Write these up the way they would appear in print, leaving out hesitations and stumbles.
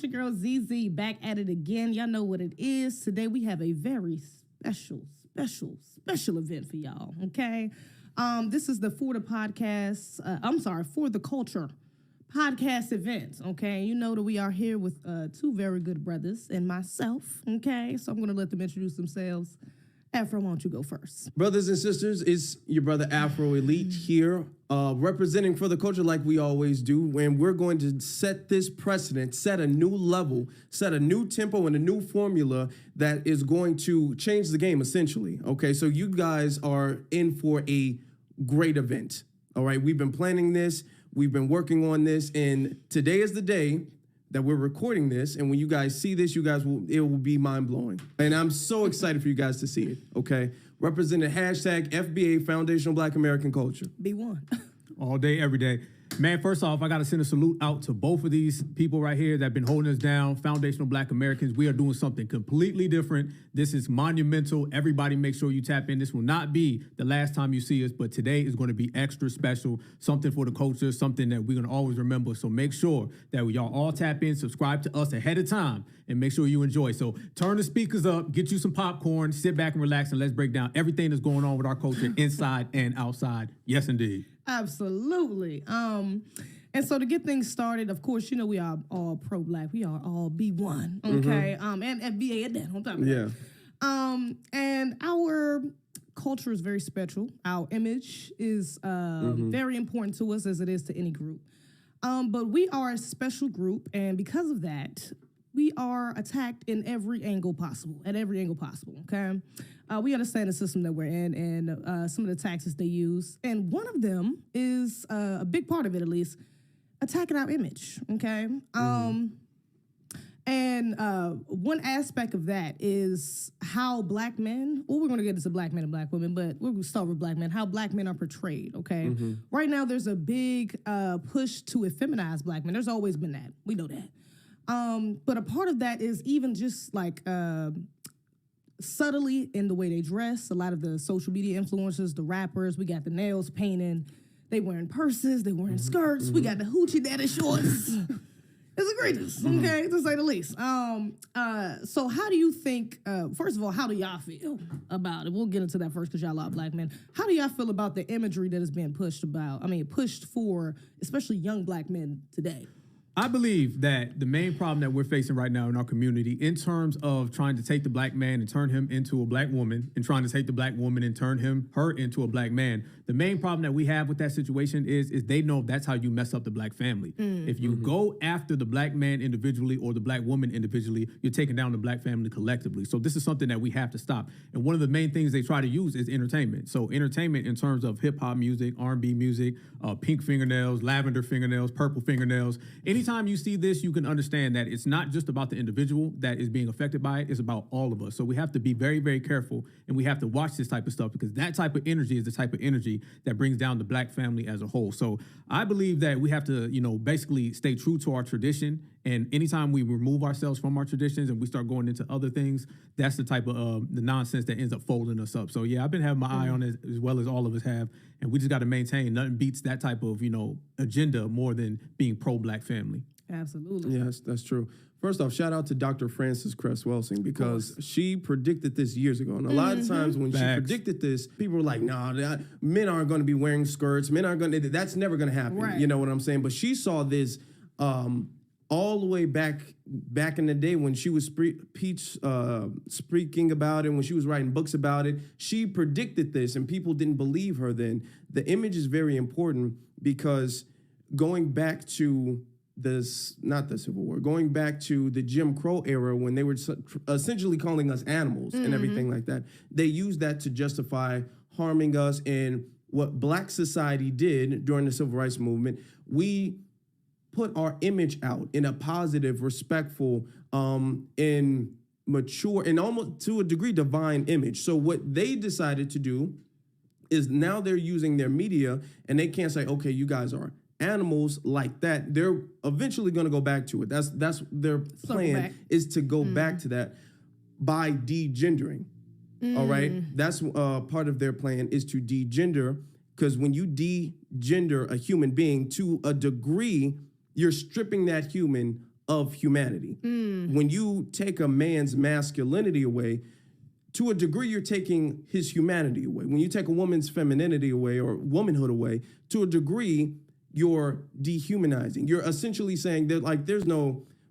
your girl Zeze back at it again. Y'all know what it is. Today we have a very special event for y'all, okay? This is the For the Culture podcast event, okay? You know that we are here with two very good brothers and myself, okay? So I'm going to let them introduce themselves. Afro, why don't you go first? Brothers and sisters, it's your brother Afro Elite here, representing for the culture like we always do. And we're going to set this precedent, set a new level, set a new tempo and a new formula that is going to change the game, essentially. Okay, so you guys are in for a great event. All right, we've been planning this. We've been working on this. And today is the day that we're recording this, and when you guys see this, it will be mind-blowing. And I'm so excited for you guys to see it, okay? Representing hashtag FBA, Foundational Black American Culture. B1. All day, every day. Man, first off, I got to send a salute out to both of these people right here that have been holding us down, Foundational Black Americans. We are doing something completely different. This is monumental. Everybody make sure you tap in. This will not be the last time you see us, but today is going to be extra special, something for the culture, something that we're going to always remember. So make sure that y'all all tap in, subscribe to us ahead of time, and make sure you enjoy. So turn the speakers up, get you some popcorn, sit back and relax, and let's break down everything that's going on with our culture inside and outside. Yes, indeed. Absolutely. And so to get things started, of course, you know, we are all pro-Black. We are all B1, okay? And FBA at that, on top of that. And our culture is very special. Our image is very important to us, as it is to any group. But we are a special group, and because of that, we are attacked in every angle possible, okay? We understand the system that we're in and some of the tactics they use. And one of them is, a big part of it at least, attacking our image, okay? And one aspect of that is how Black men, we're going to get into Black men and Black women, but we're going to start with Black men, how Black men are portrayed, okay? Right now there's a big push to effeminize Black men. There's always been that. We know that. But a part of that is even just like subtly in the way they dress. A lot of the social media influencers, the rappers, we got the nails painted, they wearing purses, they wearing skirts, we got the hoochie daddy shorts. It's egregious, okay, to say the least. So how do you think, first of all, how do y'all feel about it? We'll get into that first because y'all are Black men. How do y'all feel about the imagery that is being pushed for especially young Black men today? I believe that the main problem that we're facing right now in our community in terms of trying to take the Black man and turn him into a Black woman and trying to take the Black woman and turn her into a Black man, the main problem that we have with that situation is they know that's how you mess up the Black family. If you go after the Black man individually or the Black woman individually, you're taking down the Black family collectively. So this is something that we have to stop. And one of the main things they try to use is entertainment. So entertainment in terms of hip-hop music, R&B music, pink fingernails, lavender fingernails, purple fingernails. Anytime you see this, you can understand that it's not just about the individual that is being affected by it, it's about all of us. So we have to be very, very careful, and we have to watch this type of stuff because that type of energy is the type of energy that brings down the Black family as a whole. So I believe that we have to, basically stay true to our tradition. And anytime we remove ourselves from our traditions and we start going into other things, that's the type of the nonsense that ends up folding us up. So yeah, I've been having my eye on it as well as all of us have. And we just got to maintain. Nothing beats that type of, agenda more than being pro-Black family. Absolutely. Yes, that's true. First off, shout out to Dr. Frances Cress Welsing because she predicted this years ago. And a lot of times when she predicted this, people were like, nah, men aren't going to be wearing skirts. Men aren't going to, that's never going to happen. Right. You know what I'm saying? But she saw this all the way back in the day when she was speaking about it, when she was writing books about it. She predicted this and people didn't believe her then. The image is very important because going back to not the Civil War, going back to the Jim Crow era when they were essentially calling us animals and everything like that, they used that to justify harming us. And what Black society did during the Civil Rights Movement, we put our image out in a positive, respectful, and mature, and almost to a degree divine image. So what they decided to do is now they're using their media and they can't say, okay, you guys are animals like that. They're eventually going to go back to it. That's their plan is to go back to that by degendering. All right. That's part of their plan is to degender, because when you degender a human being to a degree, you're stripping that human of humanity. When you take a man's masculinity away, to a degree, you're taking his humanity away. When you take a woman's femininity away or womanhood away, to a degree, you're dehumanizing. You're essentially saying that, like,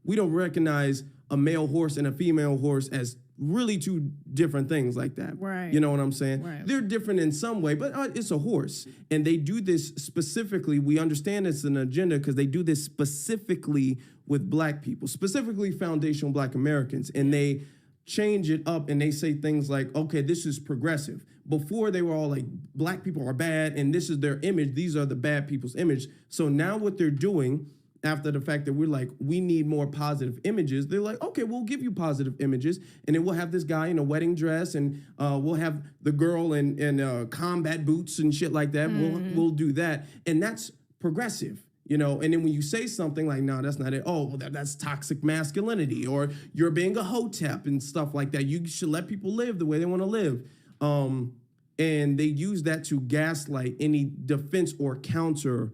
we don't recognize a male horse and a female horse as really two different things like that. Right. You know what I'm saying? Right. They're different in some way, but it's a horse. And they do this specifically. We understand it's an agenda because they do this specifically with black people, specifically foundational black Americans. And they change it up and they say things like, okay, this is progressive. Before they were all like, black people are bad and this is their image. These are the bad people's image. So now what they're doing after the fact that we're like, we need more positive images, they're like, okay, we'll give you positive images. And then we'll have this guy in a wedding dress and we'll have the girl in combat boots and shit like that. We'll do that. And that's progressive. You know, and then when you say something like, no, that's not it. Oh, well, that's toxic masculinity, or you're being a hotep and stuff like that. You should let people live the way they want to live. And they use that to gaslight any defense or counter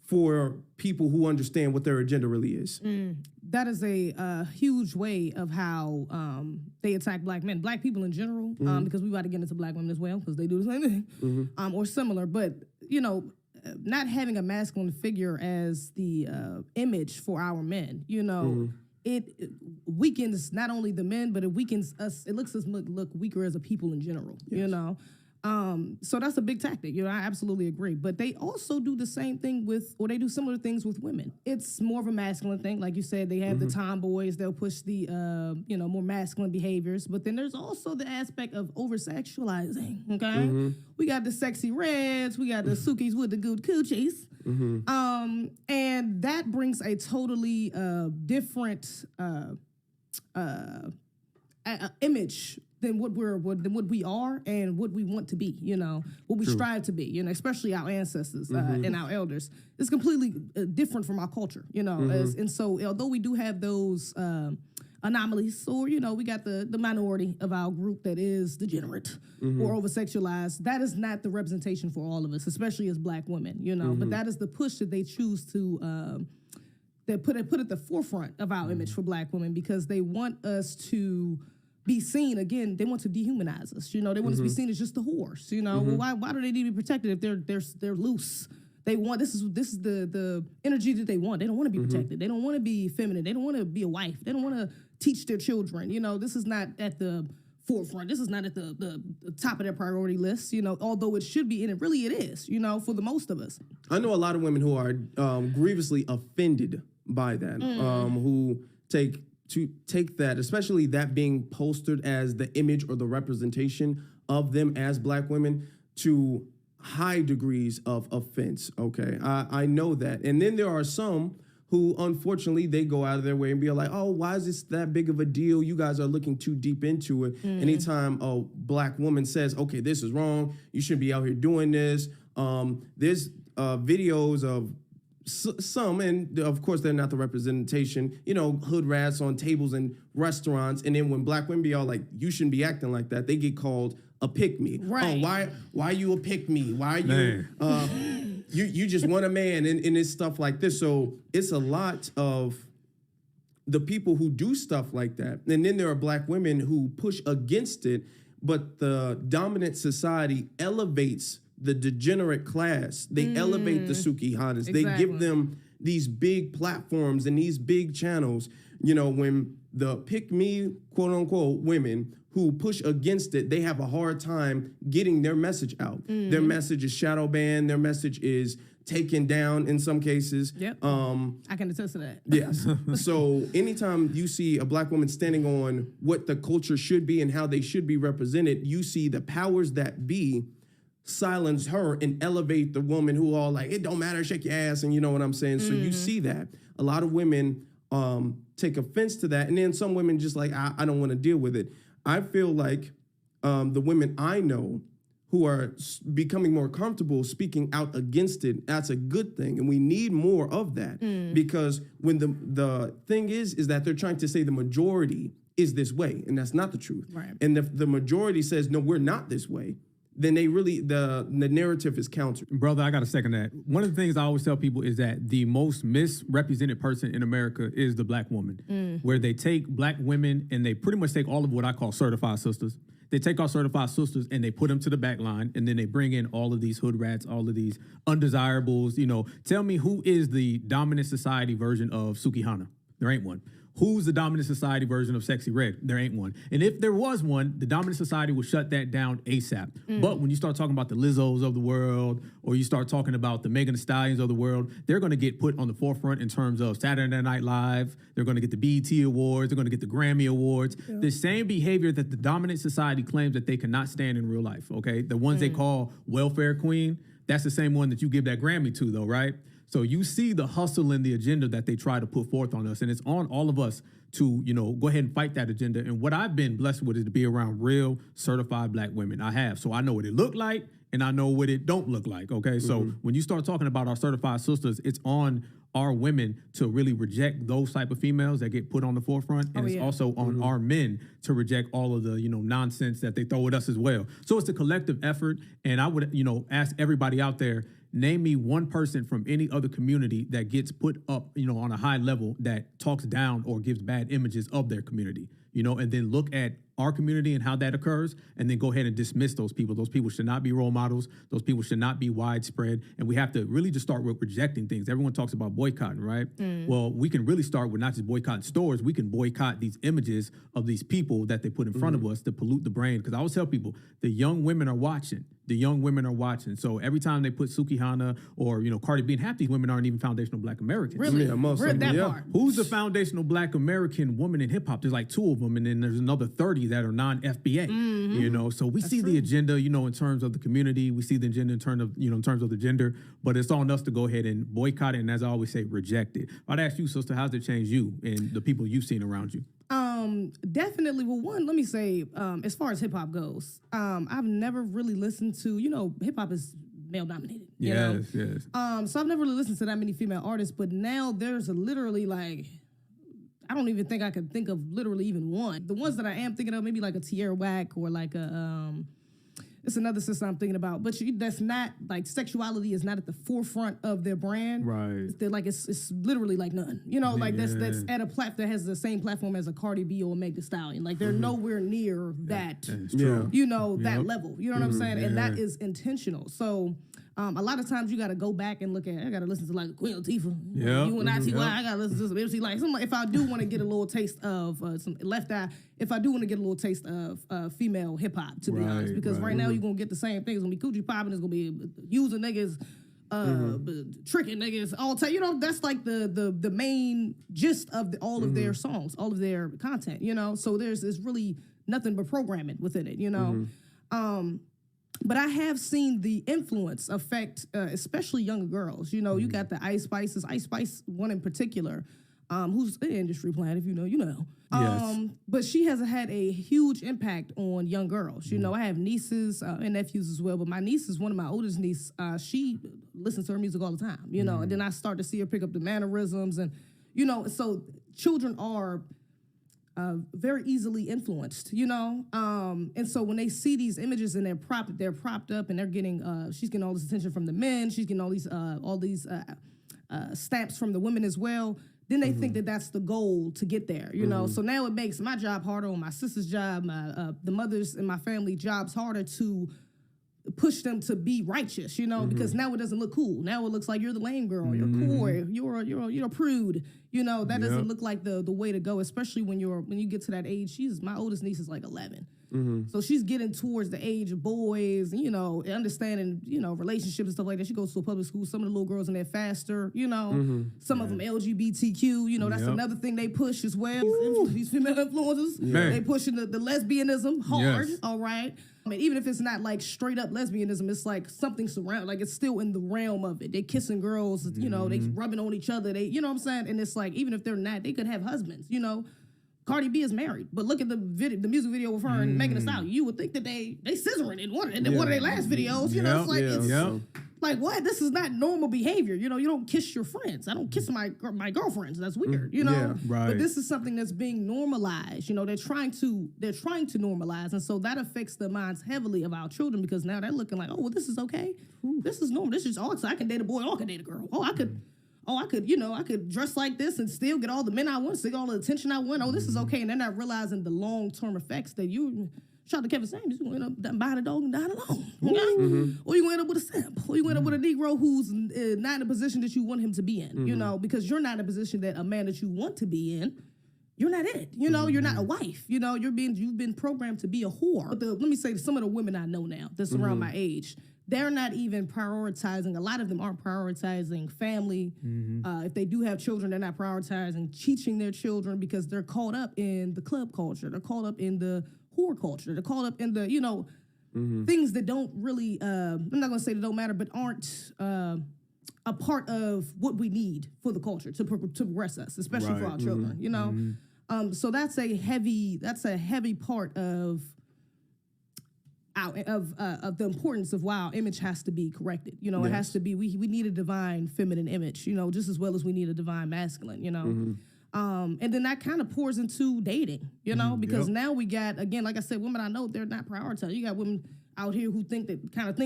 for people who understand what their agenda really is. That is a huge way of how they attack black men, black people in general, because we about to get into black women as well, because they do the same thing, or similar. But, you know, not having a masculine figure as the image for our men, you know, it weakens not only the men, but it weakens us. It looks us look weaker as a people in general, you know. So that's a big tactic. You know, I absolutely agree. But they also do the same thing or they do similar things with women. It's more of a masculine thing. Like you said, they have the tomboys. They'll push the, more masculine behaviors. But then there's also the aspect of over-sexualizing, okay? We got the sexy reds. We got the Sukis with the good coochies. And that brings a totally different image than what we are and what we want to be, you know, what we strive to be, you know, especially our ancestors and our elders. It's completely different from our culture, you know. And so although we do have those anomalies, or, you know, we got the minority of our group that is degenerate or over-sexualized, that is not the representation for all of us, especially as black women, you know. But that is the push that they choose to that put at the forefront of our image for black women, because they want us to be seen, again, they want to dehumanize us. You know, they want us to be seen as just a horse. You know, well, why do they need to be protected if they're loose? They want this is the energy that they want. They don't want to be protected. They don't want to be feminine. They don't want to be a wife. They don't want to teach their children. You know, this is not at the forefront. This is not at the top of their priority list. You know, although it should be, and it is. You know, for the most of us. I know a lot of women who are grievously offended by that, who take that, especially that being postered as the image or the representation of them as black women, to high degrees of offense, okay? I know that. And then there are some who, unfortunately, they go out of their way and be like, oh, why is this that big of a deal? You guys are looking too deep into it. Anytime a black woman says, okay, this is wrong, you shouldn't be out here doing this. There's videos of some, and of course they're not the representation, you know, hood rats on tables in restaurants, and then when black women be all like, you shouldn't be acting like that, they get called a pick-me. Right. Oh, why you a pick-me? Why you you just want a man, and it's stuff like this. So it's a lot of the people who do stuff like that, and then there are black women who push against it, but the dominant society elevates the degenerate class. They elevate the Sukihanas. Exactly. They give them these big platforms and these big channels. You know, when the pick-me, quote-unquote, women who push against it, they have a hard time getting their message out. Their message is shadow banned. Their message is taken down in some cases. Yep. I can attest to that. Yes. So anytime you see a black woman standing on what the culture should be and how they should be represented, you see the powers that be silence her and elevate the woman who all like, it don't matter, shake your ass, and you know what I'm saying? So you see that. A lot of women take offense to that, and then some women just like, I don't want to deal with it. I feel like the women I know who are becoming more comfortable speaking out against it, that's a good thing, and we need more of that, because when the thing is that they're trying to say the majority is this way, and that's not the truth. Right. And if the majority says, no, we're not this way, then they really the narrative is countered. Brother, I got to second that. One of the things I always tell people is that the most misrepresented person in America is the black woman, where they take black women and they pretty much take all of what I call certified sisters. They take our certified sisters and they put them to the back line, and then they bring in all of these hood rats, all of these undesirables. You know, tell me who is the dominant society version of Sukihana? There ain't one. Who's the dominant society version of Sexy Red? There ain't one. And if there was one, the dominant society would shut that down ASAP. But when you start talking about the Lizzos of the world, or you start talking about the Megan Thee Stallions of the world, they're going to get put on the forefront in terms of Saturday Night Live. They're going to get the BET Awards. They're going to get the Grammy Awards. Yeah. The same behavior that the dominant society claims that they cannot stand in real life, okay? The ones they call welfare queen, that's the same one that you give that Grammy to, though, right? So you see the hustle and the agenda that they try to put forth on us, and it's on all of us to, you know, go ahead and fight that agenda. And what I've been blessed with is to be around real certified black women. I have. So I know what it look like, and I know what it don't look like, okay? So when you start talking about our certified sisters, it's on our women to really reject those type of females that get put on the forefront. And it's also on our men to reject all of the, you know, nonsense that they throw at us as well. So it's a collective effort. And I would, you know, ask everybody out there, name me one person from any other community that gets put up, you know, on a high level that talks down or gives bad images of their community, you know, and then look at our community and how that occurs, and then go ahead and dismiss those people. Those people should not be role models. Those people should not be widespread. And we have to really just start with rejecting things. Everyone talks about boycotting, right? Well, we can really start with not just boycotting stores. We can boycott these images of these people that they put in front of us to pollute the brain. Because I always tell people, the young women are watching. The young women are watching. So every time they put Sukihana or, you know, Cardi B, and half these women aren't even foundational black Americans. Really? Yeah, most Read that part. Who's the foundational black American woman in hip hop? There's like 2 of them, and then there's another 30 that are non-FBA. You know, so we see the agenda, you know, in terms of the community. We see the agenda in terms of, you know, in terms of the gender. But it's on us to go ahead and boycott it, and as I always say, reject it. I'd ask you, sister, how's it changed you and the people you've seen around you? Definitely. Well, one, let me say, as far as hip hop goes, I've never really listened to, you know, hip hop is male dominated. You know? So I've never really listened to that many female artists, but now there's literally like, I don't even think I could think of literally even one. The ones that I am thinking of, maybe like a Tierra Whack or like a, it's another sister I'm thinking about, but that's not, like, sexuality is not at the forefront of their brand. Right. They're like, it's literally like none. You know, like that's at a platform that has the same platform as a Cardi B or a Meg Thee Stallion. Like they're nowhere near that, you know, that level. You know what I'm saying? And that is intentional. So a lot of times you got to go back and look at, I got to listen to like Queen Latifah. You and I got to listen to some MC. Like, if I do want to get a little taste of some Left Eye, if I do want to get a little taste of female hip hop, to be honest, because right now you're gonna get the same thing. It's gonna be coochie popping. It's gonna be using niggas, tricking niggas, all time. You know, that's like the main gist of all of their songs, all of their content. You know, so there's really nothing but programming within it. You know, but I have seen the influence affect, especially younger girls. You know, you got the Ice Spice one in particular. Who's an industry plant, if you know, you know. But she has had a huge impact on young girls. You know, I have nieces and nephews as well, but my niece is one of my oldest nieces. She listens to her music all the time, you know, and then I start to see her pick up the mannerisms and, you know, so children are very easily influenced, you know? And so when they see these images and they're propped up and they're getting, she's getting all this attention from the men, she's getting all these stamps from the women as well, then they think that that's the goal to get there, you know? So now it makes my job harder, or my sister's job, the mothers in my family jobs harder to push them to be righteous, you know, because now it doesn't look cool. Now it looks like you're the lame girl, you're coy, you're a prude, you know. That doesn't look like the way to go, especially when you get to that age. My oldest niece is like 11. So she's getting towards the age of boys, you know, understanding, you know, relationships and stuff like that. She goes to a public school. Some of the little girls in there faster, you know. Some of them LGBTQ, you know, that's another thing they push as well. These female influencers, they pushing the lesbianism hard, all right? I mean, even if it's not like straight up lesbianism, it's like something surrounding, like it's still in the realm of it. They kissing girls, you know, they rubbing on each other. They, you know what I'm saying? And it's like, even if they're not, they could have husbands, you know. Cardi B is married, but look at the music video with her and Megan Thee Stallion. You would think that they scissoring in one of their last videos. You know, it's like Like, what? This is not normal behavior. You know, you don't kiss your friends. I don't kiss my girlfriends. That's weird, you know? Yeah, right. But this is something that's being normalized. You know, they're trying to normalize. And so that affects the minds heavily of our children because now they're looking like, oh, well, this is okay. This is normal. This is, so I can date a boy, I can date a girl. I could, you know, I could dress like this and still get all the men I want, still get all the attention I want. Oh, this is okay. And they're not realizing the long-term effects that you... Shout out to Kevin Samuels, you end up buying a dog and dying alone. Okay? Or you gonna end up with a simp. Or you gonna end up with a Negro who's not in a position that you want him to be in, you know, because you're not in a position that a man that you want to be in, you're not it. You know, you're not a wife. You know, you've been programmed to be a whore. But let me say, some of the women I know now that's around my age, they're not even prioritizing, a lot of them aren't prioritizing family. If they do have children, they're not prioritizing teaching their children because they're caught up in the club culture. They're caught up in the whore culture. They're caught up in the, you know, things that don't really, I'm not going to say they don't matter, but aren't a part of what we need for the culture to progress us, especially for our children, you know? So that's a heavy part of the importance of why our image has to be corrected. You know, it has to be, we need a divine feminine image, you know, just as well as we need a divine masculine, you know? And then that kind of pours into dating, you know, because now we got, again, like I said, women I know, they're not prioritized. You got women out here who think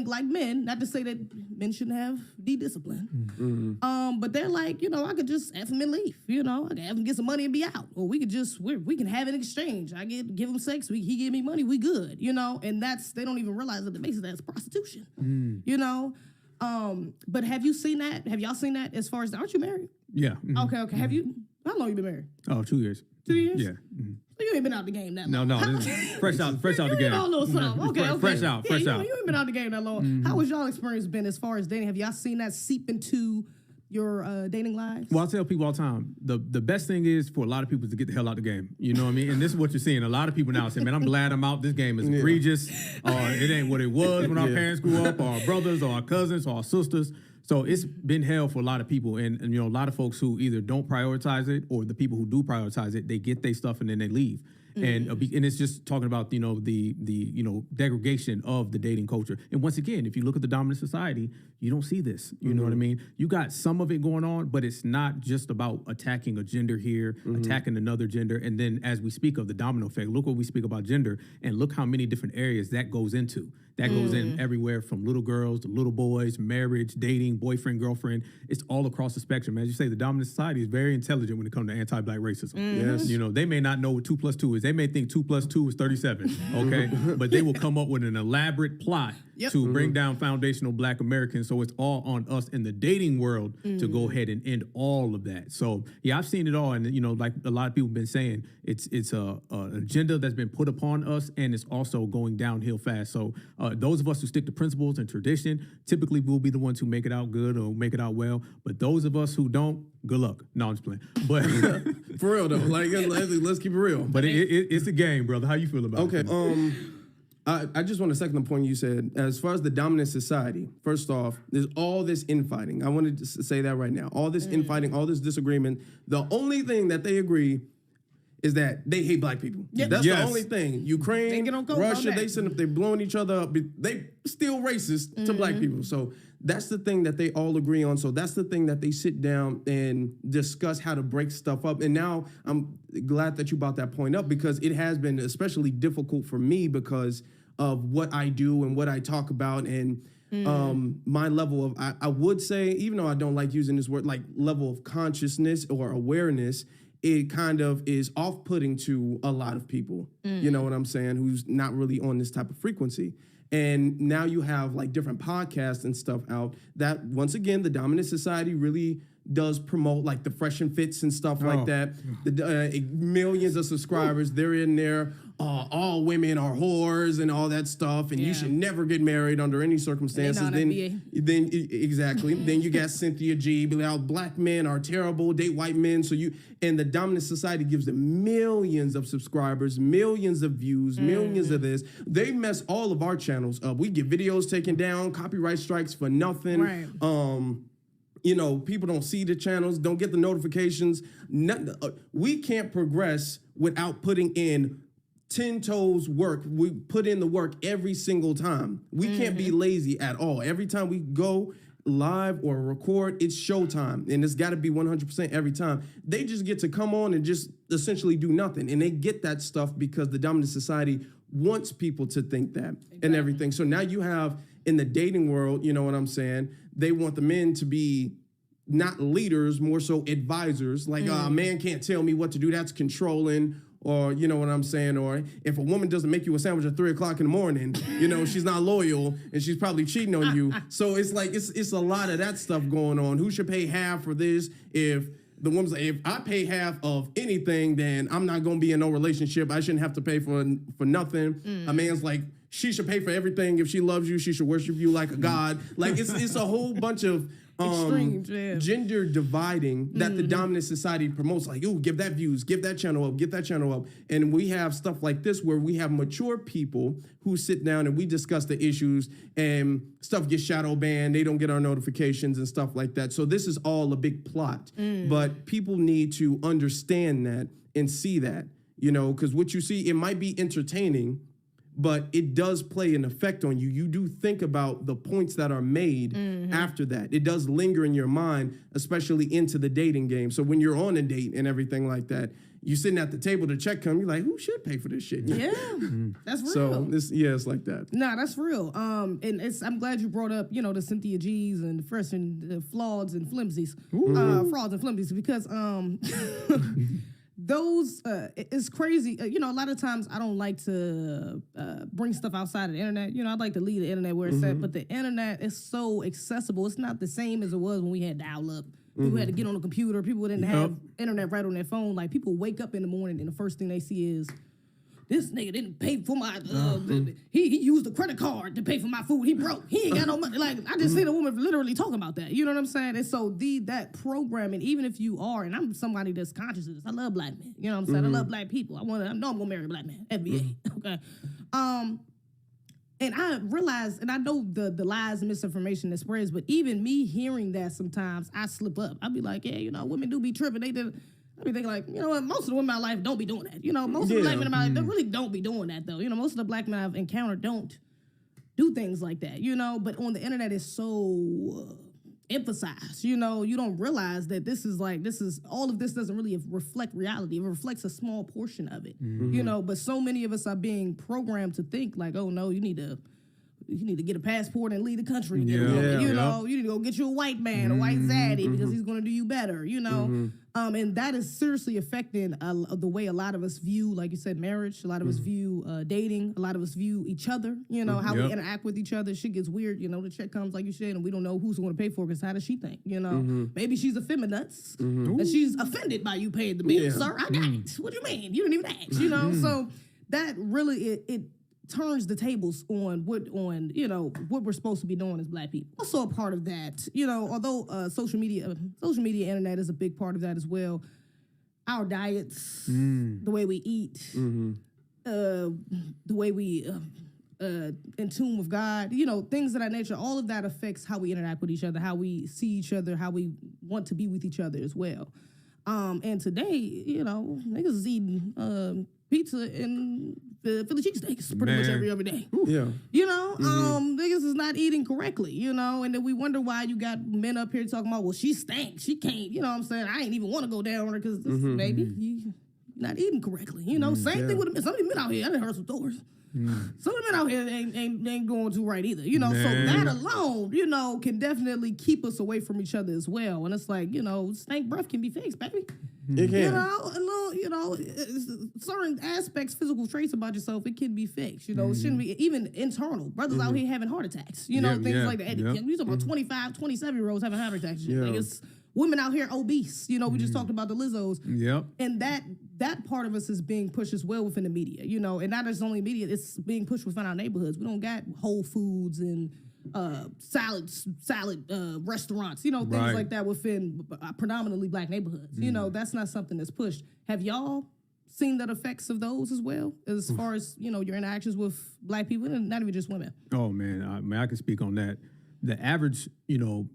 like men, not to say that men shouldn't have discipline. But they're like, you know, I could just F him and leave, you know, I can have him get some money and be out. Or we could just, we can have an exchange. I give him sex, he give me money, we good, you know, and they don't even realize that the basis of that's prostitution, you know. But have you seen that? Have y'all seen that as far as, aren't you married? Yeah. Okay. Have you, how long you been married? Oh, 2 years. 2 years? Yeah. So you ain't been out the game that long. No, fresh out the game. Okay. Fresh out. You ain't been out the game that long. How has y'all experience been as far as dating? Have y'all seen that seep into your dating lives? Well, I tell people all the time, the best thing is for a lot of people to get the hell out the game. You know what I mean? And this is what you're seeing. A lot of people now say, man, I'm glad I'm out. This game is egregious. It ain't what it was when our parents grew up, or our brothers, or our cousins, or our sisters. So it's been hell for a lot of people, and you know, a lot of folks who either don't prioritize it, or the people who do prioritize it, they get their stuff and then they leave. And it's just talking about, you know, the you know, degradation of the dating culture. And once again, if you look at the dominant society, you don't see this. You know what I mean? You got some of it going on, but it's not just about attacking a gender here, attacking another gender. And then as we speak of the domino effect, look what we speak about gender, and look how many different areas that goes into. That goes in everywhere from little girls to little boys, marriage, dating, boyfriend, girlfriend. It's all across the spectrum. As you say, the dominant society is very intelligent when it comes to anti-black racism. Yes. You know, they may not know what 2 + 2 is. They may think 2 + 2 is 37, okay? But they will come up with an elaborate plot to bring down foundational black Americans. So it's all on us in the dating world to go ahead and end all of that. So, yeah, I've seen it all. And, you know, like a lot of people have been saying, it's an agenda that's been put upon us, and it's also going downhill fast. So those of us who stick to principles and tradition typically will be the ones who make it out good or make it out well. But those of us who don't, good luck. No, I'm just playing. But for real though, like let's keep it real. But it's a game, brother. How you feel about it? Okay. I just want to second the point you said. As far as the dominant society, first off, there's all this infighting. I wanted to say that right now. All this infighting, all this disagreement. The only thing that they agree is that they hate black people. Yep. That's the only thing. Ukraine, Russia, they sitting up there blowing each other up. They still racist to black people. So that's the thing that they all agree on. So that's the thing that they sit down and discuss how to break stuff up. And now I'm glad that you brought that point up, because it has been especially difficult for me because of what I do and what I talk about, and my level of, I would say, even though I don't like using this word, like level of consciousness or awareness, it kind of is off-putting to a lot of people, you know what I'm saying, who's not really on this type of frequency. And now you have like different podcasts and stuff out that, once again, the dominant society really does promote, like the Fresh and Fits and stuff like that. The millions of subscribers, they're in there. All women are whores and all that stuff, and you should never get married under any circumstances. Then exactly. Then you got Cynthia G. Be like, black men are terrible, date white men. So and the dominant society gives them millions of subscribers, millions of views, millions of this. They mess all of our channels up. We get videos taken down, copyright strikes for nothing. Right. You know, people don't see the channels, don't get the notifications. We can't progress without putting in 10 toes work. We put in the work every single time. We can't be lazy at all. Every time we go live or record, it's showtime, and it's got to be 100% every time. They just get to come on and just essentially do nothing, and they get that stuff because the dominant society wants people to think that and everything. So now you have in the dating world, you know what I'm saying? They want the men to be not leaders, more so advisors. Like, a man can't tell me what to do. That's controlling. Or, you know what I'm saying? Or if a woman doesn't make you a sandwich at 3 o'clock in the morning, you know, she's not loyal and she's probably cheating on you. So it's like, it's a lot of that stuff going on. Who should pay half for this? If the woman's like, if I pay half of anything, then I'm not going to be in no relationship. I shouldn't have to pay for nothing. A man's like, she should pay for everything. If she loves you, she should worship you like a god. Like, it's a whole bunch of extremes, gender dividing that the dominant society promotes. Like, ooh, give that views, give that channel up, get that channel up. And we have stuff like this where we have mature people who sit down and we discuss the issues, and stuff gets shadow banned. They don't get our notifications and stuff like that. So this is all a big plot. But people need to understand that and see that, you know, because what you see, it might be entertaining, but it does play an effect on you. You do think about the points that are made after that. It does linger in your mind, especially into the dating game. So when you're on a date and everything like that, you sitting at the table, the check comes, you're like, who should pay for this shit? Yeah, that's real. So it's like that. Nah, that's real. And I'm glad you brought up, you know, the Cynthia G's and the fresh and the frauds and flimsies, because those, it's crazy. You know, a lot of times I don't like to bring stuff outside of the internet. You know, I'd like to leave the internet where it's at, but the internet is so accessible. It's not the same as it was when we had dial-up. People had to get on the computer. People didn't have internet right on their phone. Like, people wake up in the morning and the first thing they see is, this nigga didn't pay for my, he used a credit card to pay for my food. He broke. He ain't got no money. Like, I just seen a woman literally talking about that. You know what I'm saying? And so that programming, even if you are, and I'm somebody that's conscious of this, I love black men. You know what I'm saying? I love black people. I know I'm gonna marry a black man. FBA. Okay. And I realize, and I know the lies and misinformation that spreads, but even me hearing that sometimes, I slip up. I'll be like, yeah, you know, women do be tripping. I be thinking like, you know what, most of the women in my life don't be doing that. You know, most of the black men in my life, they really don't be doing that, though. You know, most of the black men I've encountered don't do things like that, you know, but on the internet it's so emphasized. You know, you don't realize that all of this doesn't really reflect reality. It reflects a small portion of it, you know, but so many of us are being programmed to think like, oh no, you need to get a passport and leave the country. You know, you need to go get you a white man, a white zaddy, because he's going to do you better, you know. And that is seriously affecting the way a lot of us view, like you said, marriage. A lot of us view dating. A lot of us view each other, you know, how we interact with each other. Shit gets weird, you know, the check comes, like you said, and we don't know who's going to pay for it, because how does she think, you know? Maybe she's a feminist, and she's offended by you paying the bill. Sir, I got it. What do you mean? You didn't even ask, you know? So that really, it turns the tables on what we're supposed to be doing as black people. Also a part of that, you know, although social media, internet is a big part of that as well. Our diets, the way we eat, the way we in tune with God, you know, things of that nature. All of that affects how we interact with each other, how we see each other, how we want to be with each other as well. And today, you know, niggas is eating pizza and Philly cheesesteaks pretty much every other day. Yeah. You know, niggas is not eating correctly, you know, and then we wonder why you got men up here talking about, well, she stank, she can't, you know what I'm saying? I ain't even want to go down on her because maybe you not eating correctly, you know? Same thing with the men. Some of the men out here, I done heard some stories. Some of the men out here ain't going too right either, you know? So that alone, you know, can definitely keep us away from each other as well. And it's like, you know, stank breath can be fixed, baby. It can. You know, a little, you know, certain aspects, physical traits about yourself, it can be fixed. You know, it shouldn't be even internal. Brothers out here having heart attacks. You know, things like that. You talking about 25, 27-year-olds having heart attacks. Like, it's women out here obese. You know, we just talked about the Lizzos. And that part of us is being pushed as well within the media. You know, and not just only media, it's being pushed within our neighborhoods. We don't got Whole Foods and salad restaurants, you know, things like that within predominantly black neighborhoods. You know, that's not something that's pushed. Have y'all seen the effects of those as well, as far as, you know, your interactions with black people, and not even just women? Oh man, I can speak on that. The average, you know,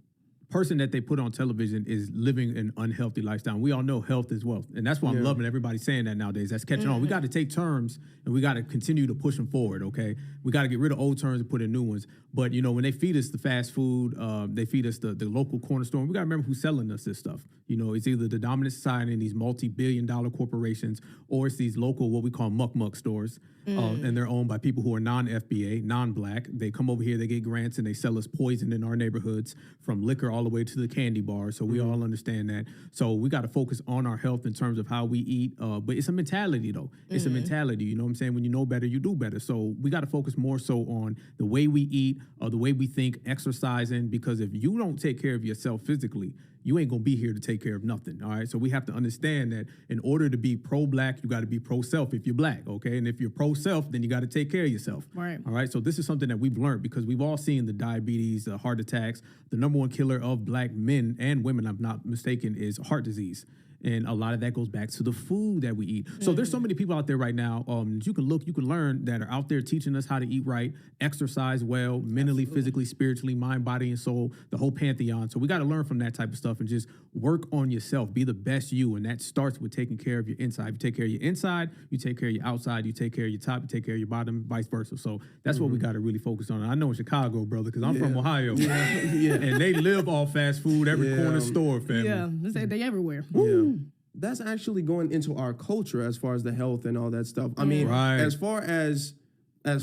person that they put on television is living an unhealthy lifestyle. We all know health is wealth. And that's why I'm loving everybody saying that nowadays. That's catching on. We got to take terms and we got to continue to push them forward, okay? We got to get rid of old terms and put in new ones. But, you know, when they feed us the fast food, they feed us the local corner store, we got to remember who's selling us this stuff. You know, it's either the dominant society and these multi-billion-dollar corporations, or it's these local, what we call muck stores. And they're owned by people who are non-FBA, non-black. They come over here, they get grants, and they sell us poison in our neighborhoods, from liquor all the way to the candy bar. So we all understand that. So we got to focus on our health in terms of how we eat. But it's a mentality, though. It's a mentality. You know what I'm saying? When you know better, you do better. So we got to focus more so on the way we eat, the way we think, exercising. Because if you don't take care of yourself physically, you ain't gonna be here to take care of nothing, all right? So we have to understand that in order to be pro-black, you gotta be pro-self if you're black, okay? And if you're pro-self, then you gotta take care of yourself, right? All right, so this is something that we've learned because we've all seen the diabetes, the heart attacks. The number one killer of black men and women, I'm not mistaken, is heart disease. And a lot of that goes back to the food that we eat. So there's so many people out there right now, you can look, you can learn, that are out there teaching us how to eat right, exercise well, mentally, physically, spiritually, mind, body, and soul, the whole pantheon. So we got to learn from that type of stuff and just work on yourself. Be the best you. And that starts with taking care of your inside. If you take care of your inside, you take care of your outside, you take care of your top, you take care of your bottom, vice versa. So that's what we got to really focus on. I know in Chicago, brother, because I'm from Ohio. And they live off fast food, every corner store, family. Yeah, they everywhere. Yeah. That's actually going into our culture as far as the health and all that stuff. I mean, as far as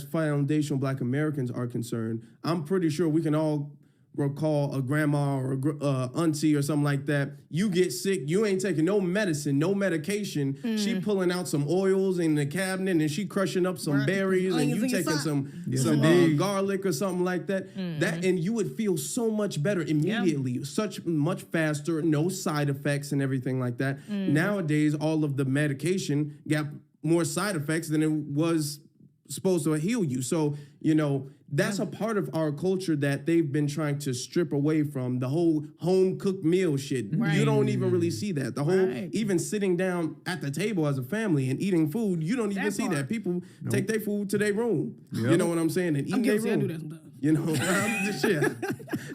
foundational Black Americans are concerned, I'm pretty sure we can all recall a grandma or a auntie or something like that. You get sick, you ain't taking no medicine, no medication. She pulling out some oils in the cabinet and she crushing up some berries and you taking some garlic or something like that. That and you would feel so much better immediately, such much faster, no side effects and everything like that. Nowadays, all of the medication got more side effects than it was supposed to heal you. So, you know, that's a part of our culture that they've been trying to strip away from, the whole home cooked meal shit. You don't even really see that. The whole, even sitting down at the table as a family and eating food, you don't even see that. People take their food to their room. You know what I'm saying? And eat their room. I do that sometimes. You know,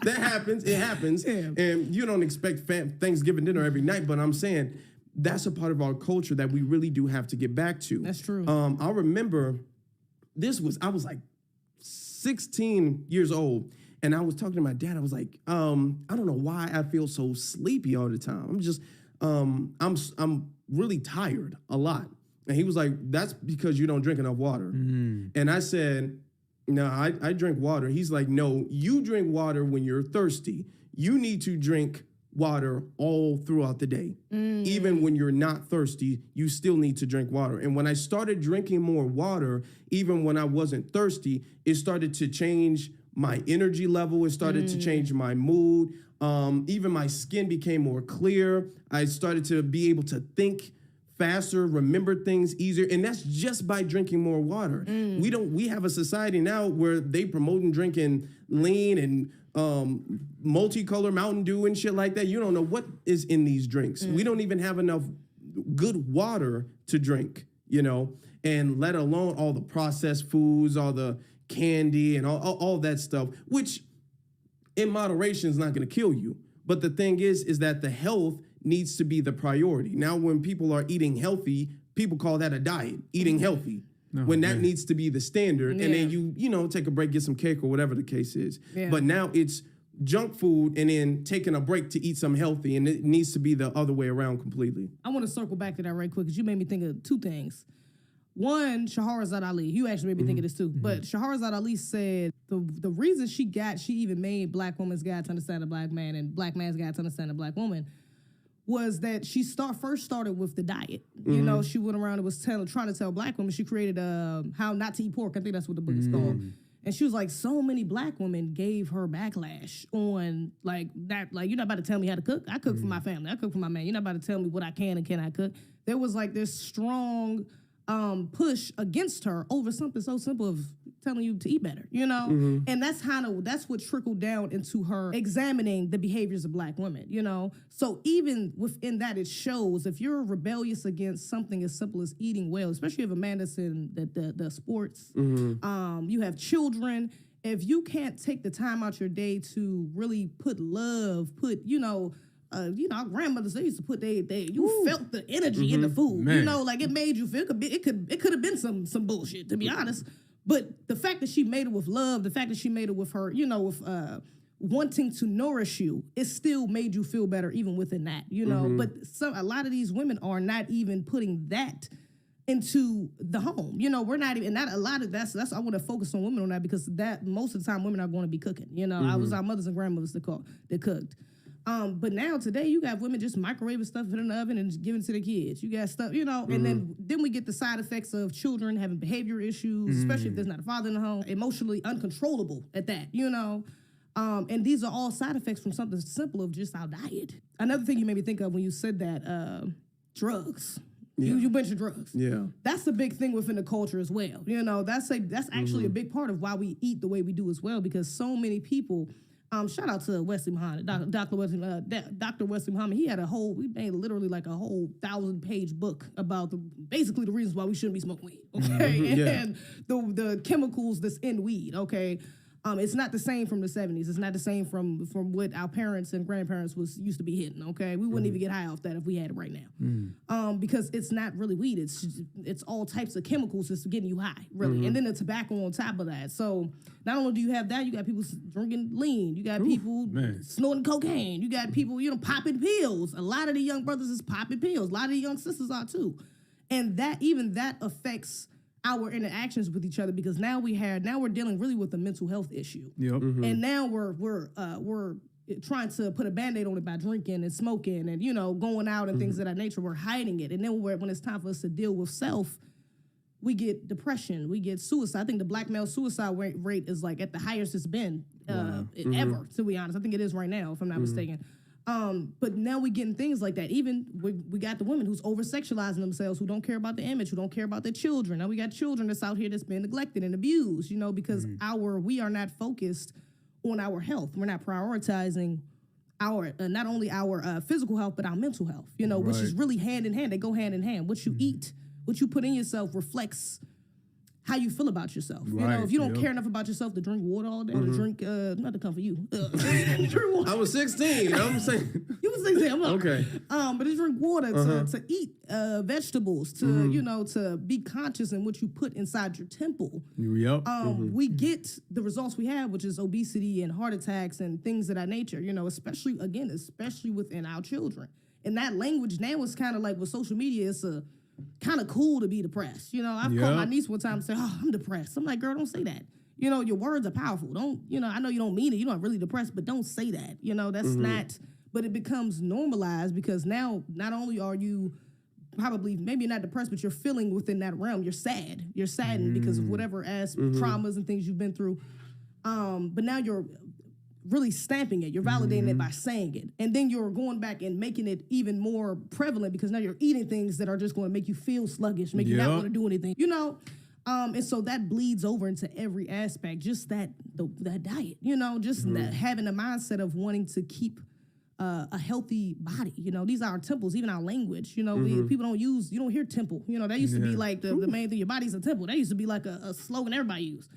that happens. It happens. And you don't expect Thanksgiving dinner every night, but I'm saying that's a part of our culture that we really do have to get back to. That's true. I remember I was like 16 years old, and I was talking to my dad. I was like, I don't know why I feel so sleepy all the time. I'm just, I'm really tired a lot. And he was like, that's because you don't drink enough water. And I said, no, I drink water. He's like, no, you drink water when you're thirsty. You need to drink water all throughout the day. Even when you're not thirsty, you still need to drink water. And when I started drinking more water, even when I wasn't thirsty, it started to change my energy level. It started to change my mood. Even my skin became more clear. I started to be able to think faster, remember things easier, and that's just by drinking more water. We have a society now where they promoting drinking lean and multicolor Mountain Dew and shit like that. You don't know what is in these drinks. We don't even have enough good water to drink, you know, and let alone all the processed foods, all the candy and all that stuff, which in moderation is not going to kill you. But the thing is that the health needs to be the priority. Now, when people are eating healthy, people call that a diet, eating healthy. When that needs to be the standard, and then you know, take a break, get some cake or whatever the case is. But now it's junk food and then taking a break to eat something healthy, and it needs to be the other way around completely. I want to circle back to that right quick because you made me think of two things. One, Shahrazad Ali. You actually made me think of this too. But Shahrazad Ali said the reason she even made Black Woman's Guide to Understand a Black Man and Black Man's Guide to Understand a Black Woman was that she first started with the diet. You know, she went around and was trying to tell Black women. She created How Not to Eat Pork. I think that's what the book is called. And she was like, so many Black women gave her backlash on like that. Like, you're not about to tell me how to cook. I cook for my family. I cook for my man. You're not about to tell me what I can and cannot cook. There was like this strong push against her over something so simple of telling you to eat better, you know? And that's what trickled down into her examining the behaviors of Black women, you know? So even within that, it shows if you're rebellious against something as simple as eating well, especially if a man that's in the sports, you have children, if you can't take the time out your day to really put love, our grandmothers, they used to put you felt the energy in the food. Man. Like it made you feel, it could have been some bullshit, to be honest. But the fact that she made it with love, the fact that she made it with her, with wanting to nourish you, it still made you feel better even within that, But a lot of these women are not even putting that into the home. We're not even, not a lot of that's I want to focus on women on that, because that most of the time women are going to be cooking. I was our mothers and grandmothers that cooked. But now today you got women just microwaving stuff in the oven and just giving it to the kids. You got stuff, and then we get the side effects of children having behavior issues, especially if there's not a father in the home, emotionally uncontrollable at that, and these are all side effects from something simple of just our diet. Another thing you made me think of when you said that, drugs. Yeah. You mentioned drugs. Yeah, that's a big thing within the culture as well. That's actually a big part of why we eat the way we do as well, because so many people. Shout out to Wesley Muhammad, Dr. Wesley Muhammad. He made literally like a whole 1,000-page book about basically the reasons why we shouldn't be smoking weed. Okay, and the chemicals that's in weed. Okay. It's not the same from the 70s. It's not the same from what our parents and grandparents used to be hitting, okay? We wouldn't even get high off that if we had it right now. Because it's not really weed. It's all types of chemicals that's getting you high, really. And then the tobacco on top of that. So not only do you have that, you got people drinking lean. You got people snorting cocaine. You got people, popping pills. A lot of the young brothers is popping pills. A lot of the young sisters are too. And that affects our interactions with each other, because now we're dealing really with a mental health issue. Yep. And now we're trying to put a Band-Aid on it by drinking and smoking and going out and things of that nature. We're hiding it, and then when it's time for us to deal with self, we get depression, we get suicide. I think the black male suicide rate is like at the highest it's been ever. To be honest, I think it is right now, if I'm not mistaken. But now we're getting things like that. Even we got the women who's over-sexualizing themselves, who don't care about the image, who don't care about their children. Now we got children that's out here that's been neglected and abused, because we are not focused on our health. We're not prioritizing our not only our physical health, but our mental health, which is really hand in hand. They go hand in hand. What you eat, what you put in yourself reflects how you feel about yourself. Right, if you don't care enough about yourself to drink water all day, or to drink, not to come for you. I was 16. I'm saying. You was 16. I'm like, okay. But to drink water, to eat vegetables, to to be conscious in what you put inside your temple. Yep. We get the results we have, which is obesity and heart attacks and things of that nature. Especially within our children. And that language now is kind of like with social media. It's kind of cool to be depressed. I've called my niece one time and said, "Oh, I'm depressed." I'm like, "Girl, don't say that. Your words are powerful. Don't, I know you don't mean it. You're not really depressed, but don't say that. That's not." But it becomes normalized, because now not only are you probably maybe not depressed, but you're feeling within that realm. You're sad. You're saddened because of whatever traumas and things you've been through. But now you're really stamping it. You're validating it by saying it. And then you're going back and making it even more prevalent, because now you're eating things that are just going to make you feel sluggish, make you not want to do anything, and so that bleeds over into every aspect, just that diet, just that, having a mindset of wanting to keep a healthy body. These are our temples, even our language, people you don't hear temple, that used to be like the main thing. Your body's a temple. That used to be like a slogan everybody used.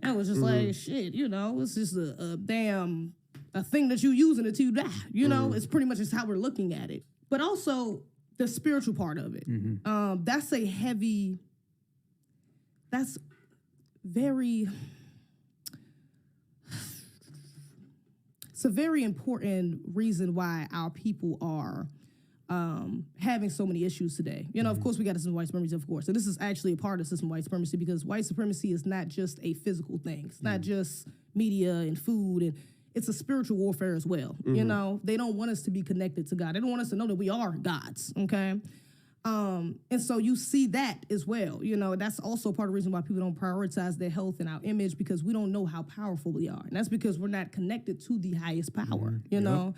That was just like, shit, it's just a damn thing that you using until you die. It's pretty much just how we're looking at it. But also the spiritual part of it. That's it's a very important reason why our people are having so many issues today. Of course, we got system white supremacy, of course. And this is actually a part of system white supremacy, because white supremacy is not just a physical thing. It's not just media and food, and it's a spiritual warfare as well. They don't want us to be connected to God. They don't want us to know that we are gods, okay? And so you see that as well. That's also part of the reason why people don't prioritize their health and our image, because we don't know how powerful we are. And that's because we're not connected to the highest power, know?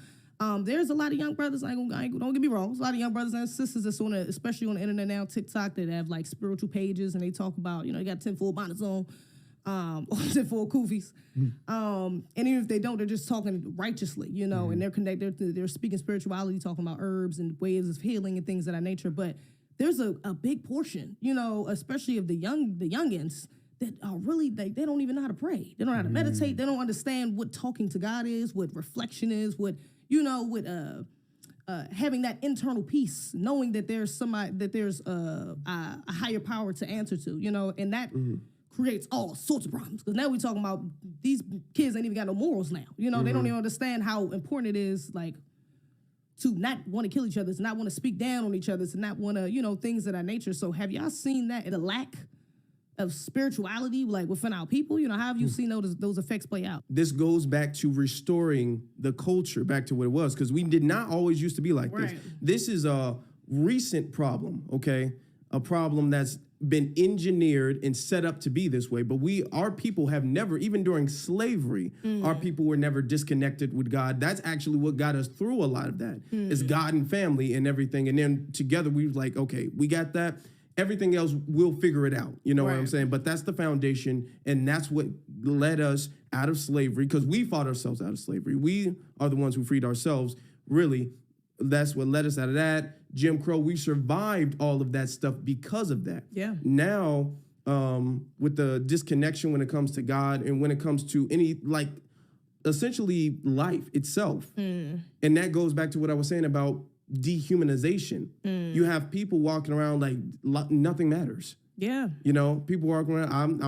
There's a lot of young brothers, don't get me wrong, there's a lot of young brothers and sisters that's especially on the internet now, TikTok, that have like spiritual pages, and they talk about, they got 10 full bonnets on, or 10 full kufis. And even if they don't, they're just talking righteously, and they're connected, they're speaking spirituality, talking about herbs and ways of healing and things of that nature. But there's a big portion, especially of the youngins, that are really, they don't even know how to pray. They don't know how to meditate. They don't understand what talking to God is, what reflection is, what, what having that internal peace, knowing that there's somebody, that there's a higher power to answer to, and that creates all sorts of problems. Because now we're talking about these kids ain't even got no morals now. They don't even understand how important it is, like, to not want to kill each other, to not want to speak down on each other, to not want to, things of that nature. So have y'all seen that in a lack of spirituality, like within our people? How have you seen those effects play out? This goes back to restoring the culture back to what it was, because we did not always used to be like this. This is a recent problem, okay? A problem that's been engineered and set up to be this way. But our people have never, even during slavery, our people were never disconnected with God. That's actually what got us through a lot of that, is God and family and everything. And then together we was like, okay, we got that. Everything else, we'll figure it out. You know what I'm saying? But that's the foundation, and that's what led us out of slavery, because we fought ourselves out of slavery. We are the ones who freed ourselves, really. That's what led us out of that. Jim Crow, we survived all of that stuff because of that. Yeah. Now, with the disconnection when it comes to God and when it comes to any, like, essentially life itself. And that goes back to what I was saying about dehumanization. You have people walking around like nothing matters. Yeah. People walking around,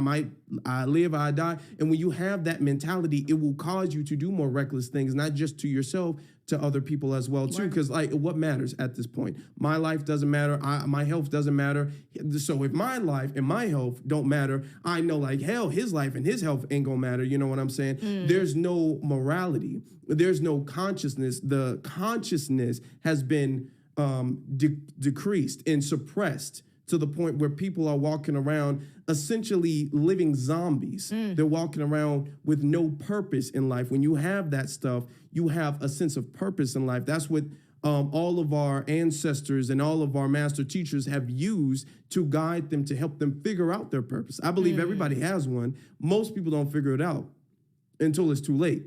I live, I die. And when you have that mentality, it will cause you to do more reckless things, not just to yourself, to other people as well, too. Because, like, what matters at this point? My life doesn't matter. My health doesn't matter. So if my life and my health don't matter, I know, like, hell, his life and his health ain't gonna matter. You know what I'm saying? There's no morality. There's no consciousness. The consciousness has been decreased and suppressed to the point where people are walking around essentially living zombies. They're walking around with no purpose in life. When you have that stuff, you have a sense of purpose in life. That's what all of our ancestors and all of our master teachers have used to guide them, to help them figure out their purpose. I believe everybody has one. Most people don't figure it out until it's too late.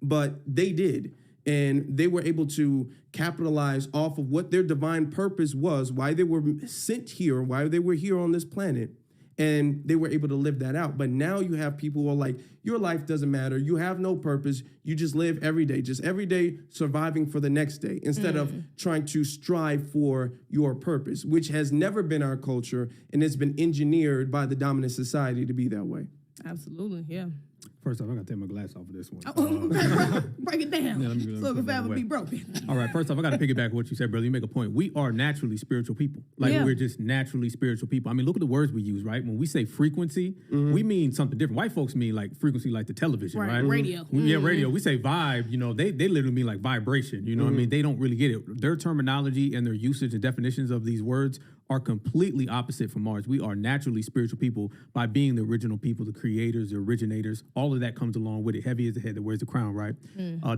But they did. And they were able to capitalize off of what their divine purpose was, why they were sent here, why they were here on this planet. And they were able to live that out. But now you have people who are like, your life doesn't matter. You have no purpose. You just live every day surviving for the next day, instead of trying to strive for your purpose, which has never been our culture. And it's been engineered by the dominant society to be that way. Absolutely, yeah. First off, I got to take my glass off of this one. Break it down. So if ever be broken. All right, first off, I got to piggyback what you said, brother. You make a point. We are naturally spiritual people. We're just naturally spiritual people. I mean, look at the words we use, right? When we say frequency, we mean something different. White folks mean like frequency, like the television, right? Radio. Yeah, radio. We say vibe, they literally mean like vibration. You know what I mean? They don't really get it. Their terminology and their usage and definitions of these words are completely opposite from ours. We are naturally spiritual people by being the original people, the creators, the originators. All of that comes along with it. Heavy is the head that wears the crown, right?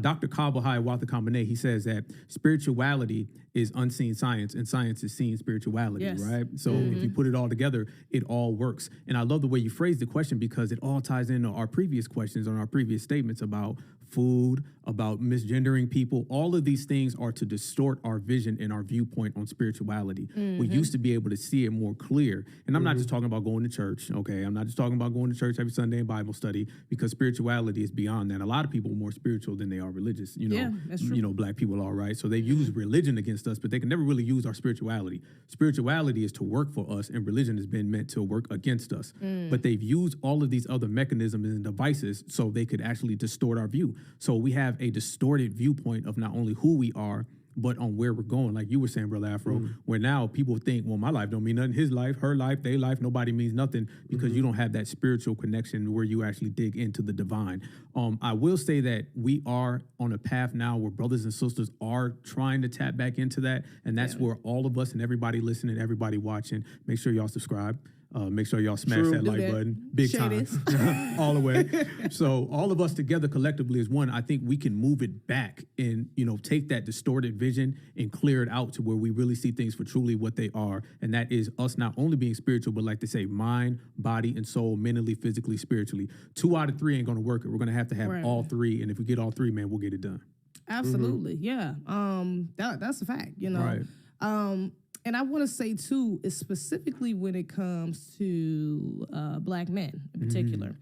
Dr. Kabahai Watha, he says that spirituality is unseen science, and science is seen spirituality, right? So if you put it all together, it all works. And I love the way you phrase the question, because it all ties into our previous questions and our previous statements about food, about misgendering people. All of these things are to distort our vision and our viewpoint on spirituality. We used to be able to see it more clear. And I'm not just talking about going to church, okay? I'm not just talking about going to church every Sunday in Bible study, because spirituality is beyond that. A lot of people are more spiritual than they are religious. That's true. Black people are, right? So they use religion against us, but they can never really use our spirituality. Spirituality is to work for us, and religion has been meant to work against us. But they've used all of these other mechanisms and devices so they could actually distort our view. So we have a distorted viewpoint of not only who we are, but on where we're going. Like you were saying, Brother Afro, where now people think, well, my life don't mean nothing. His life, her life, their life, nobody means nothing, because you don't have that spiritual connection where you actually dig into the divine. I will say that we are on a path now where brothers and sisters are trying to tap back into that. And that's where all of us and everybody listening, everybody watching, make sure y'all subscribe. Make sure y'all smash that like button. Big time. All the way. So all of us together collectively as one, I think we can move it back and, take that distorted vision and clear it out to where we really see things for truly what they are. And that is us not only being spiritual, but like they say, mind, body, and soul, mentally, physically, spiritually. 2 out of 3 ain't going to work. We're going to have all 3. And if we get all 3, man, we'll get it done. Absolutely. Yeah. That's a fact, Right. And I want to say too, is specifically when it comes to black men in particular.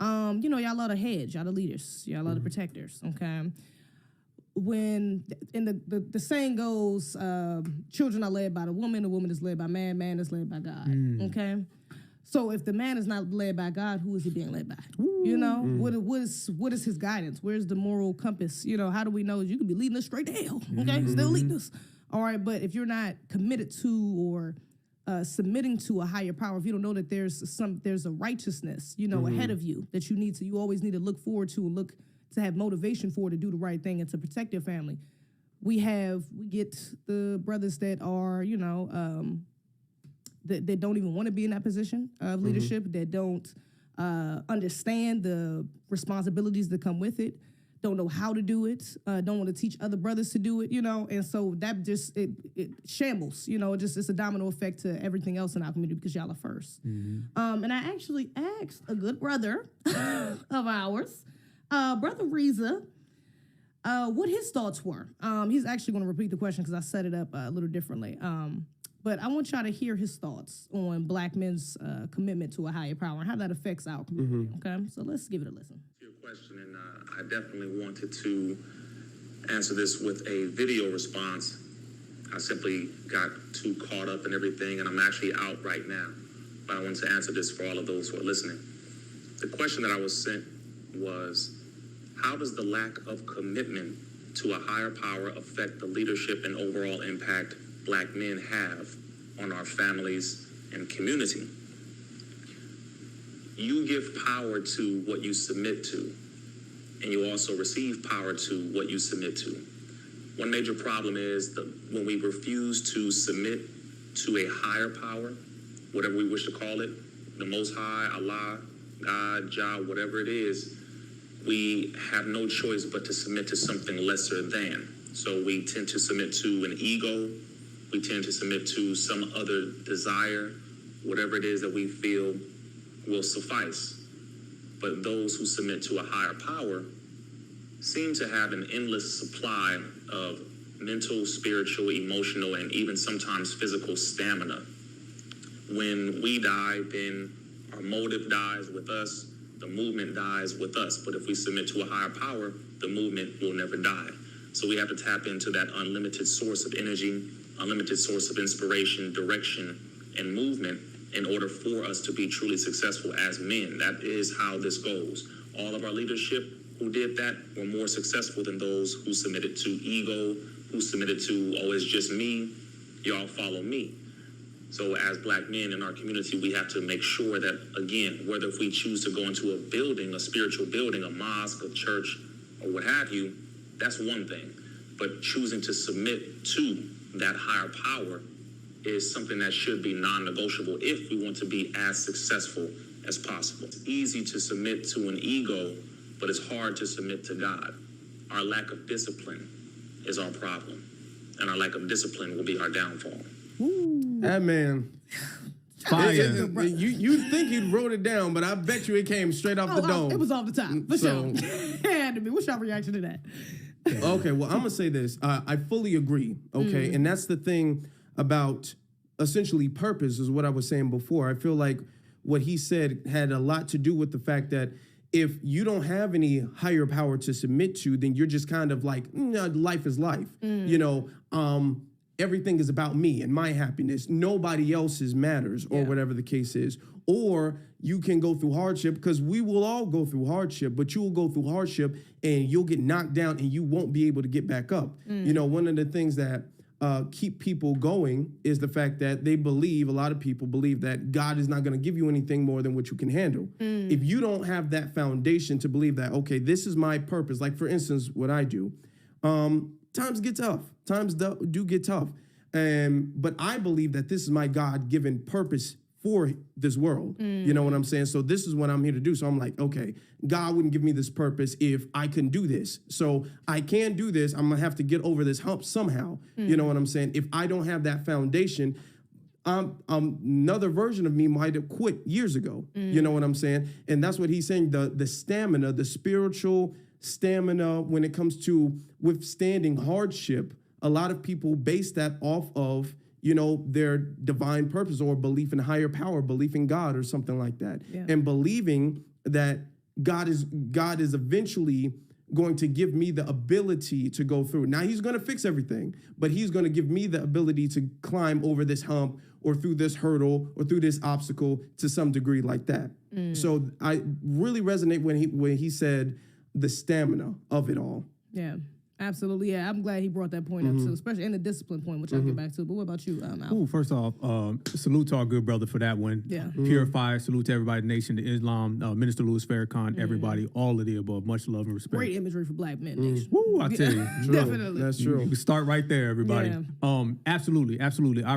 You know, y'all are the heads, y'all the leaders, y'all are the protectors. Okay. When the saying goes, children are led by the woman is led by man is led by God. Okay. So if the man is not led by God, who is he being led by? You know, what is his guidance? Where's the moral compass? You know, how do we know you could be leading us straight to hell? Okay, still leading us. All right, but if you're not committed to or submitting to a higher power, if you don't know that there's a righteousness, you know, ahead of you that you always need to look forward to and look to have motivation for, to do the right thing and to protect your family. We get the brothers that are, you know, that don't even want to be in that position of leadership, that don't understand the responsibilities that come with it, don't know how to do it, don't want to teach other brothers to do it, you know, and so that just, it shambles, you know, it's a domino effect to everything else in our community because y'all are first. And I actually asked a good brother of ours, Brother Reza, what his thoughts were. He's actually going to repeat the question because I set it up a little differently. But I want y'all to hear his thoughts on black men's commitment to a higher power and how that affects our community. Okay, so let's give it a listen. Your question, and I definitely wanted to answer this with a video response. I simply got too caught up in everything, and I'm actually out right now. But I wanted to answer this for all of those who are listening. The question that I was sent was, how does the lack of commitment to a higher power affect the leadership and overall impact black men have on our families and community? You give power to what you submit to, and you also receive power to what you submit to. One major problem is when we refuse to submit to a higher power, whatever we wish to call it, the Most High, Allah, God, Jah, whatever it is, we have no choice but to submit to something lesser than. So we tend to submit to an ego. We tend to submit to some other desire, whatever it is that we feel will suffice. But those who submit to a higher power seem to have an endless supply of mental, spiritual, emotional, and even sometimes physical stamina. When we die, then our motive dies with us, the movement dies with us. But if we submit to a higher power, the movement will never die. So we have to tap into that unlimited source of energy, unlimited source of inspiration, direction, and movement in order for us to be truly successful as men. That is how this goes. All of our leadership who did that were more successful than those who submitted to ego, who submitted to, oh, it's just me, y'all follow me. So as black men in our community, we have to make sure that, again, whether if we choose to go into a building, a spiritual building, a mosque, a church, or what have you, that's one thing. But choosing to submit to that higher power is something that should be non-negotiable if we want to be as successful as possible. It's easy to submit to an ego, but it's hard to submit to God. Our lack of discipline is our problem, and our lack of discipline will be our downfall. That man. Fire. You think he wrote it down, but I bet you it came straight off the dome. It was off the top, for sure. It had to be. What's your reaction to that? Okay, well, I'm going to say this. I fully agree, okay? And that's the thing about essentially purpose is what I was saying before. I feel like what he said had a lot to do with the fact that if you don't have any higher power to submit to, then you're just kind of like, life is life. You know, everything is about me and my happiness. Nobody else's matters, or whatever the case is. Or you can go through hardship, because we will all go through hardship, but you will go through hardship and you'll get knocked down and you won't be able to get back up. You know, one of the things that keep people going is the fact that a lot of people believe that God is not going to give you anything more than what you can handle. If you don't have that foundation to believe that, okay, this is my purpose, like for instance, what I do, times get tough. Times do get tough. But I believe that this is my God-given purpose for this world. You know what I'm saying? So this is what I'm here to do. So I'm like, okay, God wouldn't give me this purpose if I couldn't do this. So I can do this. I'm going to have to get over this hump somehow. You know what I'm saying? If I don't have that foundation, another version of me might have quit years ago. You know what I'm saying? And that's what he's saying, the stamina, the spiritual stamina when it comes to withstanding hardship. A lot of people base that off of, their divine purpose or belief in higher power, belief in God or something like that. Yeah. And believing that God is eventually going to give me the ability to go through. Now he's going to fix everything, but he's going to give me the ability to climb over this hump or through this hurdle or through this obstacle to some degree like that. So I really resonate when he said the stamina of it all. Yeah. Absolutely, yeah. I'm glad he brought that point up too, especially in the discipline point, which I'll get back to. But what about you, Al? Ooh, first off, salute to our good brother for that one. Yeah. Purifier, salute to everybody, Nation, to Islam, Minister Louis Farrakhan, everybody, all of the above. Much love and respect. Great imagery for Black men. Nation. Woo, I tell you. Definitely. That's true. We can start right there, everybody. Yeah. Absolutely. I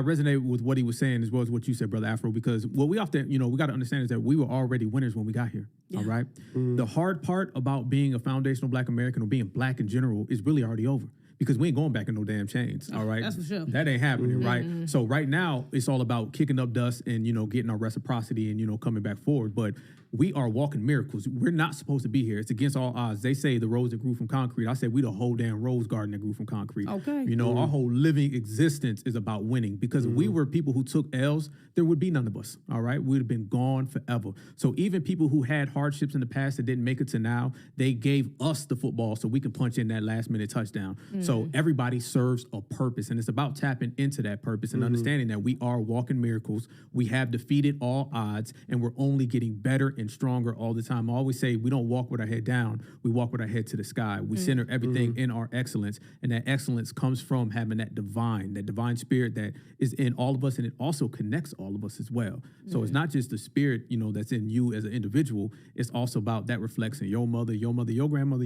resonate with what he was saying as well as what you said, Brother Afro, because what we often, we got to understand is that we were already winners when we got here. Yeah. All right. The hard part about being a foundational Black American or being Black in general is really already over. Because we ain't going back in no damn chains, all right? That's for sure. That ain't happening, right? So right now, it's all about kicking up dust and, getting our reciprocity and, coming back forward. But we are walking miracles. We're not supposed to be here. It's against all odds. They say the rose that grew from concrete. I said we the whole damn rose garden that grew from concrete. Okay. Our whole living existence is about winning. Because if we were people who took L's, there would be none of us, all right? We'd have been gone forever. So even people who had hardships in the past that didn't make it to now, they gave us the football so we can punch in that last-minute touchdown. So everybody serves a purpose, and it's about tapping into that purpose and understanding that we are walking miracles. We have defeated all odds, and we're only getting better and stronger all the time. I always say we don't walk with our head down. We walk with our head to the sky. We center everything in our excellence, and that excellence comes from having that divine spirit that is in all of us, and it also connects all of us as well. So it's not just the spirit, that's in you as an individual. It's also about that reflection. Your mother, your grandmother,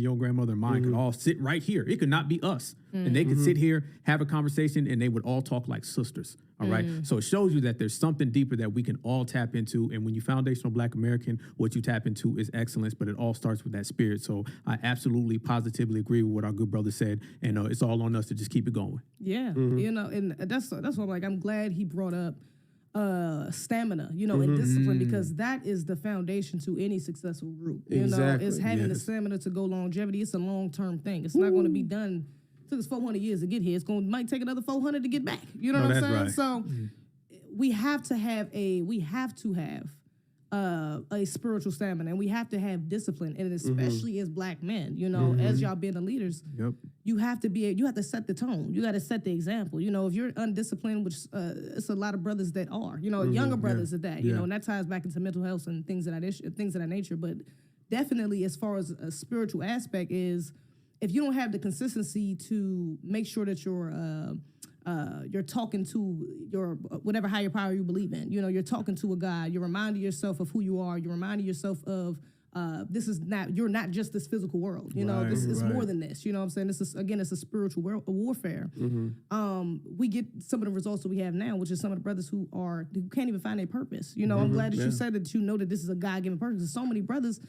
and mine could all sit right here. It could not be us. And they could sit here, have a conversation, and they would all talk like sisters. All right. So it shows you that there's something deeper that we can all tap into. And when you foundational Black American, what you tap into is excellence, but it all starts with that spirit. So I absolutely, positively agree with what our good brother said. And it's all on us to just keep it going. Yeah. And that's what I'm like. I'm glad he brought up stamina, and discipline, because that is the foundation to any successful group. Exactly. It's having the stamina to go longevity. It's a long-term thing. It's not going to be done. It took us 400 years to get here. It's might take another 400 to get back. You know what I'm saying? Right. So we have to have a spiritual stamina, and we have to have discipline, and especially as Black men, as y'all being the leaders, you have to set the tone. You got to set the example. If you're undisciplined, which it's a lot of brothers that are, younger brothers at that, and that ties back into mental health and things of that nature. But definitely, as far as a spiritual aspect is, if you don't have the consistency to make sure that you're talking to your whatever higher power you believe in. You're talking to a God. You're reminding yourself of who you are. You're reminding yourself of you're not just this physical world. This is more than this. You know what I'm saying? This is, again, it's a spiritual warfare. We get some of the results that we have now, which is some of the brothers who can't even find their purpose. I'm glad that you said that that this is a God-given purpose. There's so many brothers,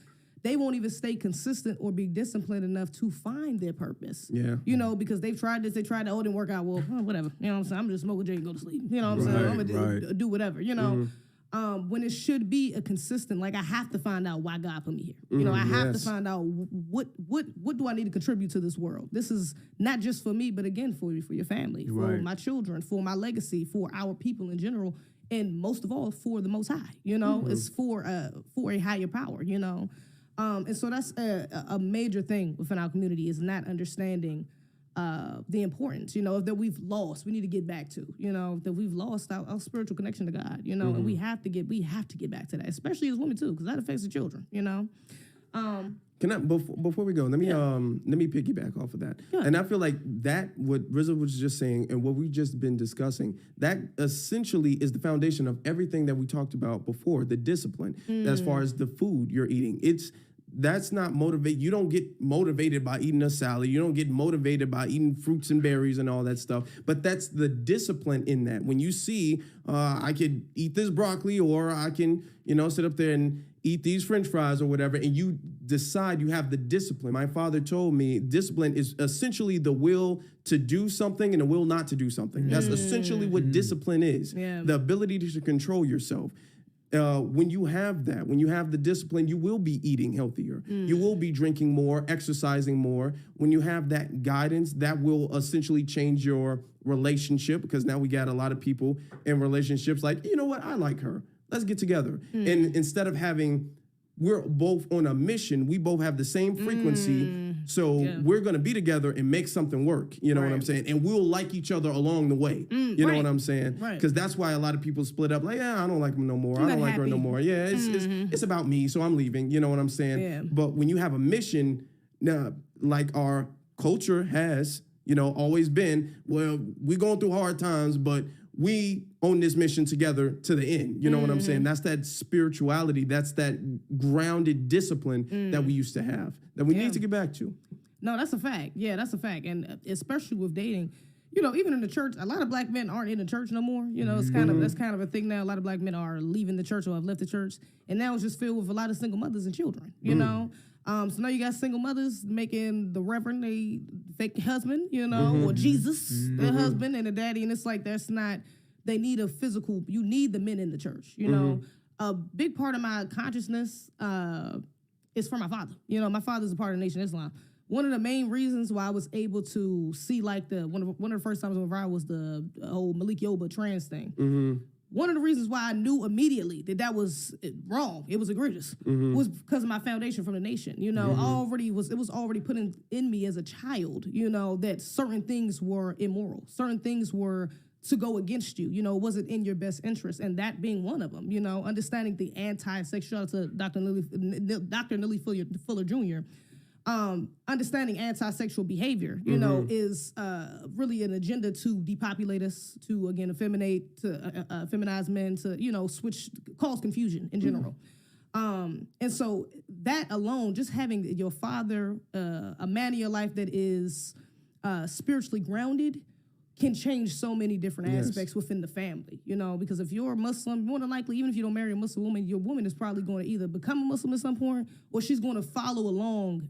they won't even stay consistent or be disciplined enough to find their purpose. Yeah. Because they've tried this, it didn't work out. Well, whatever. You know what I'm saying? I'm just smoke a J and go to sleep. You know what I'm saying? I'm going to do whatever, when it should be a consistent, like I have to find out why God put me here. I have to find out what do I need to contribute to this world. This is not just for me, but again, for your family, for my children, for my legacy, for our people in general, and most of all, for the Most High. It's for a higher power, and so that's a major thing within our community, is not understanding the importance, that we've lost. We need to get back to, that we've lost our spiritual connection to God, and we have to get back to that, especially as women too, because that affects the children, Can I before we go? Let me piggyback off of that. Yeah. And I feel like that what Rizzo was just saying and what we've just been discussing, that essentially is the foundation of everything that we talked about before. The discipline, as far as the food you're eating, that's not motivate. You don't get motivated by eating a salad. You don't get motivated by eating fruits and berries and all that stuff. But that's the discipline in that. When you see, I could eat this broccoli, or I can, sit up there and eat these French fries or whatever, and you decide, you have the discipline. My father told me discipline is essentially the will to do something and the will not to do something. That's essentially what discipline is. Yeah. The ability to control yourself. when you have that, when you have the discipline, you will be eating healthier. You will be drinking more, exercising more. When you have that guidance, that will essentially change your relationship, because now we got a lot of people in relationships like, you know what, I like her. Let's get together. And instead of having, we're both on a mission, we both have the same frequency. So we're going to be together and make something work. You know what I'm saying? And we'll like each other along the way. You know what I'm saying? Because that's why a lot of people split up. Like, yeah, I don't like him no more. I don't like her no more. Yeah, it's about me, so I'm leaving. You know what I'm saying? Yeah. But when you have a mission, now, like our culture has, always been, well, we're going through hard times, but we own this mission together to the end. You know what I'm saying? That's that spirituality. That's that grounded discipline that we used to have, that we need to get back to. No, that's a fact. Yeah, that's a fact. And especially with dating, even in the church, a lot of black men aren't in the church no more. It's that's kind of a thing now. A lot of black men are leaving the church or have left the church. And now it's just filled with a lot of single mothers and children, know? So now you got single mothers making the reverend a fake husband, or Jesus, their husband, and a daddy. And it's like, that's not, they need a physical, you need the men in the church, A big part of my consciousness is for my father. My father's a part of the Nation of Islam. One of the main reasons why I was able to see, like, one of the first times I went viral was the whole Malik Yoba trans thing. One of the reasons why I knew immediately that was wrong, it was egregious, was because of my foundation from the Nation. It was already put in me as a child, that certain things were immoral, certain things were to go against you, it wasn't in your best interest, and that being one of them. Understanding the anti-sexual, to Dr. Nellie Fuller Jr., understanding anti-sexual behavior, is really an agenda to depopulate us, to, again, effeminate, to feminize men, to, cause confusion in general. And so that alone, just having your father, a man in your life that is spiritually grounded, can change so many different aspects within the family, because if you're a Muslim, more than likely, even if you don't marry a Muslim woman, your woman is probably going to either become a Muslim at some point, or she's going to follow along.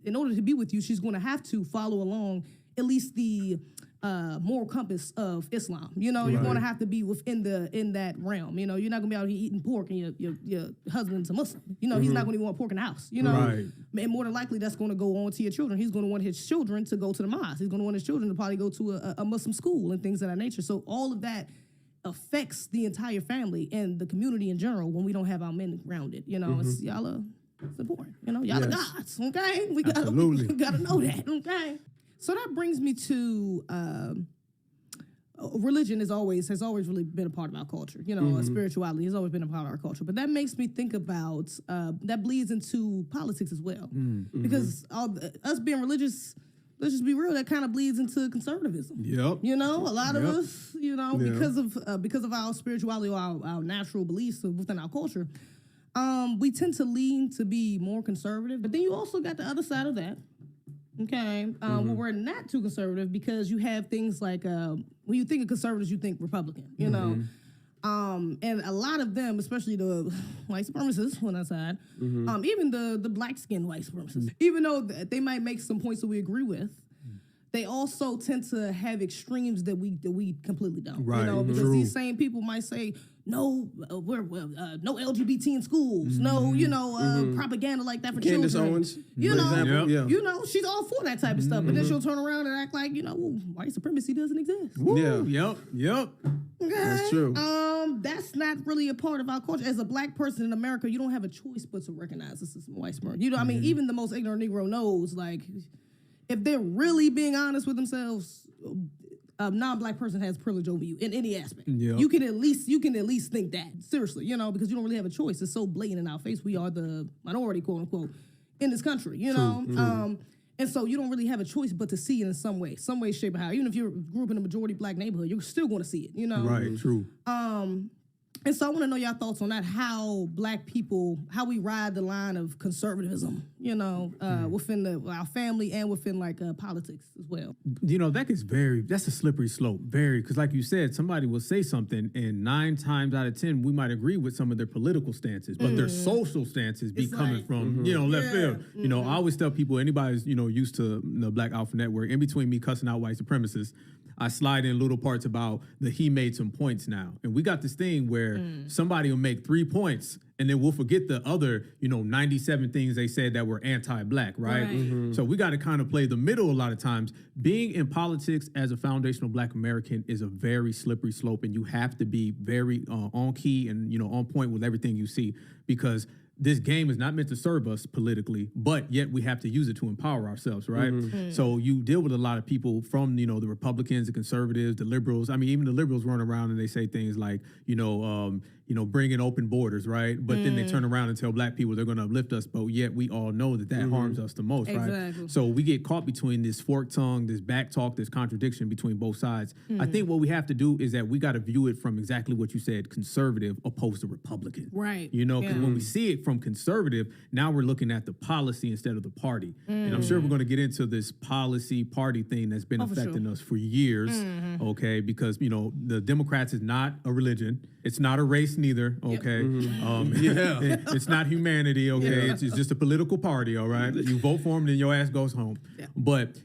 In order to be with you, she's going to have to follow along at least the moral compass of Islam. You're going to have to be in that realm. You're not going to be out here eating pork and your husband's a Muslim. He's not going to even want pork in the house. And more than likely that's going to go on to your children. He's going to want his children to go to the mosque. He's going to want his children to probably go to a Muslim school and things of that nature. So all of that affects the entire family and the community in general when we don't have our men grounded. It's important. Y'all are gods. Okay, we gotta know that. Okay. So that brings me to religion has always really been a part of our culture. Spirituality has always been a part of our culture. But that makes me think about, that bleeds into politics as well. Because us being religious, let's just be real, that kind of bleeds into conservatism. Yep. A lot of us, because of our spirituality or our natural beliefs within our culture, we tend to lean to be more conservative. But then you also got the other side of that. Okay, well, we're not too conservative because you have things like, when you think of conservatives, you think Republican, and a lot of them, especially the white supremacists on that side, even the black-skinned white supremacists, even though they might make some points that we agree with, they also tend to have extremes that we completely don't, because these same people might say, no, no LGBT in schools, no, propaganda like that for Candace children. Owens, she's all for that type of stuff, but then she'll turn around and act like, white supremacy doesn't exist. Yep. Okay? That's true. That's not really a part of our culture. As a black person in America, you don't have a choice but to recognize this as white supremacy. Even the most ignorant Negro knows, like, if they're really being honest with themselves, a non-black person has privilege over you in any aspect. Yep. You can at least think that, seriously, because you don't really have a choice. It's so blatant in our face. We are the minority, quote unquote, in this country. True. And so you don't really have a choice but to see it in some way, shape, or how. Even if you grew up in a majority black neighborhood, you're still going to see it. Right. True. And so I want to know your thoughts on that, how black people, how we ride the line of conservatism, within our family and within politics as well. That's a slippery slope, because like you said, somebody will say something and 9 times out of 10, we might agree with some of their political stances, but their social stances be coming from, left field. I always tell people, anybody who's, used to the Black Alpha Network, in between me cussing out white supremacists, I slide in little parts about he made some points now. And we got this thing where where somebody will make 3 points and then we'll forget the other, 97 things they said that were anti-black, right? So we got to kind of play the middle a lot of times. Being in politics as a foundational Black American is a very slippery slope, and you have to be very on key and, on point with everything you see, because this game is not meant to serve us politically, but yet we have to use it to empower ourselves, right? So you deal with a lot of people from, the Republicans, the conservatives, the liberals. I mean, even the liberals run around and they say things like, bring in open borders, right? But then they turn around and tell Black people they're going to uplift us, but yet we all know that harms us the most, right? So we get caught between this forked tongue, this back talk, this contradiction between both sides. I think what we have to do is that we got to view it from exactly what you said, conservative opposed to Republican. Right. Because when we see it from conservative, now we're looking at the policy instead of the party. And I'm sure we're going to get into this policy party thing that's been affecting us for years, okay? Because, the Democrats is not a religion. It's not a race neither, okay? It's not humanity, okay? It's just a political party, all right? You vote for them, then your ass goes home. But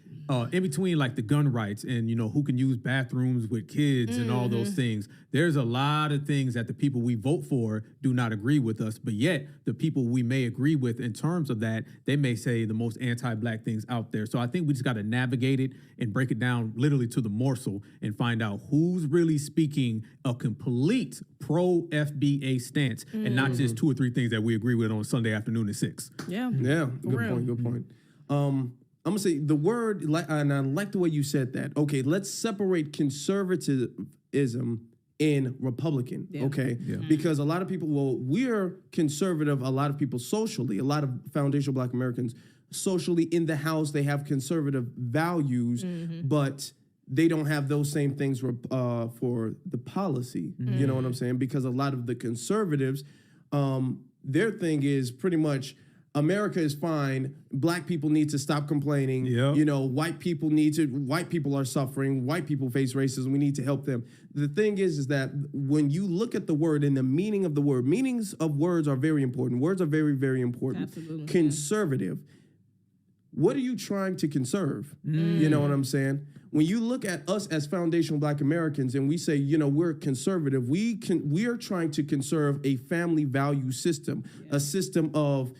in between, like the gun rights and, who can use bathrooms with kids and all those things, there's a lot of things that the people we vote for do not agree with us, but yet the people we may agree with in terms of that, they may say the most anti-Black things out there. So I think we just got to navigate it and break it down literally to the morsel and find out who's really speaking a complete pro-FBA stance and not just 2 or 3 things that we agree with on Sunday afternoon at 6. Yeah, good point. I'm gonna say the word, and I like the way you said that. Okay, let's separate conservatism and Republican. Okay, because a lot of people, we're conservative. A lot of people socially, a lot of foundational Black Americans socially in the House, they have conservative values, but they don't have those same things for the policy. You know what I'm saying? Because a lot of the conservatives, their thing is pretty much, America is fine. Black people need to stop complaining. White people are suffering. White people face racism. We need to help them. The thing is that when you look at the word and the meaning of the word, meanings of words are very important. Words are very, very important. Absolutely. Conservative. What are you trying to conserve? You know what I'm saying? When you look at us as foundational Black Americans and we say, we're conservative, we are trying to conserve a family value system, a system of,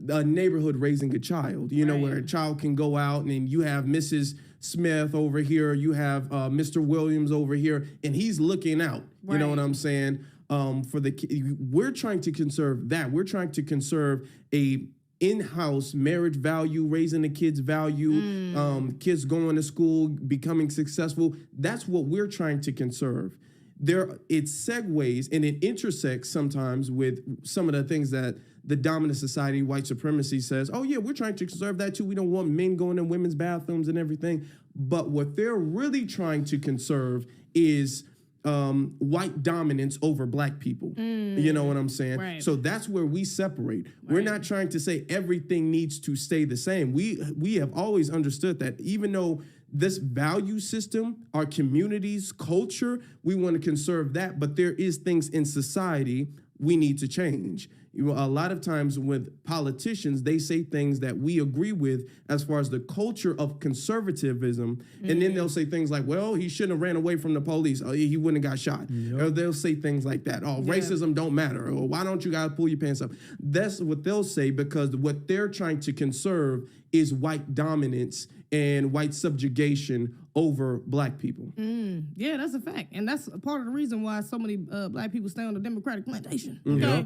a neighborhood raising a child, where a child can go out and you have Mrs. Smith over here, you have Mr. Williams over here, and he's looking out. You know what I'm saying? We're trying to conserve that. We're trying to conserve a in-house marriage value, raising the kids value, kids going to school, becoming successful. That's what we're trying to conserve. It segues and it intersects sometimes with some of the things that the dominant society, white supremacy, says, oh yeah, we're trying to conserve that too. We don't want men going in women's bathrooms and everything. But what they're really trying to conserve is white dominance over Black people. You know what I'm saying? Right. So that's where we separate. Right. We're not trying to say everything needs to stay the same. We have always understood that even though this value system, our communities, culture, we want to conserve that, but there is things in society we need to change. A lot of times with politicians, they say things that we agree with as far as the culture of conservatism, and then they'll say things like, well, he shouldn't have ran away from the police, or he wouldn't have got shot. Or they'll say things like that. Oh, racism don't matter, or why don't you guys pull your pants up? That's what they'll say, because what they're trying to conserve is white dominance and white subjugation over Black people. Yeah, that's a fact. And that's a part of the reason why so many Black people stay on the Democratic plantation. Okay?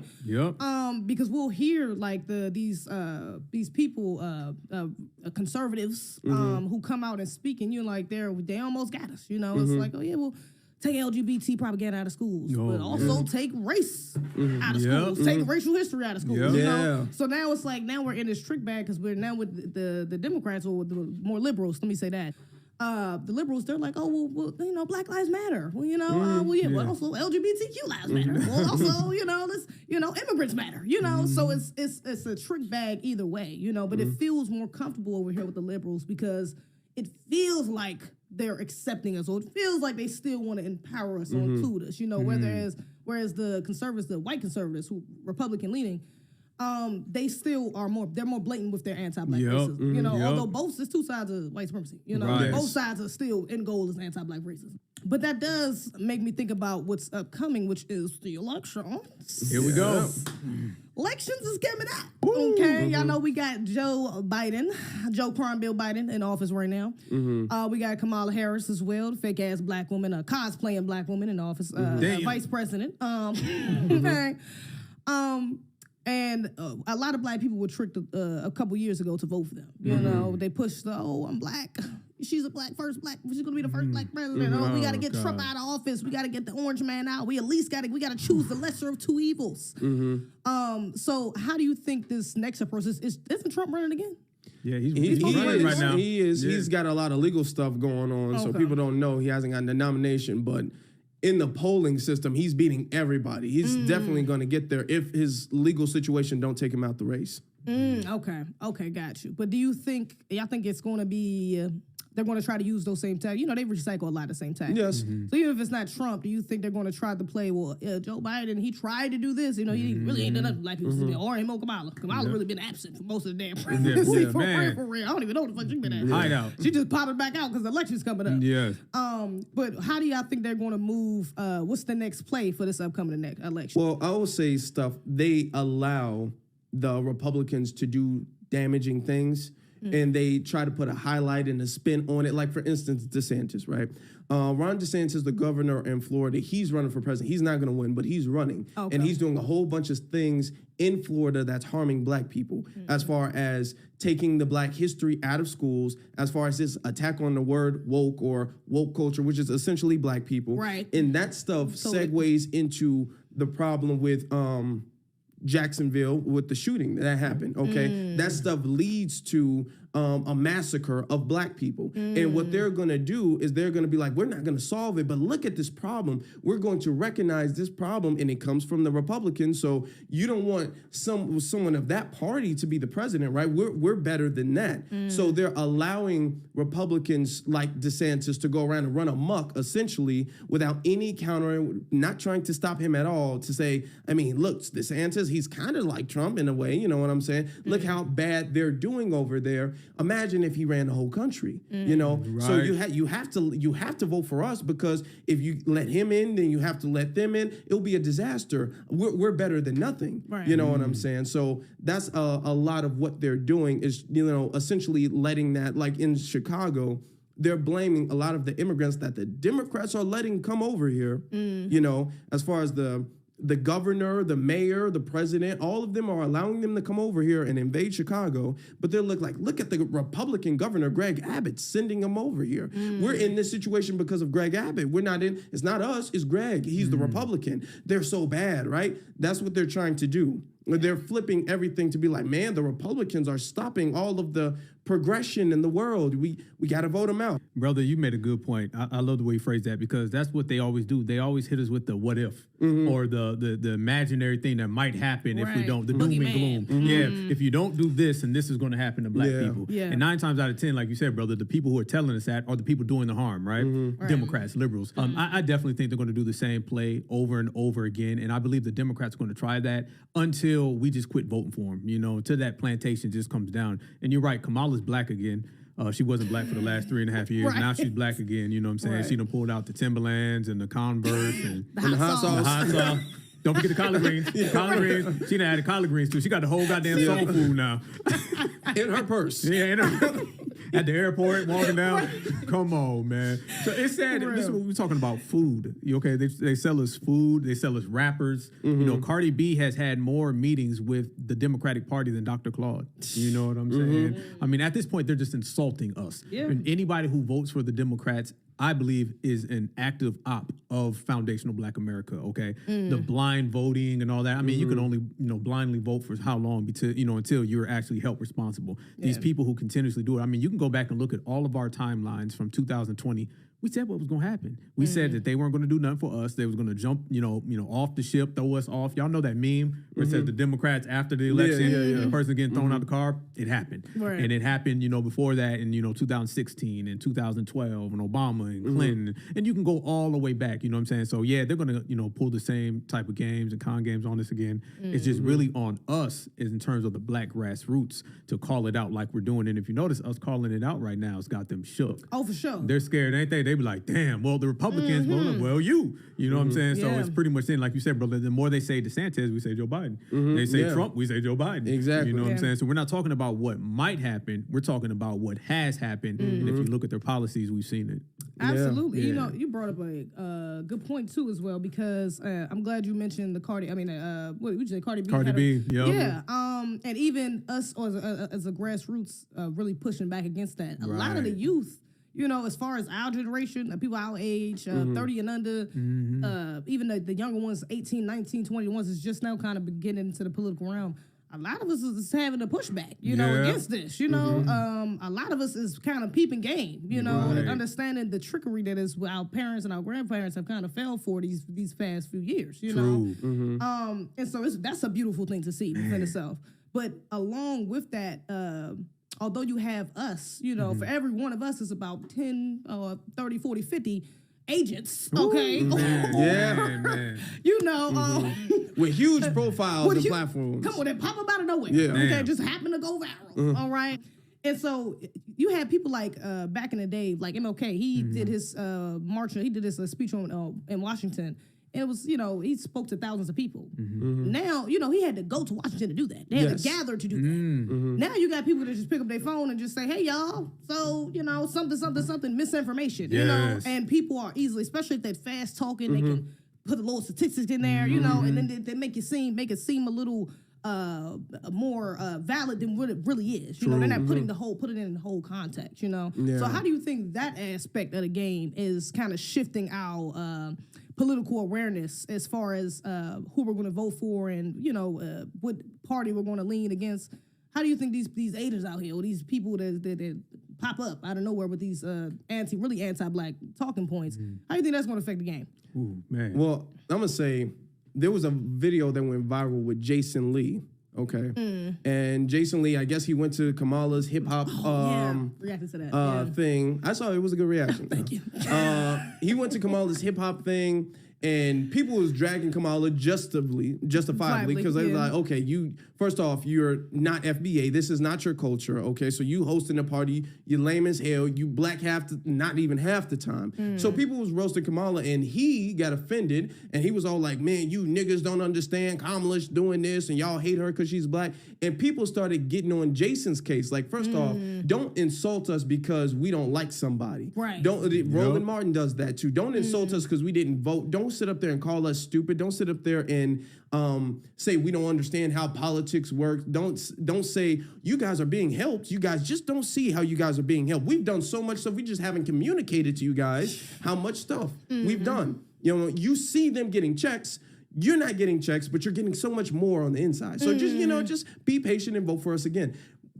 Because we'll hear like these people, conservatives, who come out and speak, and you're like, they almost got us. It's like, oh yeah, well, take LGBT propaganda out of schools, but also take race out of schools, take racial history out of schools. So now it's like, now we're in this trick bag because we're now with the Democrats, or with the more liberals. Let me say that. The liberals, they're like, oh, well, Black Lives Matter. Well, also LGBTQ lives matter. Well, also, immigrants matter. So it's a trick bag either way. But it feels more comfortable over here with the liberals because it feels like they're accepting us, or it feels like they still want to empower us or include us. Whereas the conservatives, the white conservatives, who Republican leaning, they still are they're more blatant with their anti-Black racism. Although there's two sides of white supremacy. Both sides are still end goal is anti-Black racism. But that does make me think about what's upcoming, which is the elections. Here we go. Elections is coming up. Okay, y'all know we got Joe Crime Bill Biden in office right now. We got Kamala Harris as well, fake ass black woman, cosplaying black woman in office, vice president. Okay. And a lot of black people were tricked a couple years ago to vote for them. You know, they pushed I'm black. She's she's going to be the first black president. We got to get Trump out of office. We got to get the orange man out. We at least got to choose the lesser of two evils. So how do you think this next approach isn't Trump running again? Yeah, he's running right now. He is. Yeah. He's got a lot of legal stuff going on, so people don't know he hasn't gotten the nomination, but in the polling system, he's beating everybody. He's definitely going to get there if his legal situation don't take him out the race. Okay, got you. But do you think, y'all think it's going to be, they're going to try to use those same tags? You know, they recycle a lot of same tags. Yes. So even if it's not Trump, do you think they're going to try to play, Joe Biden, he tried to do this. You know, he really ain't done nothing like people or him or Kamala. Kamala really been absent for most of the damn presidency. For real. I don't even know what the fuck she been at. I know. She just popping back out because the election's coming up. Yes. But how do y'all think they're going to move? What's the next play for this upcoming election? Well, I will say stuff. They allow the Republicans to do damaging things, and they try to put a highlight and a spin on it. Like, for instance, DeSantis, right? Ron DeSantis, the governor in Florida, he's running for president. He's not going to win, but he's running. Okay. And he's doing a whole bunch of things in Florida that's harming black people, as far as taking the black history out of schools, as far as this attack on the word woke or woke culture, which is essentially black people. Right. And that stuff segues into the problem with Jacksonville with the shooting that happened, okay? That stuff leads to a massacre of black people. And what they're going to do is they're going to be like, we're not going to solve it, but look at this problem. We're going to recognize this problem, and it comes from the Republicans, so you don't want someone of that party to be the president, right? We're better than that. So they're allowing Republicans like DeSantis to go around and run amok, essentially, without any countering, not trying to stop him at all, to say, I mean, look, DeSantis, he's kind of like Trump in a way, you know what I'm saying? Look how bad they're doing over there. Imagine if he ran the whole country, you know? Right. So you have to vote for us, because if you let him in, then you have to let them in. It'll be a disaster. We're better than nothing. Right. You know what I'm saying? So that's a lot of what they're doing is, you know, essentially letting that, like in Chicago, they're blaming a lot of the immigrants that the Democrats are letting come over here, you know, as far as the governor, the mayor, the president, all of them are allowing them to come over here and invade Chicago. But they're look at the Republican governor, Greg Abbott, sending them over here. We're in this situation because of Greg Abbott. It's not us, it's Greg. He's the Republican. They're so bad, right? That's what they're trying to do. They're flipping everything to be like, man, the Republicans are stopping all of the progression in the world. We got to vote them out. Brother, you made a good point. I love the way you phrase that, because that's what they always do. They always hit us with the what if, or the imaginary thing that might happen if we don't, the doom and gloom. Yeah, if you don't do this, and this is going to happen to black people. Yeah. And 9 times out of 10, like you said, brother, the people who are telling us that are the people doing the harm, right? Democrats, liberals. I definitely think they're going to do the same play over and over again, and I believe the Democrats are going to try that until we just quit voting for them, you know, until that plantation just comes down. And you're right, Kamala's black again. She wasn't black for the last 3.5 years. Now she's black again, you know what I'm saying? She done pulled out the Timberlands and the Converse and the hot sauce. Don't forget the collard greens. Collard greens. She done had the collard greens too. She got the whole goddamn soul food now. In her purse. Yeah, in her at the airport, walking down. Come on, man. So it's sad. This is what we're talking about, food. Okay, they sell us food. They sell us rappers. You know, Cardi B has had more meetings with the Democratic Party than Dr. Claude. You know what I'm saying? I mean, at this point, they're just insulting us. Yeah. And anybody who votes for the Democrats, I believe, is an active op of foundational black America, okay? The blind voting and all that. I mean, you can only, blindly vote for how long until you're actually held responsible. These people who continuously do it. I mean, you can go back and look at all of our timelines from 2020. We said what was going to happen. We said that they weren't going to do nothing for us. They was going to jump, off the ship, throw us off. Y'all know that meme where it says the Democrats after the election, the person getting thrown out the car. It happened. Right. And it happened, before that in, 2016 and 2012 and Obama and Clinton. And you can go all the way back, you know what I'm saying? So, yeah, they're going to, pull the same type of games and con games on us again. It's just really on us in terms of the black grassroots to call it out like we're doing. And if you notice, us calling it out right now has got them shook. Oh, for sure. They're scared, ain't they? they be like, damn, well, the Republicans, well, you know what I'm saying? So it's pretty much saying, like you said, brother, the more they say DeSantis, we say Joe Biden. They say Trump, we say Joe Biden. Exactly. You know what I'm saying? So we're not talking about what might happen. We're talking about what has happened. And if you look at their policies, we've seen it. Absolutely. You know, you brought up a good point too as well, because I'm glad you mentioned the Cardi. I mean, what would you say, Cardi B? Cardi B, yeah. And even us as a grassroots, really pushing back against that. A lot of the youth, you know, as far as our generation, people our age, 30 and under, even the younger ones, 18, 19, 20 ones, is just now kind of beginning into the political realm. A lot of us is having a pushback, you know, against this. You know, a lot of us is kind of peeping game, you know, and understanding the trickery that is our parents and our grandparents have kind of fell for these past few years, you know. And so that's a beautiful thing to see within itself. But along with that, although you have us, you know, for every one of us is about 10, 30, 40, 50 agents, okay? Man. You know, with huge profiles and platforms. Come on, they pop up out of nowhere. Yeah. Okay, just happen to go viral. All right. And so you had people like back in the day, like MLK, he did his march, he did his speech in Washington. And it was, you know, he spoke to thousands of people. Now, you know, he had to go to Washington to do that. They had to gather to do that. Now you got people that just pick up their phone and just say, hey, y'all, so, you know, something, misinformation, you know, and people are easily, especially if they're fast talking, they can put a little statistics in there, you know, and then they make it seem a little more valid than what it really is. You know, they're not putting it in the whole context, you know. So how do you think that aspect of the game is kind of shifting our political awareness as far as who we're going to vote for and, you know, what party we're going to lean against? How do you think these agents out here, or these people that pop up out of nowhere with these really anti-black talking points, how do you think that's going to affect the game? Ooh, man. Well, I'm going to say there was a video that went viral with Jason Lee. Okay. And Jason Lee, I guess he went to Kamala's hip hop reacted to that thing. I saw it was a good reaction. Thank you. He went to Kamala's hip hop thing, and people was dragging Kamala justifiably because they were like, okay, first off, you're not FBA. This is not your culture. Okay, so you hosting a party, you're lame as hell. You black not even half the time. So people was roasting Kamala, and he got offended, and he was all like, man, you niggas don't understand Kamala's doing this, and y'all hate her because she's black. And people started getting on Jason's case. Like, first off, don't insult us because we don't like somebody. Right. Roland Martin does that too. Don't insult us because we didn't vote. Don't sit up there and call us stupid. Don't sit up there and say we don't understand how politics work. Don't say you guys are being helped. You guys just don't see how you guys are being helped. We've done so much stuff. We just haven't communicated to you guys how much stuff we've done. You know, you see them getting checks. You're not getting checks, but you're getting so much more on the inside. So just be patient and vote for us again.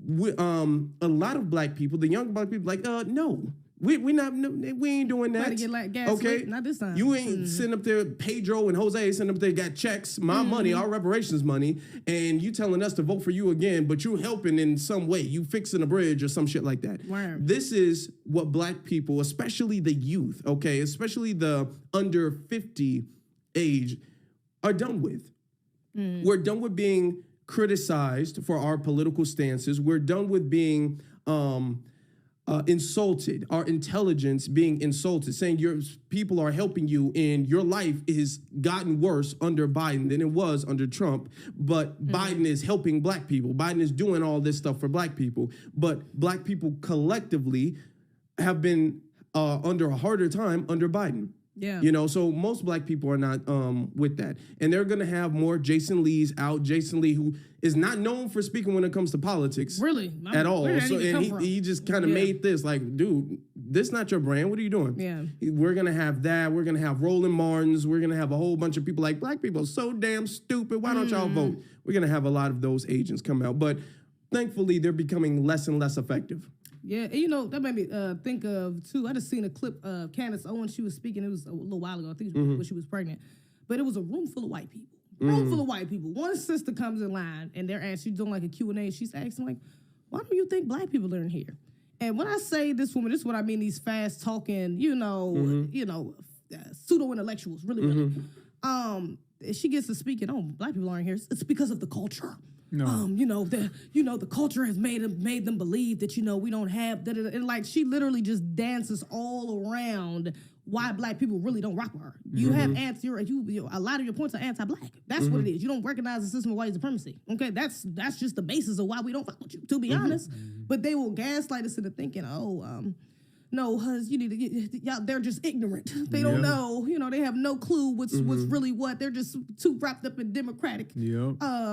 A lot of black people, the young black people, like, no. We ain't doing that. Get like gas, okay, not this time. You ain't sitting up there. Pedro and Jose sitting up there got checks, my money, our reparations money, and you telling us to vote for you again, but you helping in some way. You fixing a bridge or some shit like that. Word. This is what black people, especially the youth, okay, especially the under 50 age, are done with. We're done with being criticized for our political stances. We're done with being insulted, our intelligence being insulted, saying your people are helping you and your life is gotten worse under Biden than it was under Trump. But Biden is helping black people. Biden is doing all this stuff for black people. But black people collectively have been under a harder time under Biden. Yeah. You know, so most black people are not with that. And they're going to have more Jason Lees out. Jason Lee, who is not known for speaking when it comes to politics. Really? At all. So and he just kind of made this like, dude, this is not your brand. What are you doing? Yeah. We're going to have that. We're going to have Roland Martins. We're going to have a whole bunch of people like, black people are so damn stupid. Why don't y'all vote? We're going to have a lot of those agents come out. But thankfully, they're becoming less and less effective. Yeah, and you know, that made me think of, too, I just seen a clip of Candace Owens. She was speaking, it was a little while ago, I think it was when she was pregnant. But it was a room full of white people. Room full of white people. One sister comes in line, and they're asking, she's doing like a Q&A. She's asking, like, why do you think black people are in here? And when I say this woman, this is what I mean, these fast-talking, pseudo-intellectuals, really. She gets to speaking, black people aren't here. It's because of the culture. No. The culture has made them believe that, we don't have that. And like, she literally just dances all around why black people really don't rock with her. You have a lot of your points are anti-black. That's what it is. You don't recognize the system of white supremacy. Okay, that's just the basis of why we don't fuck with you, to be honest. But they will gaslight us into thinking, no, hus, you need to get, y'all, they're just ignorant. They don't know, they have no clue what's really what. They're just too wrapped up in democratic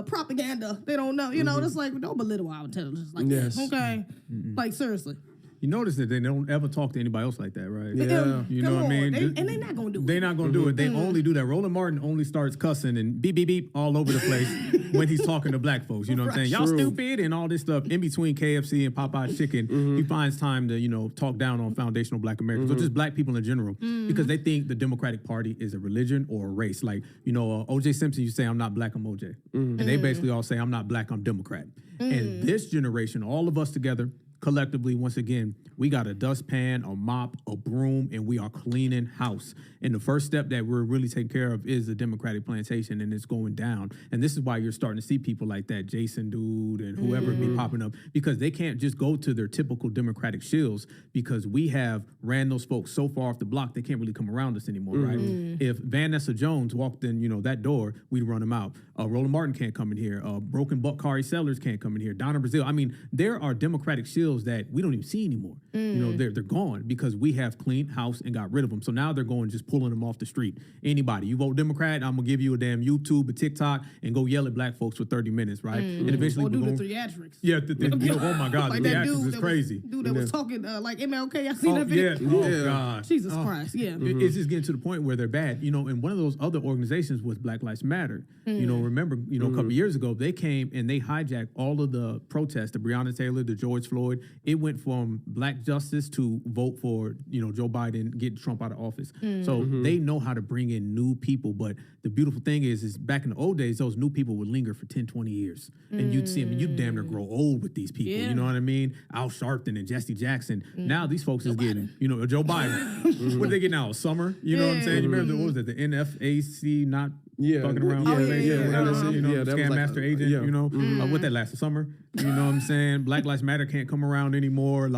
propaganda. They don't know, it's like, don't belittle our intelligence like that, okay? Like, seriously. You notice that they don't ever talk to anybody else like that, right? Yeah. You know what I mean? And they're not going to do it. They're not going to do it. They only do that. Roland Martin only starts cussing and beep, beep, beep all over the place when he's talking to black folks. You know what I'm saying? Y'all stupid and all this stuff. In between KFC and Popeye's chicken, he finds time to, talk down on foundational black Americans, or just black people in general, because they think the Democratic Party is a religion or a race. Like, O.J. Simpson, you say, I'm not black, I'm O.J. And they basically all say, I'm not black, I'm Democrat. And this generation, all of us together, collectively, once again, we got a dustpan, a mop, a broom, and we are cleaning house. And the first step that we're really taking care of is the Democratic plantation, and it's going down. And this is why you're starting to see people like that Jason dude and whoever be popping up, because they can't just go to their typical Democratic shills, because we have ran those folks so far off the block they can't really come around us anymore, right? If Vanessa Jones walked in, that door, we'd run them out. Roland Martin can't come in here. Broken Buck Kari Sellers can't come in here. Donna Brazile. I mean, there are Democratic shills that we don't even see anymore. They're gone because we have cleaned house and got rid of them. So now they're going just pulling them off the street. Anybody, you vote Democrat, I'm gonna give you a damn YouTube, a TikTok, and go yell at black folks for 30 minutes, right? And eventually or do the theatrics. Yeah, oh my God, like the that theatrics is crazy. Dude that was talking like MLK. I seen that video. Oh God, Jesus Christ, yeah. It's just getting to the point where they're bad. And one of those other organizations was Black Lives Matter. Remember, a couple years ago, they came and they hijacked all of the protests, the Breonna Taylor, the George Floyd. It went from black justice to vote for, Joe Biden, get Trump out of office. So they know how to bring in new people. But the beautiful thing is back in the old days, those new people would linger for 10, 20 years. And you'd see them, and you'd damn near grow old with these people. Yeah. You know what I mean? Al Sharpton and Jesse Jackson. Now these folks is getting, Joe Biden. What do they get now? Summer? You know what I'm saying? You remember, what was it? The NFAC not fucking around? Scam master agent, what that last summer? You know what I'm saying? Black Lives Matter can't come around anymore.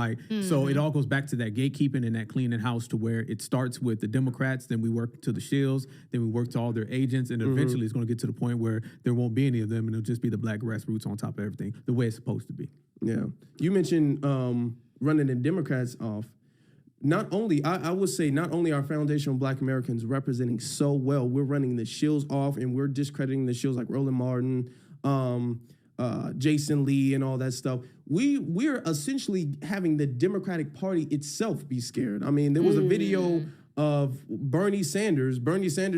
So it all goes back to that gatekeeping and that cleaning house, to where it starts with the Democrats, then we work to the shills, then we work to all their agents, and eventually it's going to get to the point where there won't be any of them, and it'll just be the black grassroots on top of everything, the way it's supposed to be. Yeah. You mentioned running the Democrats off. Not only, I would say, not only are foundational black Americans representing so well, we're running the shills off, and we're discrediting the shills like Roland Martin, Jason Lee, and all that stuff. We're essentially having the Democratic Party itself be scared. I mean, there was a video of Bernie Sanders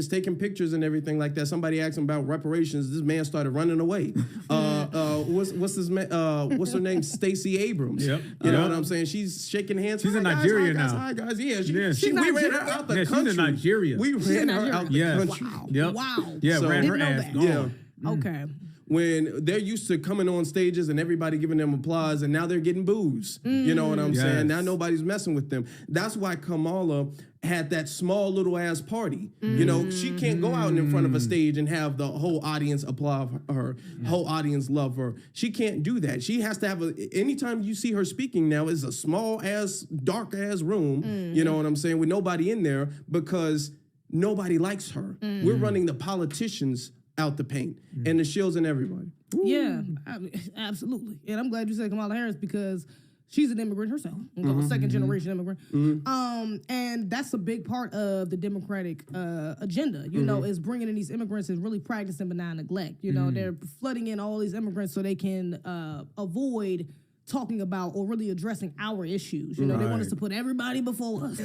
taking pictures and everything like that. Somebody asked him about reparations. This man started running away. What's her name? Stacey Abrams. Yep. You know what I'm saying? She's shaking hands. She's in Nigeria now. Hi guys. Yeah. We ran her out the country. She's in Nigeria. We ran her out the country. Wow. Yep. Wow. Yeah, So, ran her didn't know ass that. gone. Yeah. Okay. When they're used to coming on stages and everybody giving them applause, and now they're getting boos. You know what I'm saying? Now nobody's messing with them. That's why Kamala had that small little ass party. She can't go out in front of a stage and have the whole audience applaud her, whole audience love her. She can't do that. She has to have anytime you see her speaking now, it's a small ass, dark ass room, you know what I'm saying, with nobody in there, because nobody likes her. We're running the politicians out the paint, and the shills and everybody. Ooh. Yeah, absolutely. And I'm glad you said Kamala Harris, because she's an immigrant herself, a second generation immigrant. And that's a big part of the Democratic agenda, is bringing in these immigrants and really practicing benign neglect. They're flooding in all these immigrants so they can avoid talking about or really addressing our issues. They want us to put everybody before us.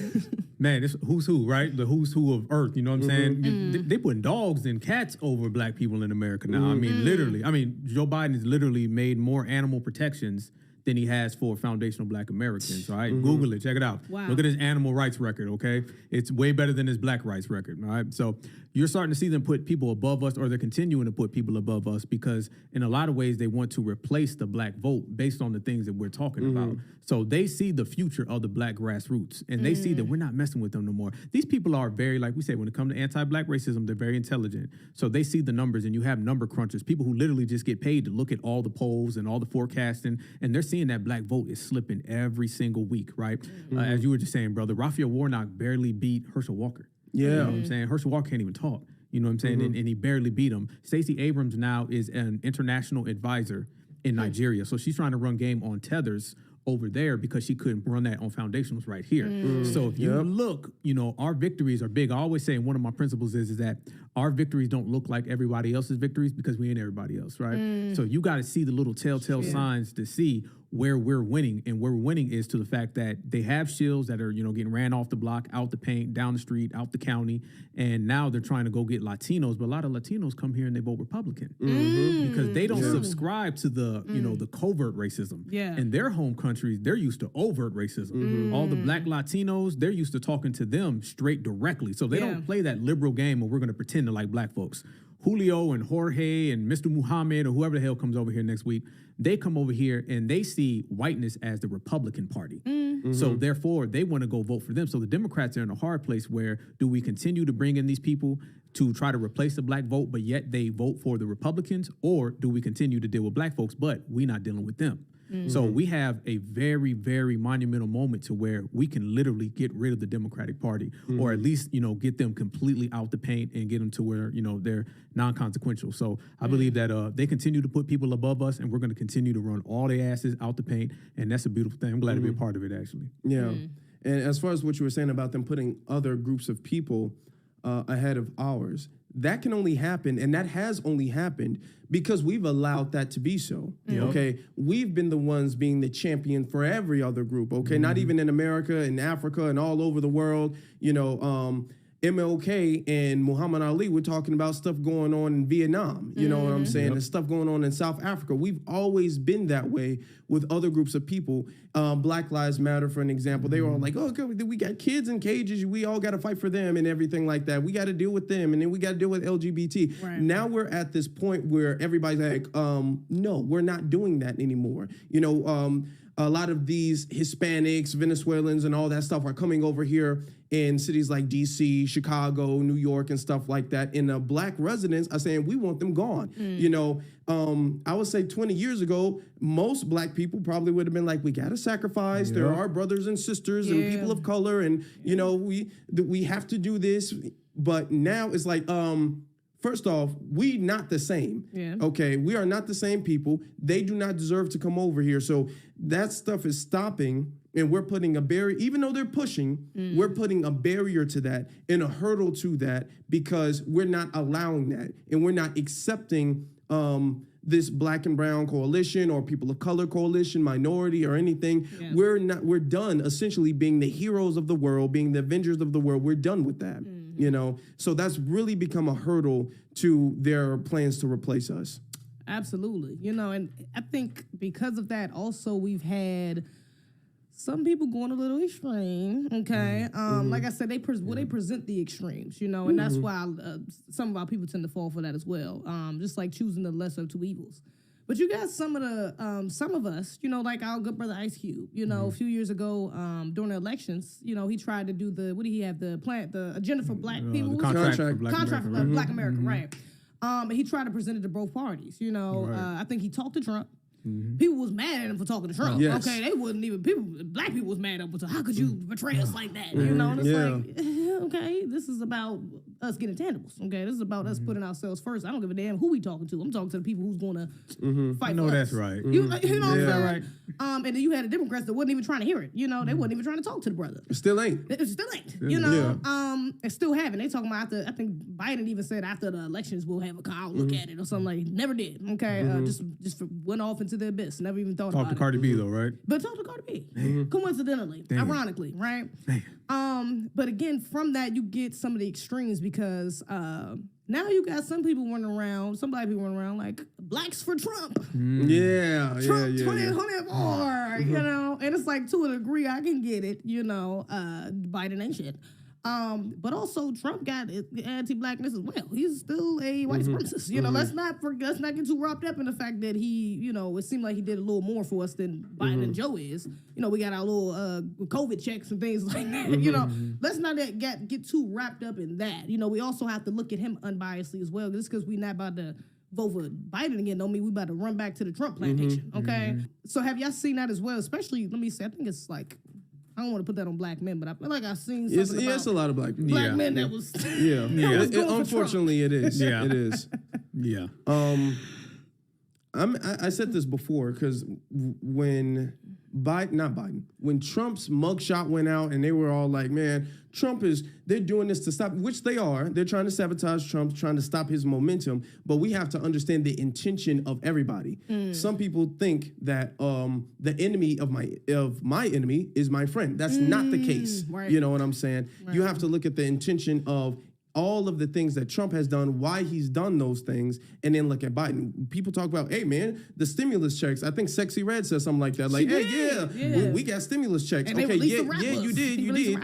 Man, it's who's who, right? The who's who of Earth, you know what I'm saying? They putting dogs and cats over black people in America now. I mean, literally. I mean, Joe Biden has literally made more animal protections than he has for foundational Black Americans. All right, Google it, check it out. Wow. Look at his animal rights record. Okay, it's way better than his Black rights record. All right, so you're starting to see them put people above us, or they're continuing to put people above us because in a lot of ways they want to replace the Black vote based on the things that we're talking about. So they see the future of the Black grassroots, and they see that we're not messing with them no more. These people are very, like we said, when it comes to anti-Black racism, they're very intelligent. So they see the numbers, and you have number crunchers, people who literally just get paid to look at all the polls and all the forecasting, and they're seeing that Black vote is slipping every single week, right? As you were just saying, brother, Raphael Warnock barely beat Herschel Walker. Yeah. You know what I'm saying? Herschel Walker can't even talk. You know what I'm saying? And he barely beat him. Stacey Abrams now is an international advisor in Nigeria. So she's trying to run game on tethers over there because she couldn't run that on foundationals right here. So if you look, you know, our victories are big. I always say, one of my principles is that our victories don't look like everybody else's victories because we ain't everybody else, right? So you got to see the little telltale signs to see where we're winning, and where we're winning is to the fact that they have shields that are, you know, getting ran off the block, out the paint, down the street, out the county, and now they're trying to go get Latinos, but a lot of Latinos come here and they vote Republican because they don't subscribe to the, you know, the covert racism. In their home countries, they're used to overt racism. All the Black Latinos, they're used to talking to them straight directly, so they don't play that liberal game where we're going to pretend to like Black folks. Julio and Jorge and Mr. Muhammad or whoever the hell comes over here next week, they come over here and they see whiteness as the Republican Party. So therefore, they want to go vote for them. So the Democrats are in a hard place where do we continue to bring in these people to try to replace the Black vote, but yet they vote for the Republicans, or do we continue to deal with Black folks, but we not dealing with them? So we have a very, very monumental moment to where we can literally get rid of the Democratic Party, or at least, you know, get them completely out the paint and get them to where, you know, they're non-consequential. So I believe that they continue to put people above us, and we're going to continue to run all their asses out the paint, and that's a beautiful thing. I'm glad to be a part of it, actually. Yeah. And as far as what you were saying about them putting other groups of people ahead of ours, that can only happen, and that has only happened because we've allowed that to be so. Okay, we've been the ones being the champion for every other group. Okay, not even in America, in Africa, and all over the world. You know, MLK and Muhammad Ali were talking about stuff going on in Vietnam. You know what I'm saying? And stuff going on in South Africa. We've always been that way with other groups of people. Black Lives Matter, for an example, they were all like, "Oh, God, we got kids in cages. We all got to fight for them and everything like that. We got to deal with them, and then we got to deal with LGBT." Now we're at this point where everybody's like, "No, we're not doing that anymore." You know, a lot of these Hispanics, Venezuelans, and all that stuff are coming over here in cities like DC, Chicago, New York, and stuff like that. And the Black residents are saying, we want them gone. You know, I would say 20 years ago, most Black people probably would have been like, we got to sacrifice. There are brothers and sisters and people of color. And, you know, we have to do this. But now it's like, first off, we not the same. Okay, we are not the same people. They do not deserve to come over here. So that stuff is stopping, and we're putting a barrier. Even though they're pushing, we're putting a barrier to that and a hurdle to that because we're not allowing that, and we're not accepting this Black and Brown coalition or people of color coalition, minority or anything. We're done essentially being the heroes of the world, being the Avengers of the world. We're done with that. You know, so that's really become a hurdle to their plans to replace us. Absolutely. You know, and I think because of that, also we've had some people going a little extreme. Okay, like I said, they present the extremes. You know, and that's why some of our people tend to fall for that as well. Just like choosing the lesser of two evils. But you got some of us, you know, like our good brother Ice Cube, you know, a few years ago during the elections, you know, he tried to do the agenda for Black people? The contract for Black America, right. He tried to present it to both parties, you know. I think he talked to Trump. People was mad at him for talking to Trump. Okay, they wouldn't even, Black people was mad at him. So how could you betray us like that? You know, and it's like, okay, this is about us getting tangibles. Okay, this is about us putting ourselves first. I don't give a damn who we talking to. I'm talking to the people who's going to fight. I know for that's us. right. You know what I'm saying? Right. And then you had the Democrats that wasn't even trying to hear it. You know, they wasn't even trying to talk to the brother. Still ain't. It still ain't. You know, and still haven't. They talking about I think Biden even said after the elections we'll have a call look at it or something like. Never did. Okay, just went off into the abyss. Never even thought about it. Talk to Cardi B though, right? But talk to Cardi B. Coincidentally, ironically, right? But again, from that you get some of the extremes because Now you got some people running around, some black people running around like blacks for Trump. Yeah, Trump yeah. 2024, you know, and it's like to a degree I can get it, you know, Biden ain't shit. But also Trump got anti-blackness as well. He's still a white supremacist. You know, let's not get too wrapped up in the fact that he, you know, it seemed like he did a little more for us than Biden and Joe is. You know, we got our little COVID checks and things like that. You know, let's not get too wrapped up in that. You know, we also have to look at him unbiasedly as well. Just because we're not about to vote for Biden again don't mean we about to run back to the Trump plantation. Okay, so have y'all seen that as well? Especially, let me say, I think it's like, I don't want to put that on black men, but I feel like I've seen something about it's a lot of black men that was unfortunately it is. Yeah. It is. Yeah. I said this before because when Trump's mugshot went out and they were all like, man, they're doing this to stop, which they are. They're trying to sabotage Trump, trying to stop his momentum. But we have to understand the intention of everybody. Some people think that the enemy of my enemy is my friend. That's not the case. Right. You know what I'm saying? Right. You have to look at the intention of all of the things that Trump has done, why he's done those things, and then look at Biden. People talk about, hey, man, the stimulus checks. I think Sexy Red said something like that. Like, we got stimulus checks. And okay, you did.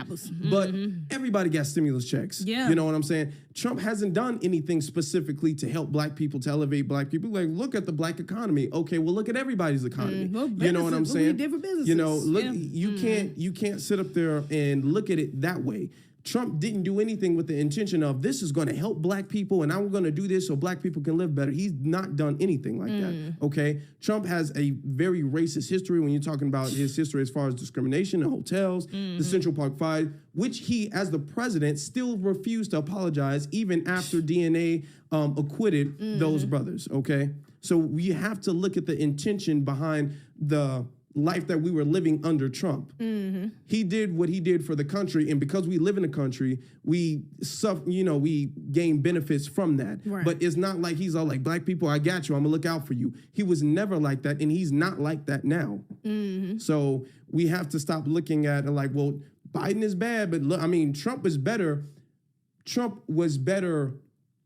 But everybody got stimulus checks. Yeah. You know what I'm saying? Trump hasn't done anything specifically to help black people, to elevate black people. Like, look at the black economy. Okay, well, look at everybody's economy. You know what I'm saying? Different businesses. You know, look, you can't sit up there and look at it that way. Trump didn't do anything with the intention of this is going to help black people and I'm going to do this so black people can live better. He's not done anything like that, okay? Trump has a very racist history when you're talking about his history as far as discrimination in hotels, the Central Park Five, which he, as the president, still refused to apologize even after DNA acquitted those brothers, okay? So we have to look at the intention behind the life that we were living under Trump. He did what he did for the country, and because we live in the country, we gain benefits from that. Right. But it's not like he's all like, black people, I got you, I'm gonna look out for you. He was never like that, and he's not like that now. So we have to stop looking at it like, well, Biden is bad, but look, I mean, Trump was better. Trump was better.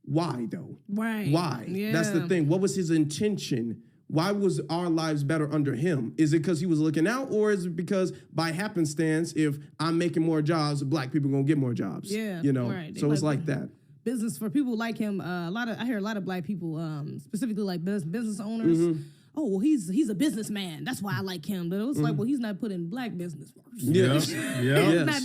Why though? Right. Why? Yeah. That's the thing. What was his intention? Why was our lives better under him? Is it because he was looking out, or is it because by happenstance, if I'm making more jobs, black people are gonna get more jobs? Yeah, you know. Right. So it's like that. Business for people like him. I hear a lot of black people, specifically like business owners. Oh, well, he's a businessman. That's why I like him. But it was like, well, he's not putting black business first. Yes,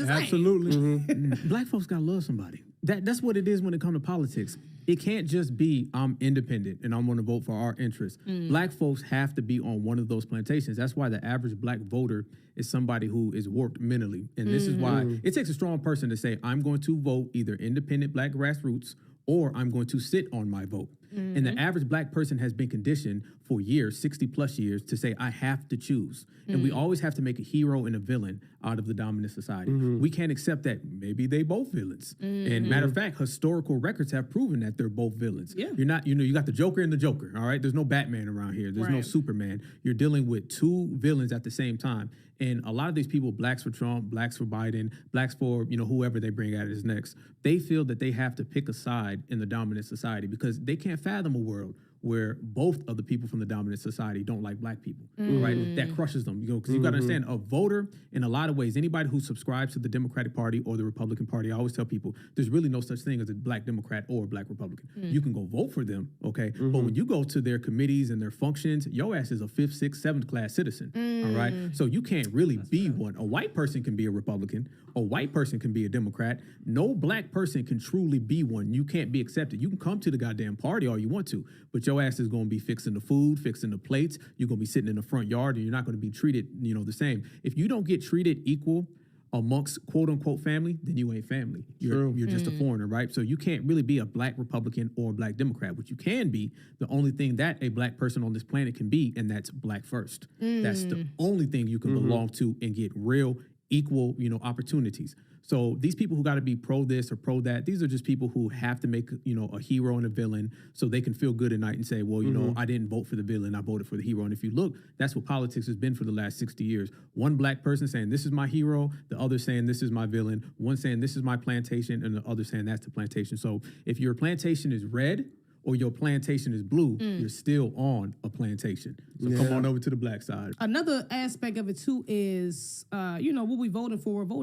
absolutely. Black folks gotta love somebody. That's what it is when it comes to politics. It can't just be I'm independent and I'm going to vote for our interests. Black folks have to be on one of those plantations. That's why the average black voter is somebody who is warped mentally. And this is why it takes a strong person to say, I'm going to vote either independent black grassroots or I'm going to sit on my vote. And the average black person has been conditioned for years, 60 plus years, to say, I have to choose. And we always have to make a hero and a villain out of the dominant society. We can't accept that maybe they both villains. And matter of fact, historical records have proven that they're both villains. Yeah. You're not, you got the Joker and the Joker, all right? There's no Batman around here. There's no Superman. You're dealing with two villains at the same time. And a lot of these people, blacks for Trump, blacks for Biden, blacks for, whoever they bring out as next, they feel that they have to pick a side in the dominant society because they can't fathom a world where both of the people from the dominant society don't like black people, right? That crushes them, because you got to understand, a voter, in a lot of ways, anybody who subscribes to the Democratic Party or the Republican Party, I always tell people, there's really no such thing as a black Democrat or a black Republican. You can go vote for them, okay? But when you go to their committees and their functions, your ass is a 5th, 6th, 7th class citizen, all right? So you can't really be one. A white person can be a Republican. A white person can be a Democrat. No black person can truly be one. You can't be accepted. You can come to the goddamn party all you want to, but your ass is going to be fixing the food, fixing the plates. You're going to be sitting in the front yard, and you're not going to be treated, the same. If you don't get treated equal amongst quote unquote family, then you ain't family. You're just a foreigner, right? So you can't really be a black Republican or a black Democrat. What you can be, the only thing that a black person on this planet can be, and that's black first. That's the only thing you can belong to and get real equal, opportunities. So these people who got to be pro this or pro that, these are just people who have to make, a hero and a villain so they can feel good at night and say, well, I didn't vote for the villain, I voted for the hero. And if you look, that's what politics has been for the last 60 years. One black person saying, this is my hero, the other saying, this is my villain, one saying, this is my plantation, and the other saying, that's the plantation. So if your plantation is red, or your plantation is blue, you're still on a plantation. So come on over to the black side. Another aspect of it too is, what we voting for, what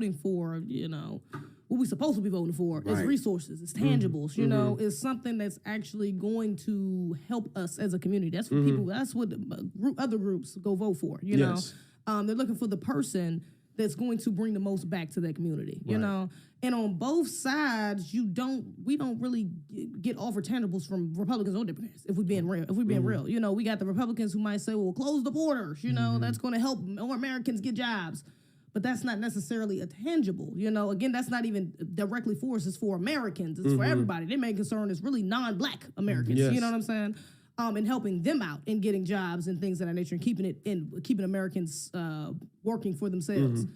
we supposed to be voting for is resources, it's tangibles, is something that's actually going to help us as a community. That's what people, that's what other groups go vote for, know. They're looking for the person that's going to bring the most back to that community, you know? And on both sides, we don't really get offered tangibles from Republicans or Democrats, if we're being real. We got the Republicans who might say, well, close the borders, that's going to help more Americans get jobs. But that's not necessarily a tangible, Again, that's not even directly for us, it's for Americans, it's for everybody. Their main concern is really non-black Americans, you know what I'm saying? And helping them out in getting jobs and things of that nature and keeping Americans working for themselves.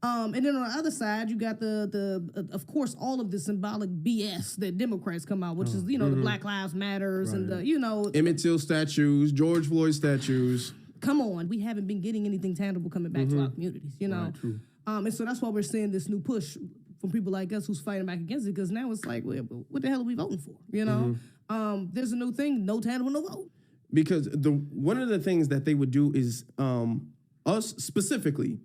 And then on the other side, you got the of course, all of the symbolic BS that Democrats come out, which is, the Black Lives Matters and the, Emmett Till statues, George Floyd statues. Come on, we haven't been getting anything tangible coming back to our communities, True. And so that's why we're seeing this new push from people like us who's fighting back against it, because now it's like, well, what the hell are we voting for, There's a new thing, no tangible, no vote. Because one of the things that they would do is us specifically,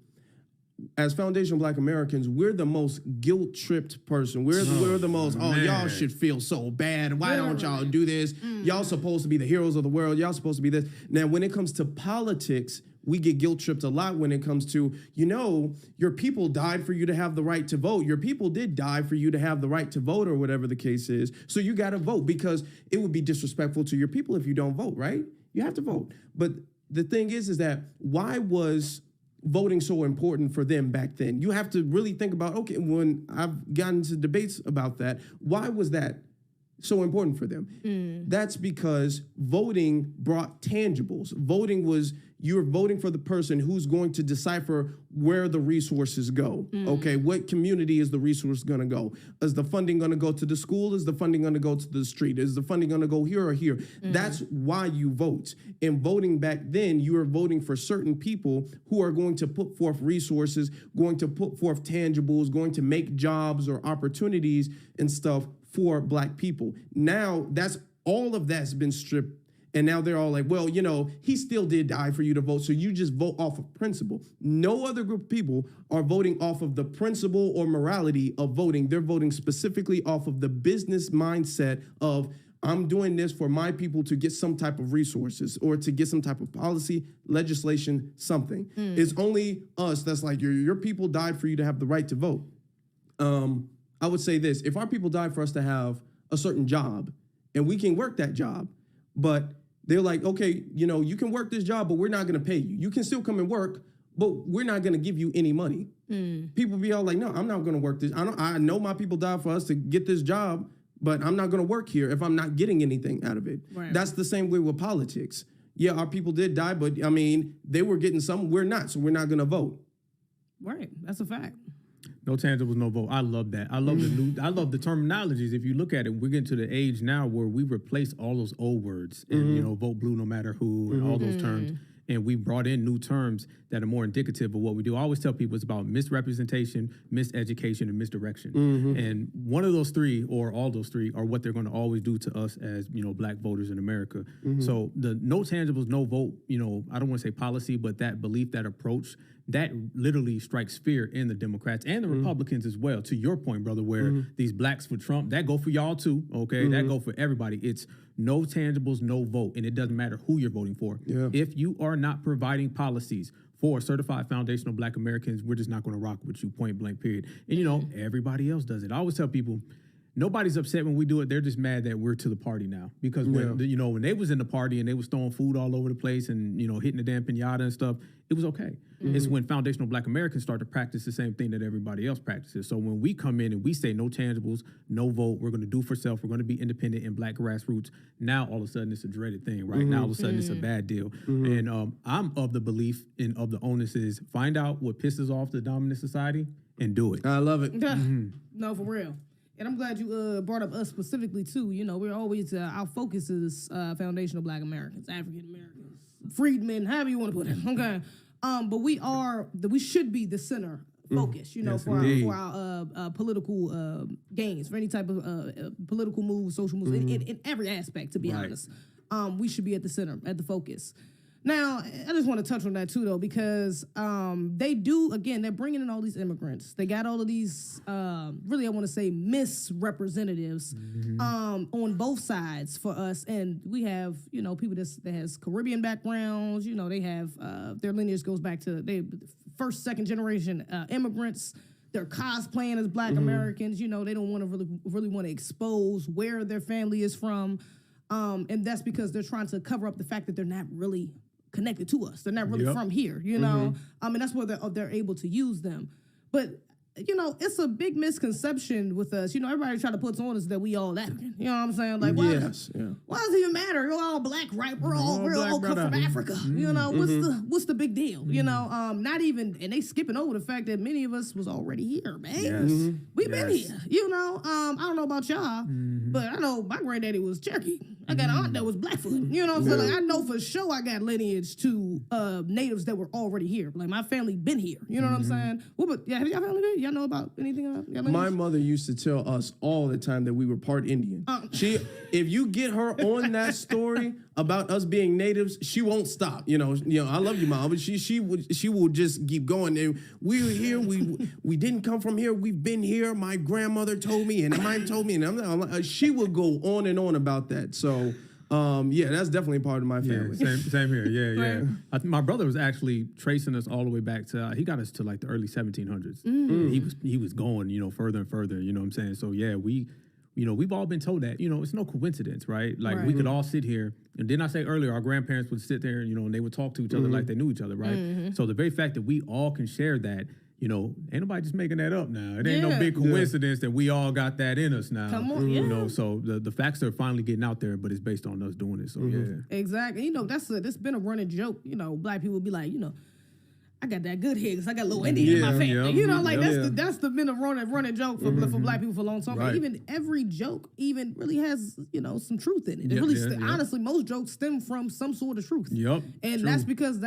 as foundational Black Americans, we're the most guilt-tripped person. We're the most, y'all should feel so bad. Why don't y'all do this? Y'all supposed to be the heroes of the world. Y'all supposed to be this. Now, when it comes to politics, we get guilt-tripped a lot when it comes to, your people died for you to have the right to vote. Your people did die for you to have the right to vote or whatever the case is. So you got to vote, because it would be disrespectful to your people if you don't vote, right? You have to vote. But the thing is that why was voting so important for them back then? You have to really think about, okay, when I've gotten into debates about that, why was that so important for them? That's because voting brought tangibles. Voting was, you're voting for the person who's going to decipher where the resources go. Okay, what community is the resource going to go? Is the funding going to go to the school? Is the funding going to go to the street? Is the funding going to go here or here? That's why you vote. And voting back then, you were voting for certain people who are going to put forth resources, going to put forth tangibles, going to make jobs or opportunities and stuff for Black people. Now, all of that's been stripped. And now they're all like, well, he still did die for you to vote, so you just vote off of principle. No other group of people are voting off of the principle or morality of voting. They're voting specifically off of the business mindset of, I'm doing this for my people to get some type of resources or to get some type of policy, legislation, something. It's only us that's like, your people died for you to have the right to vote. I would say this, if our people died for us to have a certain job and we can work that job, but they're like, okay, you can work this job, but we're not going to pay you. You can still come and work, but we're not going to give you any money. People be all like, no, I'm not going to work this. I know my people died for us to get this job, but I'm not going to work here if I'm not getting anything out of it. Right. That's the same way with politics. Yeah, our people did die, but they were getting some. We're not, so we're not going to vote. Right, that's a fact. No tangibles, no vote. I love that. I love I love the terminologies. If you look at it, we're getting to the age now where we replace all those old words and vote blue no matter who and all those terms. And we brought in new terms that are more indicative of what we do. I always tell people it's about misrepresentation, miseducation, and misdirection. And one of those three, or all those three, are what they're going to always do to us as Black voters in America. So the no tangibles, no vote. I don't want to say policy, but that belief, that approach, that literally strikes fear in the Democrats and the Republicans as well. To your point, brother, where these blacks for Trump, that go for y'all too. Okay, that go for everybody. It's no tangibles, no vote, and it doesn't matter who you're voting for. If you are not providing policies for certified foundational Black Americans, we're just not going to rock with you, point blank, period. And everybody else does it. I always tell people, nobody's upset when we do it. They're just mad that we're to the party now. Because when when they was in the party and they was throwing food all over the place and hitting the damn pinata and stuff, it was okay. It's when foundational Black Americans start to practice the same thing that everybody else practices. So when we come in and we say no tangibles, no vote, we're going to do for self, we're going to be independent and Black grassroots, now all of a sudden it's a dreaded thing, right? Now all of a sudden it's a bad deal. And I'm of the belief and of the onus is find out what pisses off the dominant society and do it. I love it. No, for real. And I'm glad you brought up us specifically too. You know, we're always our focus is foundational Black Americans, African Americans, freedmen, however you want to put it. Okay, but we should be the center focus. You know, Yes, for our political gains, for any type of political moves, social moves, in every aspect. To be honest, we should be at the center, at the focus. Now, I just want to touch on that too, though, because they do, again, they're bringing in all these immigrants. They got all of these, really, I want to say, misrepresentatives on both sides for us. And we have, you know, people that has Caribbean backgrounds. You know, they have, their lineage goes back to first, second generation immigrants. They're cosplaying as Black Americans. You know, they don't want to really want to expose where their family is from. And that's because they're trying to cover up the fact that they're not really connected to us. They're not really from here, you know? And that's where they're able to use them. But, you know, it's a big misconception with us. You know, everybody try to put on us that we all African. You know what I'm saying? Like, why does it even matter? We're all Black, right? We're all come from Africa. You know, what's the big deal? You know, not even, and they skipping over the fact that many of us was already here, man. We've been here. You know, I don't know about y'all, but I know my granddaddy was Cherokee. I got an aunt that was Blackfoot. You know what I'm saying? Like, I know for sure I got lineage to natives that were already here. Like, my family been here. You know what I'm saying? Well, but have y'all family been? Y'all know about anything? My mother used to tell us all the time that we were part Indian. If you get her on that story about us being natives, she won't stop. You know, I love you, Mom, but she will just keep going. And we were here. We didn't come from here. We've been here. My grandmother told me, and mine told me, and she will go on and on about that. So, yeah, that's definitely part of my family. Yeah, same here. Yeah. My brother was actually tracing us all the way back to, he got us to like the early 1700s. He was going, you know, further and further, you know what I'm saying? So, yeah, we've all been told that, you know, it's no coincidence, right? Like, we could all sit here, and didn't I say earlier, our grandparents would sit there, you know, and they would talk to each other like they knew each other, right? So the very fact that we all can share that, you know, ain't nobody just making that up now. It ain't no big coincidence that we all got that in us now. Come on, You know, so the facts are finally getting out there, but it's based on us doing it, so yeah. Exactly. You know, that's been a running joke. You know, Black people be like, you know, I got that good head because I got a little Indian in my family. You know, like that's been a running joke for Black people for a long time. Right. Even every joke even really has, you know, some truth in it. Honestly, most jokes stem from some sort of truth. And that's because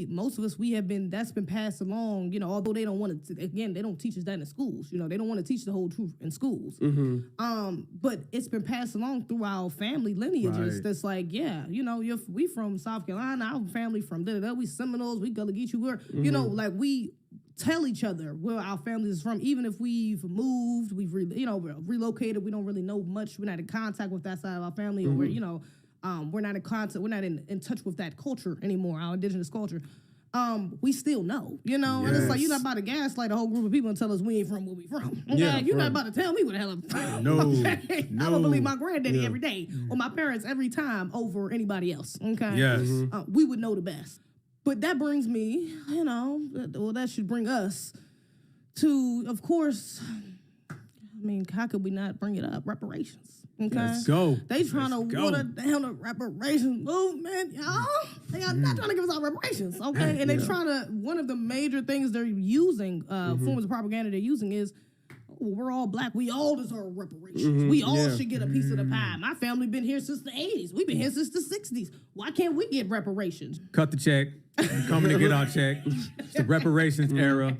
most of us, that's been passed along, you know, although they don't want to, again, they don't teach us that in schools. You know, they don't want to teach the whole truth in schools. But it's been passed along through our family lineages. Right. That's like, yeah, you know, we from South Carolina, our family from we Seminoles, we Gullah Geechee, you know, like we tell each other where our family is from, even if we've moved, we're relocated, we don't really know much, we're not in contact with that side of our family, or we're, you know, we're not in contact, we're not in touch with that culture anymore, our indigenous culture. We still know, you know, and it's like, you're not about to gaslight a whole group of people and tell us we ain't from where we from. Okay? You're not about to tell me where the hell I'm from. No. Okay? I'm gonna believe my granddaddy every day, or my parents every time over anybody else. Okay. Yes. We would know the best. But that brings me, you know, that should bring us to, of course, I mean, how could we not bring it up? Reparations. Okay? Let's go. They trying to water down the reparations movement, y'all. They are not trying to give us our reparations, okay? And they trying to, one of the major things they're using, forms of propaganda they're using is, we're all Black. We all deserve reparations. We all should get a piece of the pie. My family been here since the 80s. We've been here since the 60s. Why can't we get reparations? Cut the check. We're coming to get our check. It's the reparations era.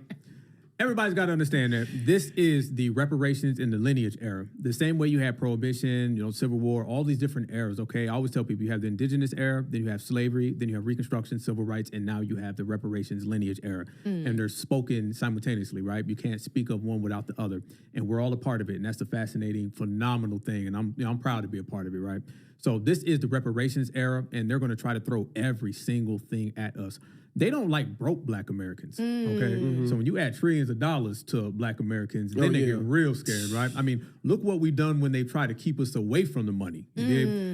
Everybody's got to understand that this is the reparations in the lineage era. The same way you have prohibition, you know, Civil War, all these different eras, okay? I always tell people you have the indigenous era, then you have slavery, then you have Reconstruction, civil rights, and now you have the reparations lineage era. And they're spoken simultaneously, right? You can't speak of one without the other. And we're all a part of it, and that's a fascinating, phenomenal thing, and I'm proud to be a part of it, right? So this is the reparations era, and they're going to try to throw every single thing at us. They don't like broke Black Americans, okay? So when you add trillions of dollars to Black Americans, then they get real scared, right? I mean, look what we've done when they try to keep us away from the money.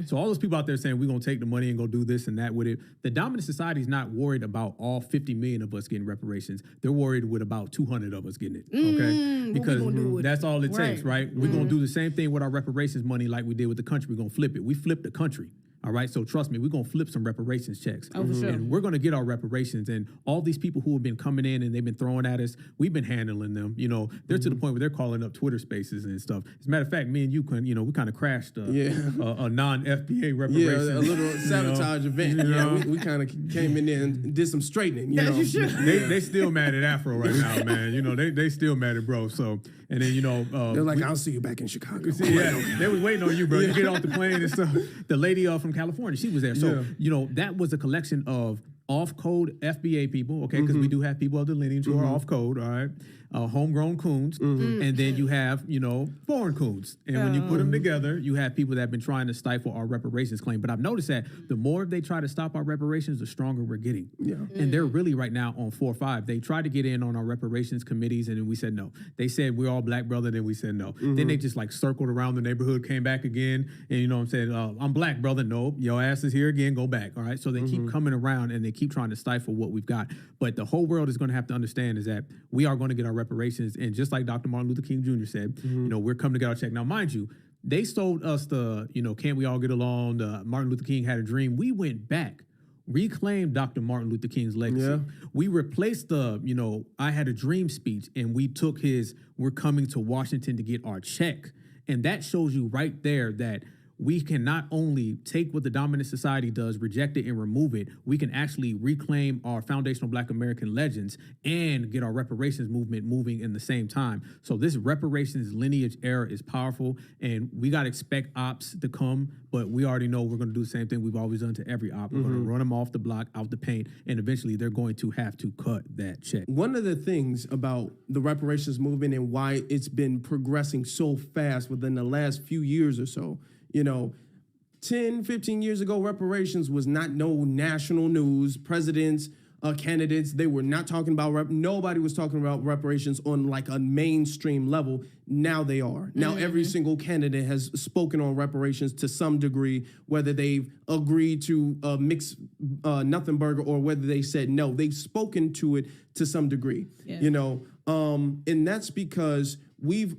So all those people out there saying we're going to take the money and go do this and that with it, the dominant society is not worried about all 50 million of us getting reparations. They're worried with about 200 of us getting it, okay? Because that's all it takes, right? We're going to do the same thing with our reparations money like we did with the country. We're going to flip it. We flipped the country. All right, so trust me, we're gonna flip some reparations checks. Oh, for sure. And we're gonna get our reparations. And all these people who have been coming in and they've been throwing at us, we've been handling them. You know, they're to the point where they're calling up Twitter Spaces and stuff. As a matter of fact, me and you we kind of crashed a non-FBA reparations. Yeah, a little sabotage event. You know? We kind of came in there and did some straightening. You As know? you should. They still mad at Afro right now, man. You know, they still mad at bro. So, and then, you know. They're like, I'll see you back in Chicago. Yeah, they was waiting on you, bro. You get off the plane and stuff. The lady from California, she was there. So, you know, that was a collection of off-code FBA people, okay, because we do have people of the lineage who are off-code, all right, homegrown coons, and then you have, you know, foreign coons. And when you put them together, you have people that have been trying to stifle our reparations claim. But I've noticed that the more they try to stop our reparations, the stronger we're getting. Yeah. And they're really right now on 4-5. They tried to get in on our reparations committees, and then we said no. They said, we're all black, brother, then we said no. Then they just like circled around the neighborhood, came back again, and you know what I'm saying, I'm black, brother, nope, your ass is here again, go back, all right? So they keep coming around, and they keep trying to stifle what we've got. But the whole world is going to have to understand is that we are going to get our reparations. And just like Dr. Martin Luther King Jr. said, you know, we're coming to get our check. Now, mind you, they sold us the, you know, can't we all get along? The Martin Luther King had a dream. We went back, reclaimed Dr. Martin Luther King's legacy. Yeah. We replaced the, you know, I had a dream speech, and we took his, we're coming to Washington to get our check. And that shows you right there that we can not only take what the dominant society does, reject it, and remove it, we can actually reclaim our foundational Black American legends and get our reparations movement moving in the same time. So this reparations lineage era is powerful, and we got to expect ops to come, but we already know we're going to do the same thing we've always done to every op. We're going to run them off the block, out the paint, and eventually they're going to have to cut that check. One of the things about the reparations movement and why it's been progressing so fast within the last few years or so, you know, 10, 15 years ago, reparations was not no national news. Presidents, candidates, they were not talking about nobody was talking about reparations on like a mainstream level. Now they are. Now every single candidate has spoken on reparations to some degree, whether they've agreed to mix nothing burger or whether they said no. They've spoken to it to some degree, you know, and that's because we've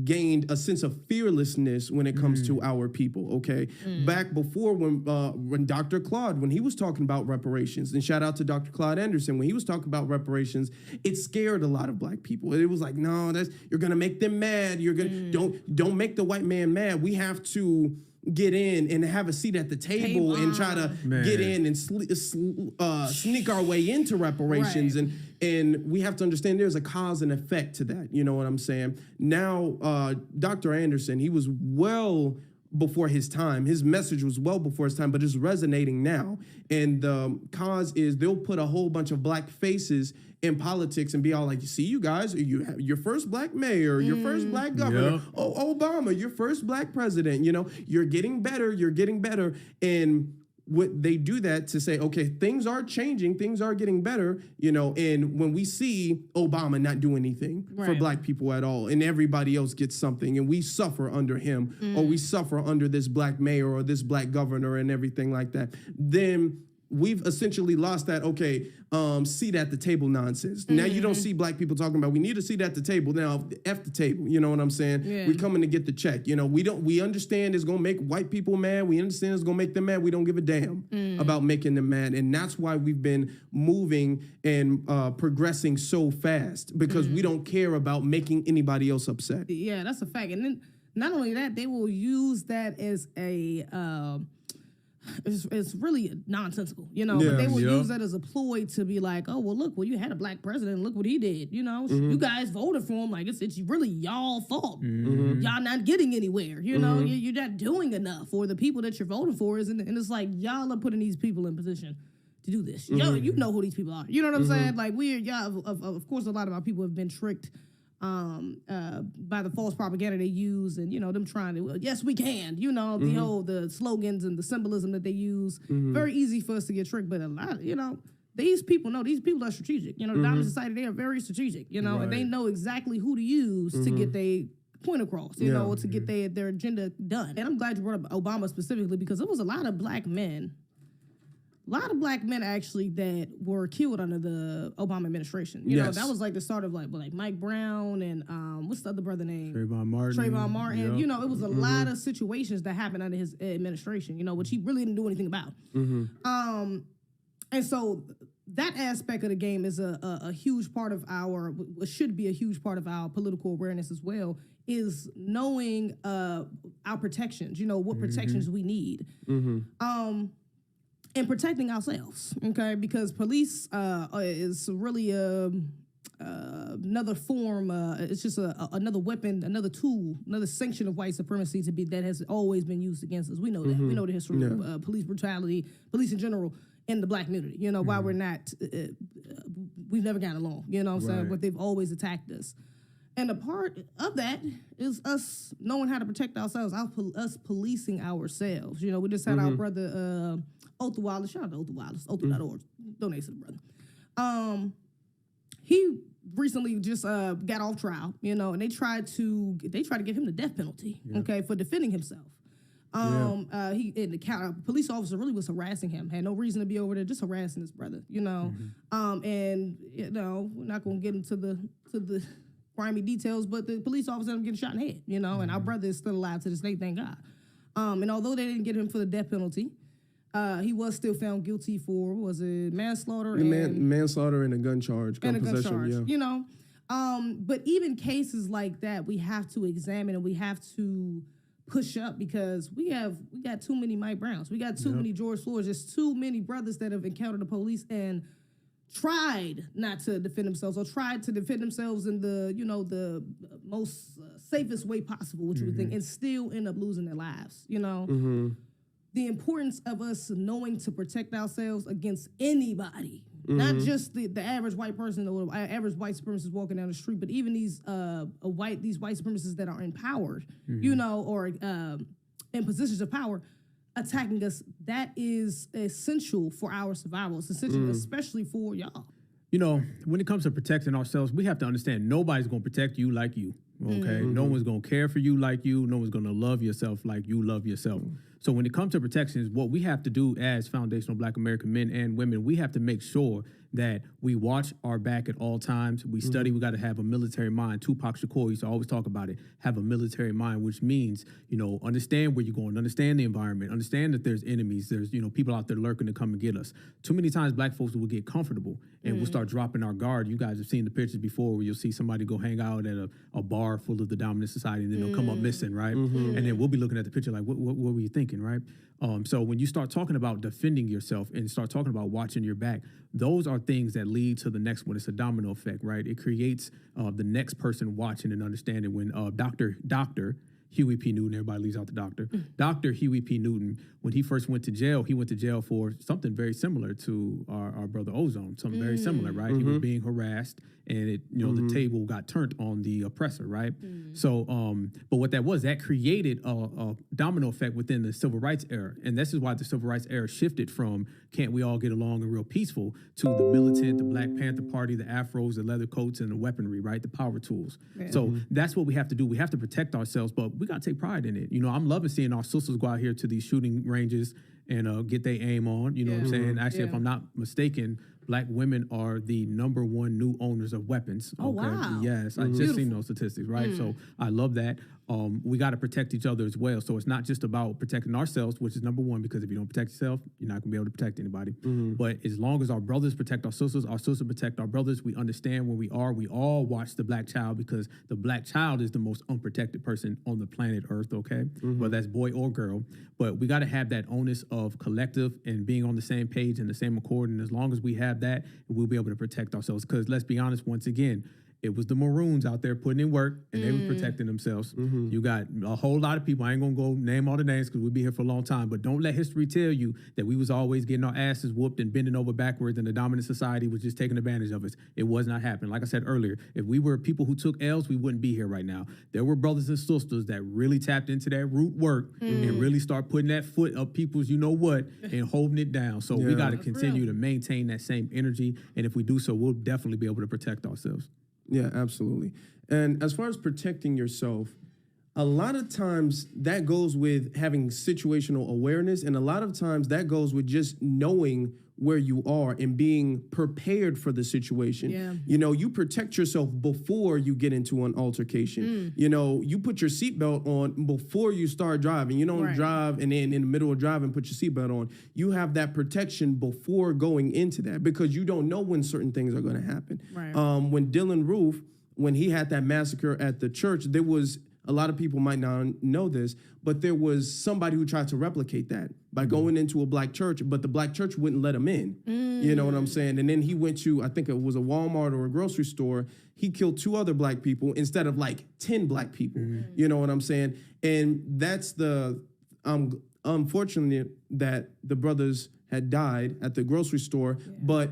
gained a sense of fearlessness when it comes to our people, okay? Back before when Dr. Claude, when he was talking about reparations, and shout out to Dr. Claude Anderson, when he was talking about reparations, it scared a lot of Black people. It was like, no, you're gonna make them mad. You're gonna don't make the white man mad. We have to get in and have a seat at the table and try to get in and sneak our way into reparations. Right. And we have to understand there's a cause and effect to that. You know what I'm saying? Now, Dr. Anderson, he was well before his time. His message was well before his time, but it's resonating now. And the cause is they'll put a whole bunch of Black faces in politics and be all like, you see, you guys, you have your first Black mayor, your first Black governor, Obama, your first Black president, you know, you're getting better. And what they do that to say, okay, things are changing, things are getting better, you know, and when we see Obama not do anything for Black people at all, and everybody else gets something, and we suffer under him, or we suffer under this Black mayor or this Black governor and everything like that, then we've essentially lost that, seat at the table nonsense. Now you don't see Black people talking about, we need a seat at the table. Now, F the table, you know what I'm saying? Yeah. We coming to get the check. You know, we understand it's gonna make white people mad. We understand it's gonna make them mad. We don't give a damn about making them mad. And that's why we've been moving and progressing so fast, because we don't care about making anybody else upset. Yeah, that's a fact. And then not only that, they will use that as a... It's really nonsensical, you know, but they will use that as a ploy to be like, oh, well, look, you had a Black president, look what he did, you know, you guys voted for him, like it's really y'all fault. Y'all not getting anywhere, you know, you're not doing enough, or the people that you're voting for and it's like, y'all are putting these people in position to do this. Yo, you know who these people are, you know what I'm saying? Like of course, a lot of our people have been tricked by the false propaganda they use, and you know them trying to yes we can, you know, the slogans and the symbolism that they use. Very easy for us to get tricked, but a lot, you know, these people are strategic. You know, the dominant society, they are very strategic, you know, and they know exactly who to use to get their point across, you know, to get their agenda done. And I'm glad you brought up Obama specifically, because there was a lot of Black men a lot of black men actually that were killed under the Obama administration. You know, that was like the start of like Mike Brown and what's the other brother name? Trayvon Martin. Yep. You know, it was a lot of situations that happened under his administration, you know, which he really didn't do anything about. And so that aspect of the game is a huge part of should be a huge part of our political awareness as well, is knowing our protections, you know, what protections we need. And protecting ourselves, okay? Because police is really another form. It's just another weapon, another tool, another sanction of white supremacy that has always been used against us. We know that. We know the history of police brutality, police in general, in the black community. You know, why we're not, we've never gotten along. You know what I'm saying? But they've always attacked us. And a part of that is us knowing how to protect ourselves, us policing ourselves. You know, we just had our brother, Otha Wallace, shout out to Otha Wallace, Otha.org, donate to the brother. He recently just got off trial, you know, and they tried to give him the death penalty, okay, for defending himself. The police officer really was harassing him, had no reason to be over there, just harassing his brother, you know. And you know, we're not gonna get into the grimy details, but the police officer ended up getting shot in the head, you know, and our brother is still alive to this day, thank God. And although they didn't get him for the death penalty, he was still found guilty for, what was it, manslaughter? Manslaughter and a gun charge. You know. But even cases like that, we have to examine and we have to push up, because we got too many Mike Browns. We got too many George Floyds. There's too many brothers that have encountered the police and tried not to defend themselves, or tried to defend themselves in the, you know, the most safest way possible, which you would think, and still end up losing their lives, you know. The importance of us knowing to protect ourselves against anybody, not just the average white person or average white supremacist walking down the street, but even these white supremacists that are empowered, you know, or in positions of power, attacking us. That is essential for our survival. It's essential, especially for y'all. You know, when it comes to protecting ourselves, we have to understand nobody's going to protect you like you, okay? No one's going to care for you like you. No one's going to love yourself like you love yourself. So when it comes to protections, what we have to do as foundational Black American men and women, we have to make sure that we watch our back at all times. We study. We got to have a military mind. Tupac Shakur used to always talk about it. Have a military mind, which means, you know, understand where you're going, understand the environment, understand that there's enemies, there's, you know, people out there lurking to come and get us. Too many times Black folks will get comfortable and we'll start dropping our guard. You guys have seen the pictures before where you'll see somebody go hang out at a bar full of the dominant society, and then they'll come up missing, right? And then we'll be looking at the picture like, what were you thinking, right? So when you start talking about defending yourself and start talking about watching your back, those are things that lead to the next one. It's a domino effect, right? It creates the next person watching and understanding. When Dr. Huey P. Newton, everybody leaves out the doctor. Dr. Huey P. Newton, when he first went to jail, he went to jail for something very similar to our brother Ozone, something very similar, right? He was being harassed, and it, you know, the table got turned on the oppressor, right? So, but what that was, that created a domino effect within the civil rights era. And this is why the civil rights era shifted from can't we all get along and real peaceful to the militant, the Black Panther Party, the afros, the leather coats, and the weaponry, right? The power tools. So that's what we have to do. We have to protect ourselves, but we got to take pride in it. You know, I'm loving seeing our sisters go out here to these shooting ranges and get their aim on. You know what I'm saying? Actually, if I'm not mistaken, Black women are the #1 new owners of weapons. Oh, wow. Yes, I just seen those statistics, right? So I love that. We got to protect each other as well. So it's not just about protecting ourselves, which is #1, because if you don't protect yourself, you're not going to be able to protect anybody. But as long as our brothers protect our sisters protect our brothers, we understand where we are. We all watch the Black child, because the Black child is the most unprotected person on the planet Earth, okay? Whether that's boy or girl. But we got to have that onus of collective and being on the same page and the same accord. And as long as we have that, we'll be able to protect ourselves. Because let's be honest, once again, it was the Maroons out there putting in work, and they were protecting themselves. You got a whole lot of people. I ain't gonna go name all the names because we'll be here for a long time, but don't let history tell you that we was always getting our asses whooped and bending over backwards, and the dominant society was just taking advantage of us. It was not happening. Like I said earlier, if we were people who took L's, we wouldn't be here right now. There were brothers and sisters that really tapped into that root work and really start putting that foot up people's, you know what, and holding it down. So we got to continue to maintain that same energy, and if we do so, we'll definitely be able to protect ourselves. Yeah, absolutely. And as far as protecting yourself, A lot of times that goes with having situational awareness, and a lot of times that goes with just knowing where you are and being prepared for the situation. Yeah. You know, you protect yourself before you get into an altercation. You know, you put your seatbelt on before you start driving. You don't drive and then in the middle of driving put your seatbelt on. You have that protection before going into that because you don't know when certain things are going to happen. Right. When Dylan Roof, when he had that massacre at the church, there was, a lot of people might not know this, but there was somebody who tried to replicate that by going into a black church, but the black church wouldn't let him in. You know what I'm saying? And then he went to, I think it was a Walmart or a grocery store. He killed 2 other black people instead of like 10 black people. You know what I'm saying? And that's the, unfortunate that the brothers had died at the grocery store, but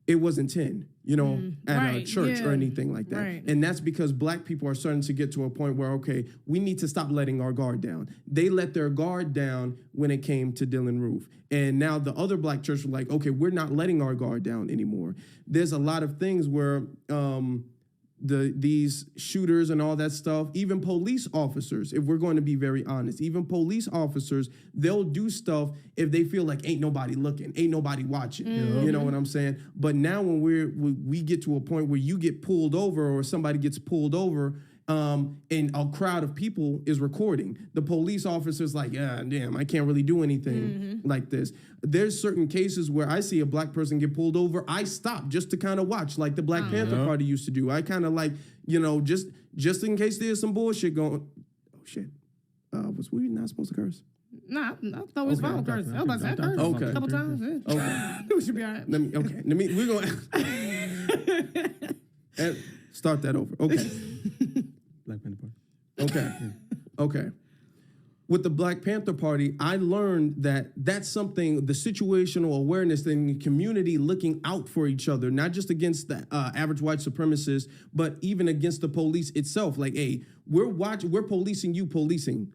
it wasn't 10. You know, at a church or anything like that. Right. And that's because black people are starting to get to a point where, okay, we need to stop letting our guard down. They let their guard down when it came to Dylan Roof. And now the other black church were like, okay, we're not letting our guard down anymore. There's a lot of things where these shooters and all that stuff, even police officers, if we're going to be very honest, even police officers, they'll do stuff if they feel like ain't nobody looking, ain't nobody watching. You know what I'm saying? But now when we get to a point where you get pulled over or somebody gets pulled over, and a crowd of people is recording, the police officer's like, yeah, damn, I can't really do anything like this. There's certain cases where I see a black person get pulled over, I stop just to kind of watch, like the Black Panther Party used to do. I kind of like, you know, just in case there's some bullshit going. Oh shit, was we not supposed to curse? Nah, I thought it was fine curse. I was about to say curse a couple times. Yeah. Okay, we should be all right. We're gonna start that over. Okay. Black Panther Party. Okay. With the Black Panther Party, I learned that that's something, the situational awareness in the community looking out for each other, not just against the average white supremacists, but even against the police itself. Like, hey, we're policing you policing,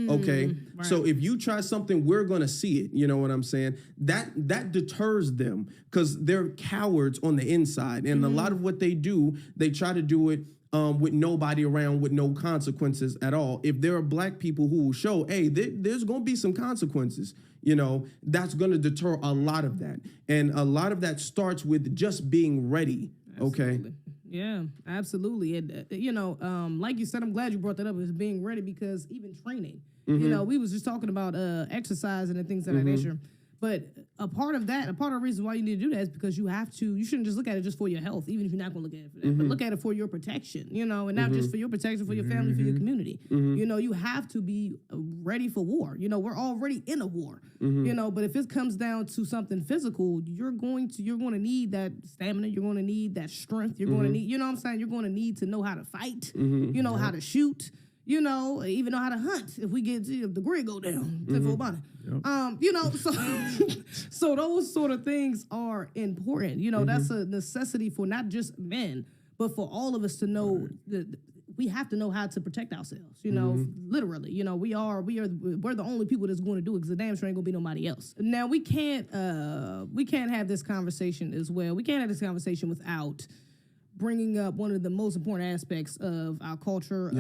okay? Right. So if you try something, we're gonna see it, you know what I'm saying? That deters them because they're cowards on the inside. And a lot of what they do, they try to do it with nobody around, with no consequences at all. If there are black people who will show, hey, there's going to be some consequences, you know, that's going to deter a lot of that. And a lot of that starts with just being ready, okay? Absolutely. Yeah, absolutely. And, you know, like you said, I'm glad you brought that up, is being ready, because even training, you know, we was just talking about exercising and things of that nature. But a part of the reason why you need to do that is because you shouldn't just look at it just for your health, even if you're not going to look at it for that, but look at it for your protection, you know, and not just for your protection, for your family, for your community. You know, you have to be ready for war. You know, we're already in a war, you know, but if it comes down to something physical, you're going to need that stamina. You're going to need that strength. You're going to need, you know what I'm saying? You're going to need to know how to fight, you know, how to shoot, you know, even know how to hunt if the grid go down. You know, so those sort of things are important. You know, that's a necessity for not just men, but for all of us to know that we have to know how to protect ourselves. You know, literally. You know, we're the only people that's going to do it, because the damn sure ain't gonna be nobody else. Now we can't have this conversation as well. We can't have this conversation without bringing up one of the most important aspects of our culture,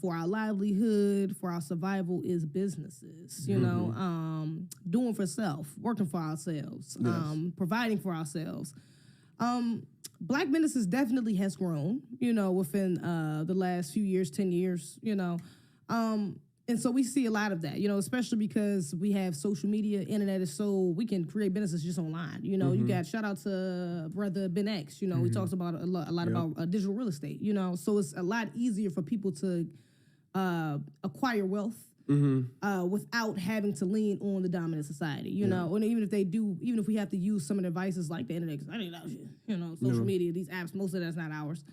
for our livelihood, for our survival, is businesses. You know, doing for self, working for ourselves, providing for ourselves. Black businesses definitely has grown, you know, within the last few years, 10 years, you know. And so we see a lot of that, you know, especially because we have social media, internet is so, we can create businesses just online. You know, you got, shout out to brother Ben X, you know, he talks about a lot about digital real estate, you know, so it's a lot easier for people to acquire wealth without having to lean on the dominant society, you know, and even if we have to use some of the devices like the internet, because I ain't out shit, you know, social media, these apps, most of that's not ours.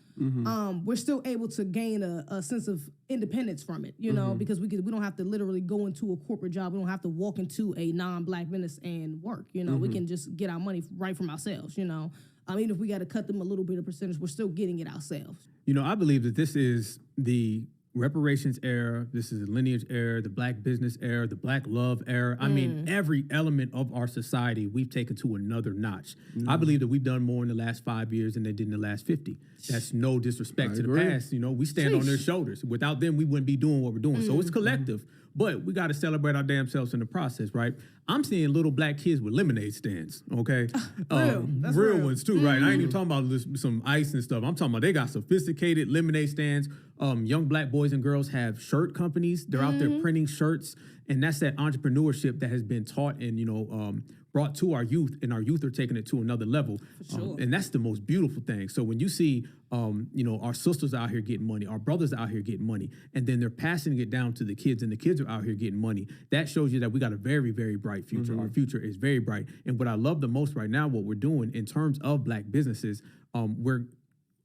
We're still able to gain a sense of independence from it, you know, because we don't have to literally go into a corporate job. We don't have to walk into a non-black business and work, you know, we can just get our money right from ourselves, you know. Even if we got to cut them a little bit of percentage, we're still getting it ourselves. You know, I believe that this is the reparations era, this is the lineage era, the black business era, the black love era. I mean, every element of our society we've taken to another notch. I believe that we've done more in the last 5 years than they did in the last 50. That's no disrespect to the past. You know, we stand on their shoulders. Without them, we wouldn't be doing what we're doing. So it's collective. But we got to celebrate our damn selves in the process, right? I'm seeing little black kids with lemonade stands, okay? Real ones too, right? I ain't even talking about some ice and stuff. I'm talking about they got sophisticated lemonade stands. Young black boys and girls have shirt companies. They're out there printing shirts. And that's that entrepreneurship that has been taught and, you know, brought to our youth, and our youth are taking it to another level. And that's the most beautiful thing. So when you see, you know, our sisters out here getting money, our brothers out here getting money, and then they're passing it down to the kids, and the kids are out here getting money, that shows you that we got a very, very bright future. Our future is very bright. And what I love the most right now, what we're doing in terms of black businesses, we're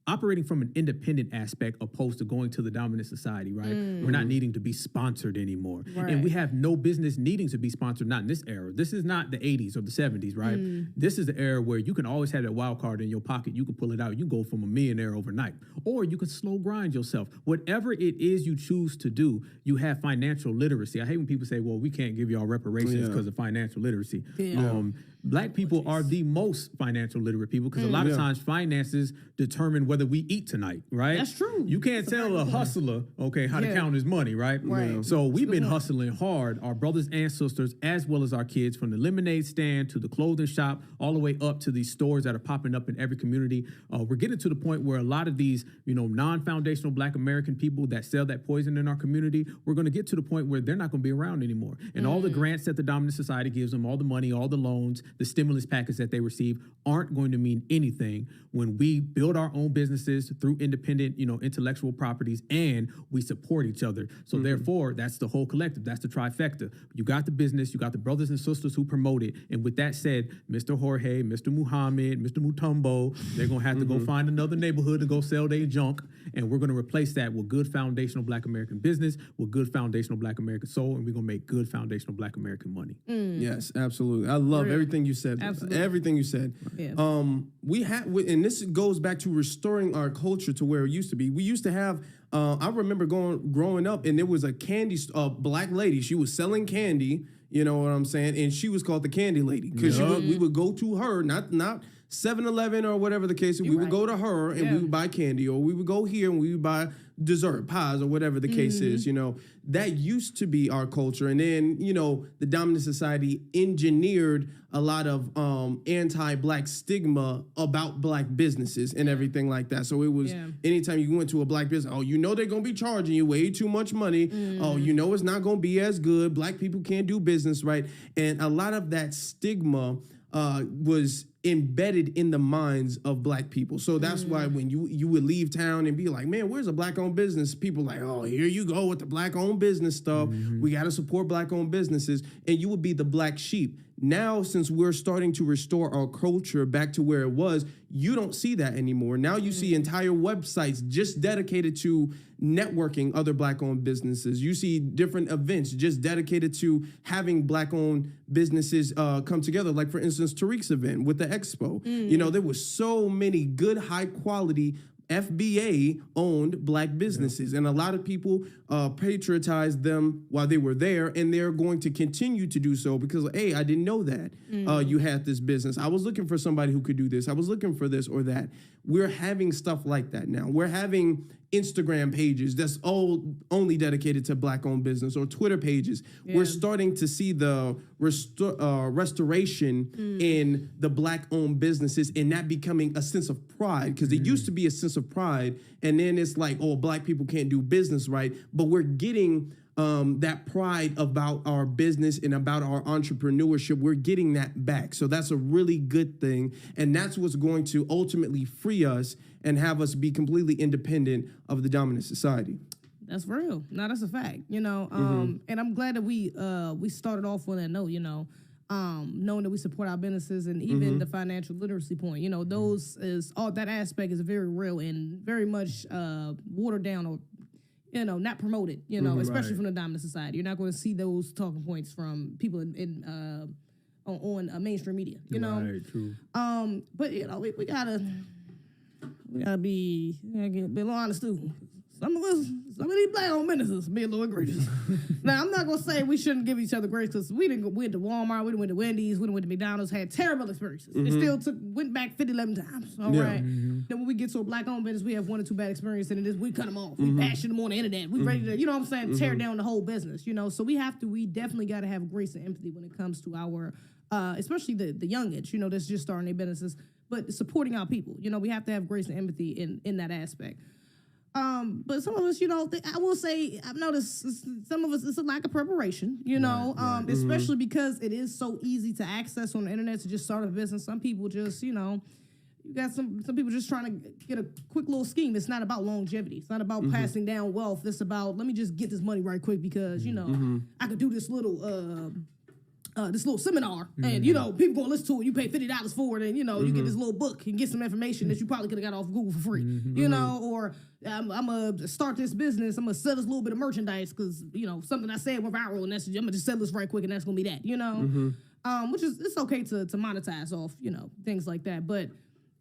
operating from an independent aspect opposed to going to the dominant society, right? We're not needing to be sponsored anymore. And we have no business needing to be sponsored, not in this era. This is not the 80s or the 70s, right? This is the era where you can always have that wild card in your pocket. You can pull it out. You can go from a millionaire overnight. Or you can slow grind yourself. Whatever it is you choose to do, you have financial literacy. I hate when people say, well, we can't give y'all reparations because of financial literacy. Black people are the most financial literate people because a lot of times finances determine whether we eat tonight, right? That's true. You can't tell a hustler, okay, how to count his money, right? So we've been hustling hard, our brothers and sisters, as well as our kids, from the lemonade stand to the clothing shop, all the way up to these stores that are popping up in every community. We're getting to the point where a lot of these, you know, non-foundational black American people that sell that poison in our community, we're going to get to the point where they're not going to be around anymore. And all the grants that the dominant society gives them, all the money, all the loans, the stimulus package that they receive aren't going to mean anything when we build our own businesses through independent, you know, intellectual properties, and we support each other. So therefore, that's the whole collective. That's the trifecta. You got the business, you got the brothers and sisters who promote it. And with that said, Mr. Jorge, Mr. Muhammad, Mr. Mutombo, they're going to have to go find another neighborhood to go sell their junk. And we're going to replace that with good foundational black American business, with good foundational black American soul, and we're going to make good foundational black American money. Yes, absolutely. I love everything you said. Absolutely. Everything you said. Yeah. We have, and this goes back to restoring our culture to where it used to be. We used to have, I remember growing up, and there was a candy, black lady. She was selling candy, you know what I'm saying? And she was called the Candy Lady because we would go to her, not 7-Eleven or whatever the case is. We would go to her and we would buy candy, or we would go here and we would buy dessert, pies, or whatever the case is. You know, that used to be our culture. And then, you know, the dominant society engineered a lot of anti-black stigma about black businesses and everything like that. So it was anytime you went to a black business, oh, you know they're going to be charging you way too much money. Oh, you know it's not going to be as good. Black people can't do business, right? And a lot of that stigma was embedded in the minds of black people. So that's why when you would leave town and be like, man, where's a black-owned business? People like, oh, here you go with the black-owned business stuff. We got to support black-owned businesses. And you would be the black sheep. Now, since we're starting to restore our culture back to where it was, you don't see that anymore. Now you see entire websites just dedicated to networking other black-owned businesses. You see different events just dedicated to having black-owned businesses come together. Like, for instance, Tariq's event with the expo. You know, there was so many good, high-quality FBA-owned black businesses, and a lot of people patriotised them while they were there, and they're going to continue to do so because, hey, I didn't know that you had this business. I was looking for somebody who could do this. I was looking for this or that. We're having stuff like that now. We're having Instagram pages that's only dedicated to black-owned business, or Twitter pages. We're starting to see the restoration in the black-owned businesses, and that becoming a sense of pride, because it used to be a sense of pride, and then it's like, oh, black people can't do business right, but we're getting that pride about our business and about our entrepreneurship. We're getting that back. So that's a really good thing. And that's what's going to ultimately free us and have us be completely independent of the dominant society. That's real. No, that's a fact. You know, and I'm glad that we started off on that note, you know, knowing that we support our businesses, and even the financial literacy point, you know, those is all that aspect is very real and very much watered down, or, you know, not promoted, you know, especially from the dominant society. You're not going to see those talking points from people on mainstream media, you know. Right, true. But, you know, we gotta be a little honest too. some of these black-owned businesses be a little egregious. Now, I'm not gonna say we shouldn't give each other grace because we went to Walmart, we went to Wendy's, we went to McDonald's, had terrible experiences. It still went back 50, 11 times. All right. Then when we get to a black-owned business, we have 1 or 2 bad experiences, and we cut them off. We bash them on the internet. We ready to, you know what I'm saying, tear down the whole business. You know, so we definitely got to have grace and empathy when it comes to our, especially the youngins, you know, that's just starting their businesses, but supporting our people. You know, we have to have grace and empathy in that aspect. But some of us, you know, I will say, I've noticed some of us, it's a lack of preparation, you know, especially because it is so easy to access on the internet to just start a business. Some people just, you know, you got some people just trying to get a quick little scheme. It's not about longevity. It's not about passing down wealth. It's about, let me just get this money right quick because, you know, I could do this little seminar and, you know, people gonna listen to it. You pay $50 for it and, you know, you get this little book and get some information that you probably could have got off Google for free, you know, or I'm going to start this business. I'm going to sell this little bit of merchandise because, you know, something I said went viral and I'm going to just sell this right quick and that's going to be that, you know, which is, it's okay to monetize off, you know, things like that. But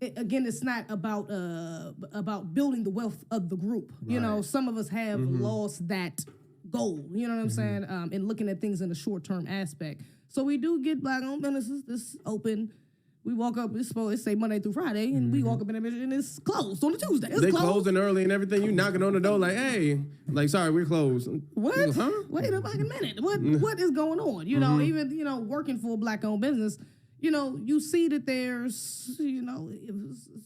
again, it's not about building the wealth of the group. Right. You know, some of us have lost that goal, you know what I'm saying, and looking at things in a short-term aspect. So we do get black-owned businesses that's open. We walk up, it's say Monday through Friday, and we walk up in a business and it's closed on a Tuesday. They closing early and everything. You knocking on the door like, hey, like, sorry, we're closed. What? Go, huh? Wait a fucking minute. What is going on? You know, even, you know, working for a black-owned business, you know, you see that there's, you know,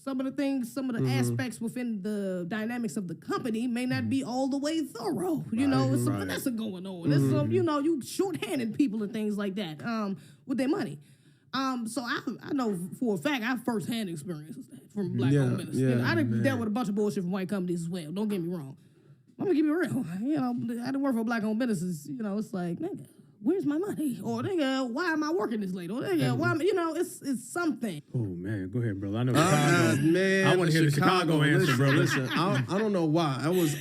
some of the aspects within the dynamics of the company may not be all the way thorough. You know, it's some finesse going on. There's some, you know, you shorthanded people and things like that with their money. So I know for a fact I have firsthand experiences from black-owned businesses. Yeah, you know, I done dealt with a bunch of bullshit from white companies as well. Don't get me wrong. I'm gonna keep it real. You know, I done work for black-owned businesses. You know, it's like, nigga, where's my money? Or nigga, why am I working this late? Or nigga, why am I, you know, it's something. Oh man, go ahead, bro. I know Chicago. Man, I want to hear the Chicago answer, bro. Listen, I don't know why. I was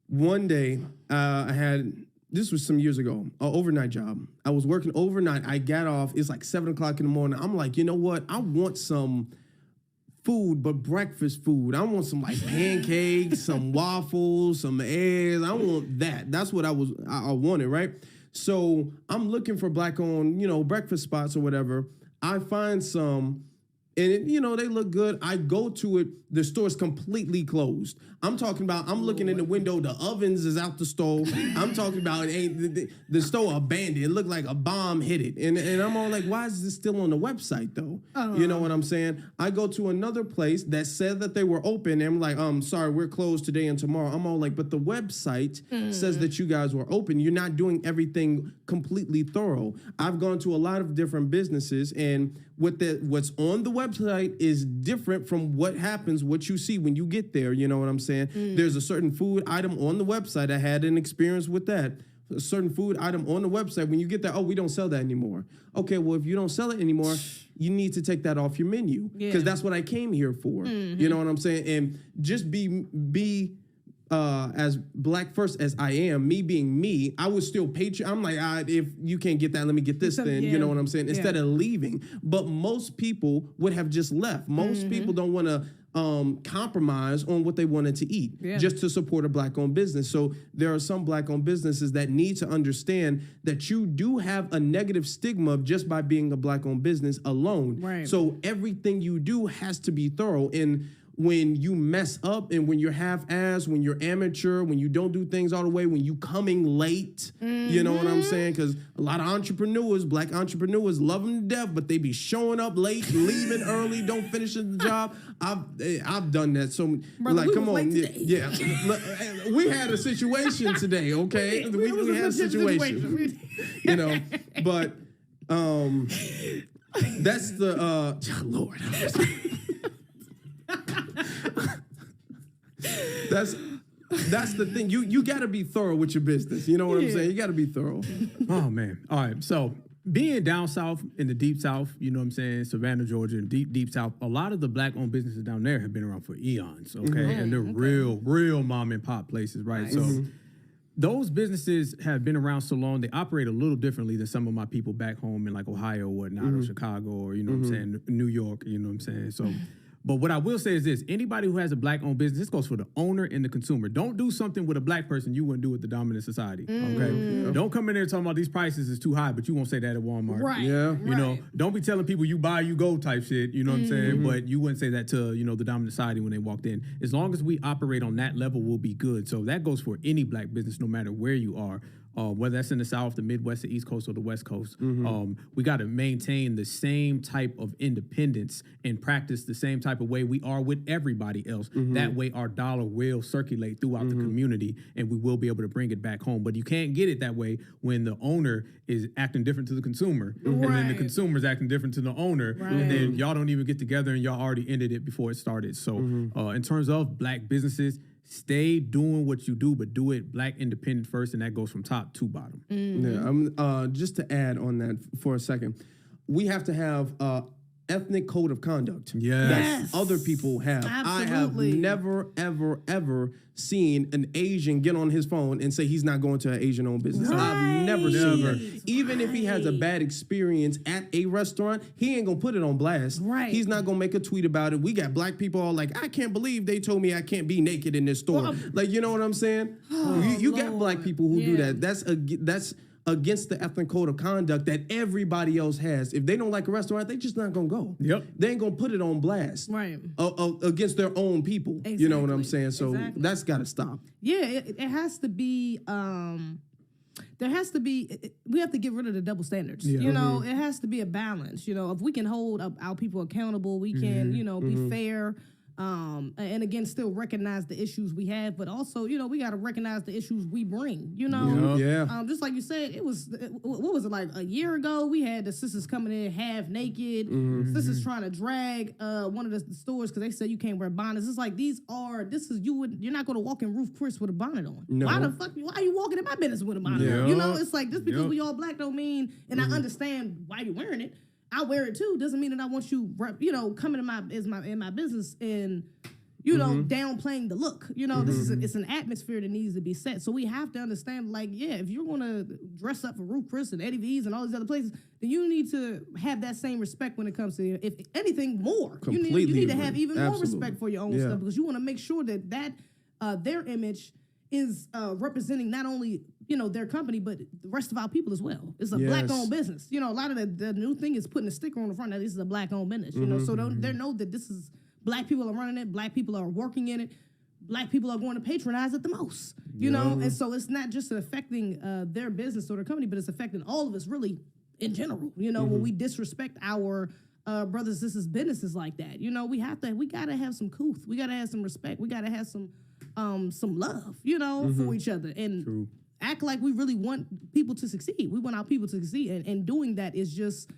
one day I had, this was some years ago, an overnight job. I was working overnight. I got off. It's like 7 o'clock in the morning. I'm like, you know what? I want some food, but breakfast food. I want some like pancakes, some waffles, some eggs. I want that. That's what I wanted, right? So I'm looking for black-owned, you know, breakfast spots or whatever. I find some, and it, you know, they look good. I go to it. The store's completely closed. I'm talking about, I'm looking in the window. The ovens is out the stove. I'm talking about the store abandoned. It looked like a bomb hit it. And I'm all like, why is this still on the website though? You know what I'm saying? I go to another place that said that they were open. And I'm like, sorry, we're closed today and tomorrow. I'm all like, but the website says that you guys were open. You're not doing everything completely thorough. I've gone to a lot of different businesses, and what's on the website is different from what you see when you get there. You know what I'm saying? There's a certain food item on the website. I had an experience with that. A certain food item on the website, when you get there, oh, we don't sell that anymore. Okay, well, if you don't sell it anymore, you need to take that off your menu because that's what I came here for. You know what I'm saying? And just be as black first as I am, me being me, I would still I'm like, if you can't get that, let me get this then. You know what I'm saying? Instead of leaving. But most people would have just left. Most people don't want to compromise on what they wanted to eat just to support a black-owned business. So there are some black-owned businesses that need to understand that you do have a negative stigma just by being a black-owned business alone. Right. So everything you do has to be thorough. And when you mess up and when you're half-assed, when you're amateur, when you don't do things all the way, when you coming late, you know what I'm saying? Because a lot of entrepreneurs, black entrepreneurs, love them to death, but they be showing up late, leaving early, don't finish the job. I've done that. So, brother, like, come on. Yeah. We had a situation today, okay? We had a situation. You know, but that's the, Lord. That's the thing. You got to be thorough with your business. You know what I'm saying? You got to be thorough. Oh man. All right. So being down south in the deep south, you know what I'm saying, Savannah, Georgia, deep south, a lot of the black-owned businesses down there have been around for eons. Okay, and they're real mom and pop places, right? Nice. So those businesses have been around so long, they operate a little differently than some of my people back home in like Ohio or whatnot, or Chicago, or you know what I'm saying, New York. You know what I'm saying? So But what I will say is this: anybody who has a black-owned business, this goes for the owner and the consumer. Don't do something with a black person you wouldn't do with the dominant society. Okay, don't come in there talking about these prices is too high, but you won't say that at Walmart. Right. Yeah. You know, don't be telling people you buy, you go type shit. You know what I'm saying? But you wouldn't say that to the dominant society when they walked in. As long as we operate on that level, we'll be good. So that goes for any black business, no matter where you are. Whether that's in the South, the Midwest, the East Coast, or the West Coast. We got to maintain the same type of independence and practice the same type of way we are with everybody else. That way our dollar will circulate throughout the community and we will be able to bring it back home. But you can't get it that way when the owner is acting different to the consumer. And then the consumer is acting different to the owner. And then y'all don't even get together and y'all already ended it before it started. So in terms of black businesses, stay doing what you do, but do it black independent first, and that goes from top to bottom. Yeah, just to add on that for a second, we have to have ethnic code of conduct that other people have. Absolutely. I have never, ever, ever seen an Asian get on his phone and say he's not going to an Asian-owned business. I've never seen it. Even if he has a bad experience at a restaurant, he ain't gonna put it on blast. Right. He's not gonna make a tweet about it. We got black people all like, I can't believe they told me I can't be naked in this store. Well, like, you know what I'm saying? You got black people who do that. That's against the ethnic code of conduct that everybody else has. If they don't like a restaurant, they just not gonna go. Yep. They ain't gonna put it on blast. Right. Against their own people. Exactly. You know what I'm saying? So that's gotta stop. Yeah, it has to be. There has to be. We have to get rid of the double standards. Yeah. You know, it has to be a balance. You know, if we can hold our people accountable, we can. Be fair. And again, still recognize the issues we have, but also, we got to recognize the issues we bring, just like you said, what was it, like a year ago, we had the sisters coming in half naked, sisters trying to drag one of the stores because they said you can't wear bonnets. It's like, you're not going to walk in Ruth Chris with a bonnet on. No. Why are you walking in my business with a bonnet on? It's like, just because we all black don't mean, and I understand why you're wearing it. I wear it too. Doesn't mean that I want you, coming in my business and, downplaying the look. It's an atmosphere that needs to be set. So we have to understand, if you're going to dress up for Ruth Chris and Eddie V's and all these other places, then you need to have that same respect when it comes to, if anything, more. You need to have even more respect for your own stuff, because you want to make sure that their image is representing not only their company, but the rest of our people as well. It's a black-owned business. A lot of the new thing is putting a sticker on the front that this is a black-owned business. So they know that this is black people are running it, black people are working in it, black people are going to patronize it the most. And so it's not just affecting their business or their company, but it's affecting all of us really in general. When we disrespect our brothers and sisters' businesses like that, we gotta have some couth, we gotta have some respect, we gotta have some love, for each other. And act like we really want people to succeed. We want our people to succeed. And doing that is just,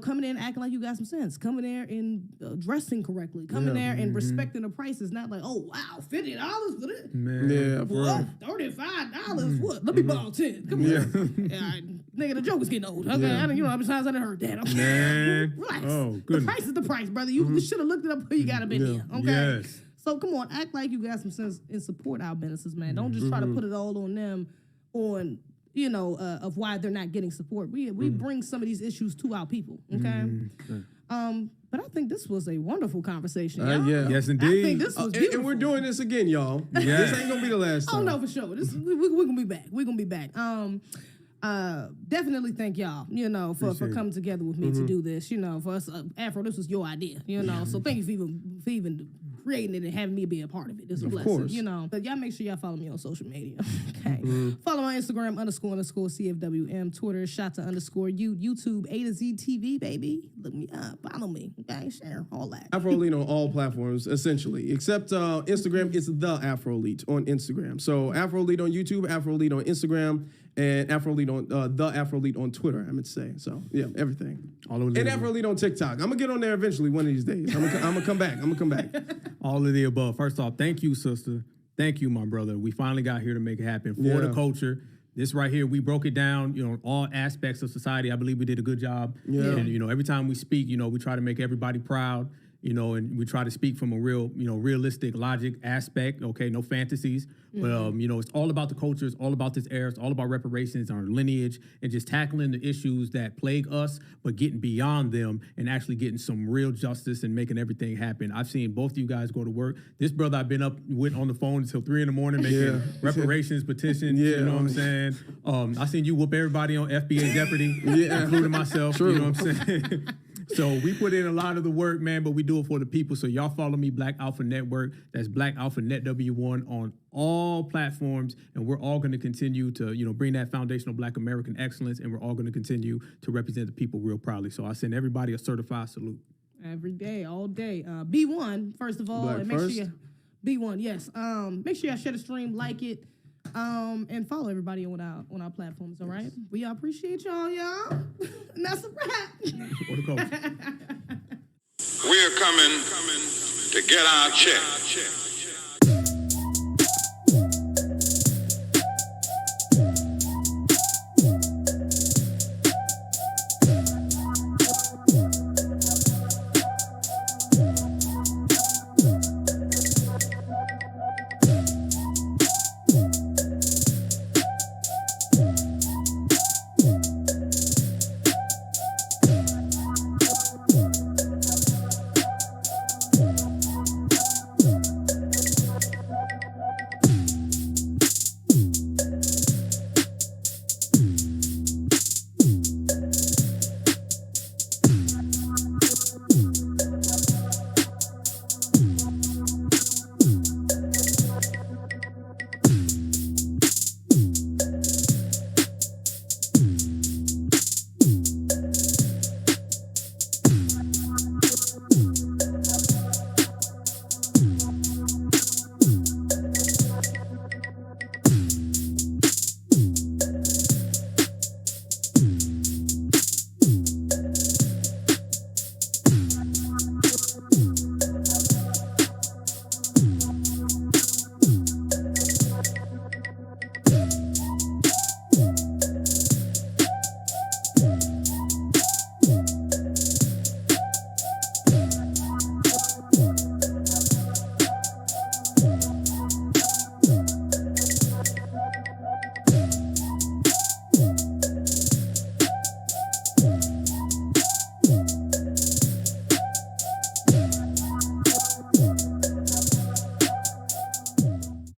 coming in acting like you got some sense. Coming there and dressing correctly. Coming there and respecting the prices. Not like, oh, wow, $50 for this? Man. Yeah, what? $35? What? Let me borrow 10. Come on. Nigga, the joke is getting old. Okay, how many times I done heard that? Okay. Man. Relax. Oh, the price is the price, brother. You should have looked it up before you got up in here. Okay? Yes. So come on, act like you got some sense and support our businesses, man. Don't just try to put it all on them, of why they're not getting support. We bring some of these issues to our people, okay? But I think this was a wonderful conversation, y'all. Yes, indeed. I think this was beautiful. And we're doing this again, y'all. This ain't gonna be the last time. Oh no, for sure. We're gonna be back. We're gonna be back. Definitely thank y'all, for coming together with me to do this. For us, Afro, this was your idea, So thank you for even creating it and having me be a part of it. It's a blessing, course. But y'all make sure y'all follow me on social media. Okay. Follow my Instagram __ CFWM, Twitter Shata _ YouTube A to Z TV, baby. Look me up, follow me, okay, share all that. Afro Elite on all platforms, essentially, except Instagram. It's the Afro Elite on Instagram. So Afro Elite on YouTube, Afro Elite on Instagram, and Afro Elite on the Afro Elite on Twitter. I meant to say. So yeah, everything. All of and Afro Elite on TikTok. I'm gonna get on there eventually one of these days. I'm gonna come back. All of the above. First off, thank you, sister. Thank you, my brother. We finally got here to make it happen for the culture. This right here, we broke it down, all aspects of society. I believe we did a good job. Yeah. And, every time we speak, we try to make everybody proud. and we try to speak from a real, realistic logic aspect. Okay, no fantasies. But it's all about the culture. It's all about this era. It's all about reparations, our lineage, and just tackling the issues that plague us, but getting beyond them and actually getting some real justice and making everything happen. I've seen both of you guys go to work. This brother I've been up with on the phone until 3 a.m. making reparations petitions. You know what I'm saying? I seen you whoop everybody on FBA Jeopardy, including myself. True. You know what I'm saying? So we put in a lot of the work, man, but we do it for the people. So y'all follow me, Black Alpha Network. That's Black Alpha Net W1 on all platforms. And we're all going to continue to, bring that foundational Black American excellence. And we're all going to continue to represent the people real proudly. So I send everybody a certified salute. Every day, all day. B1, first of all. Black and make first? sure you, B1, yes. Make sure y'all share the stream, like it, and follow everybody on our platforms, all right? We appreciate y'all. And that's a wrap. For the culture. We're coming to get our check.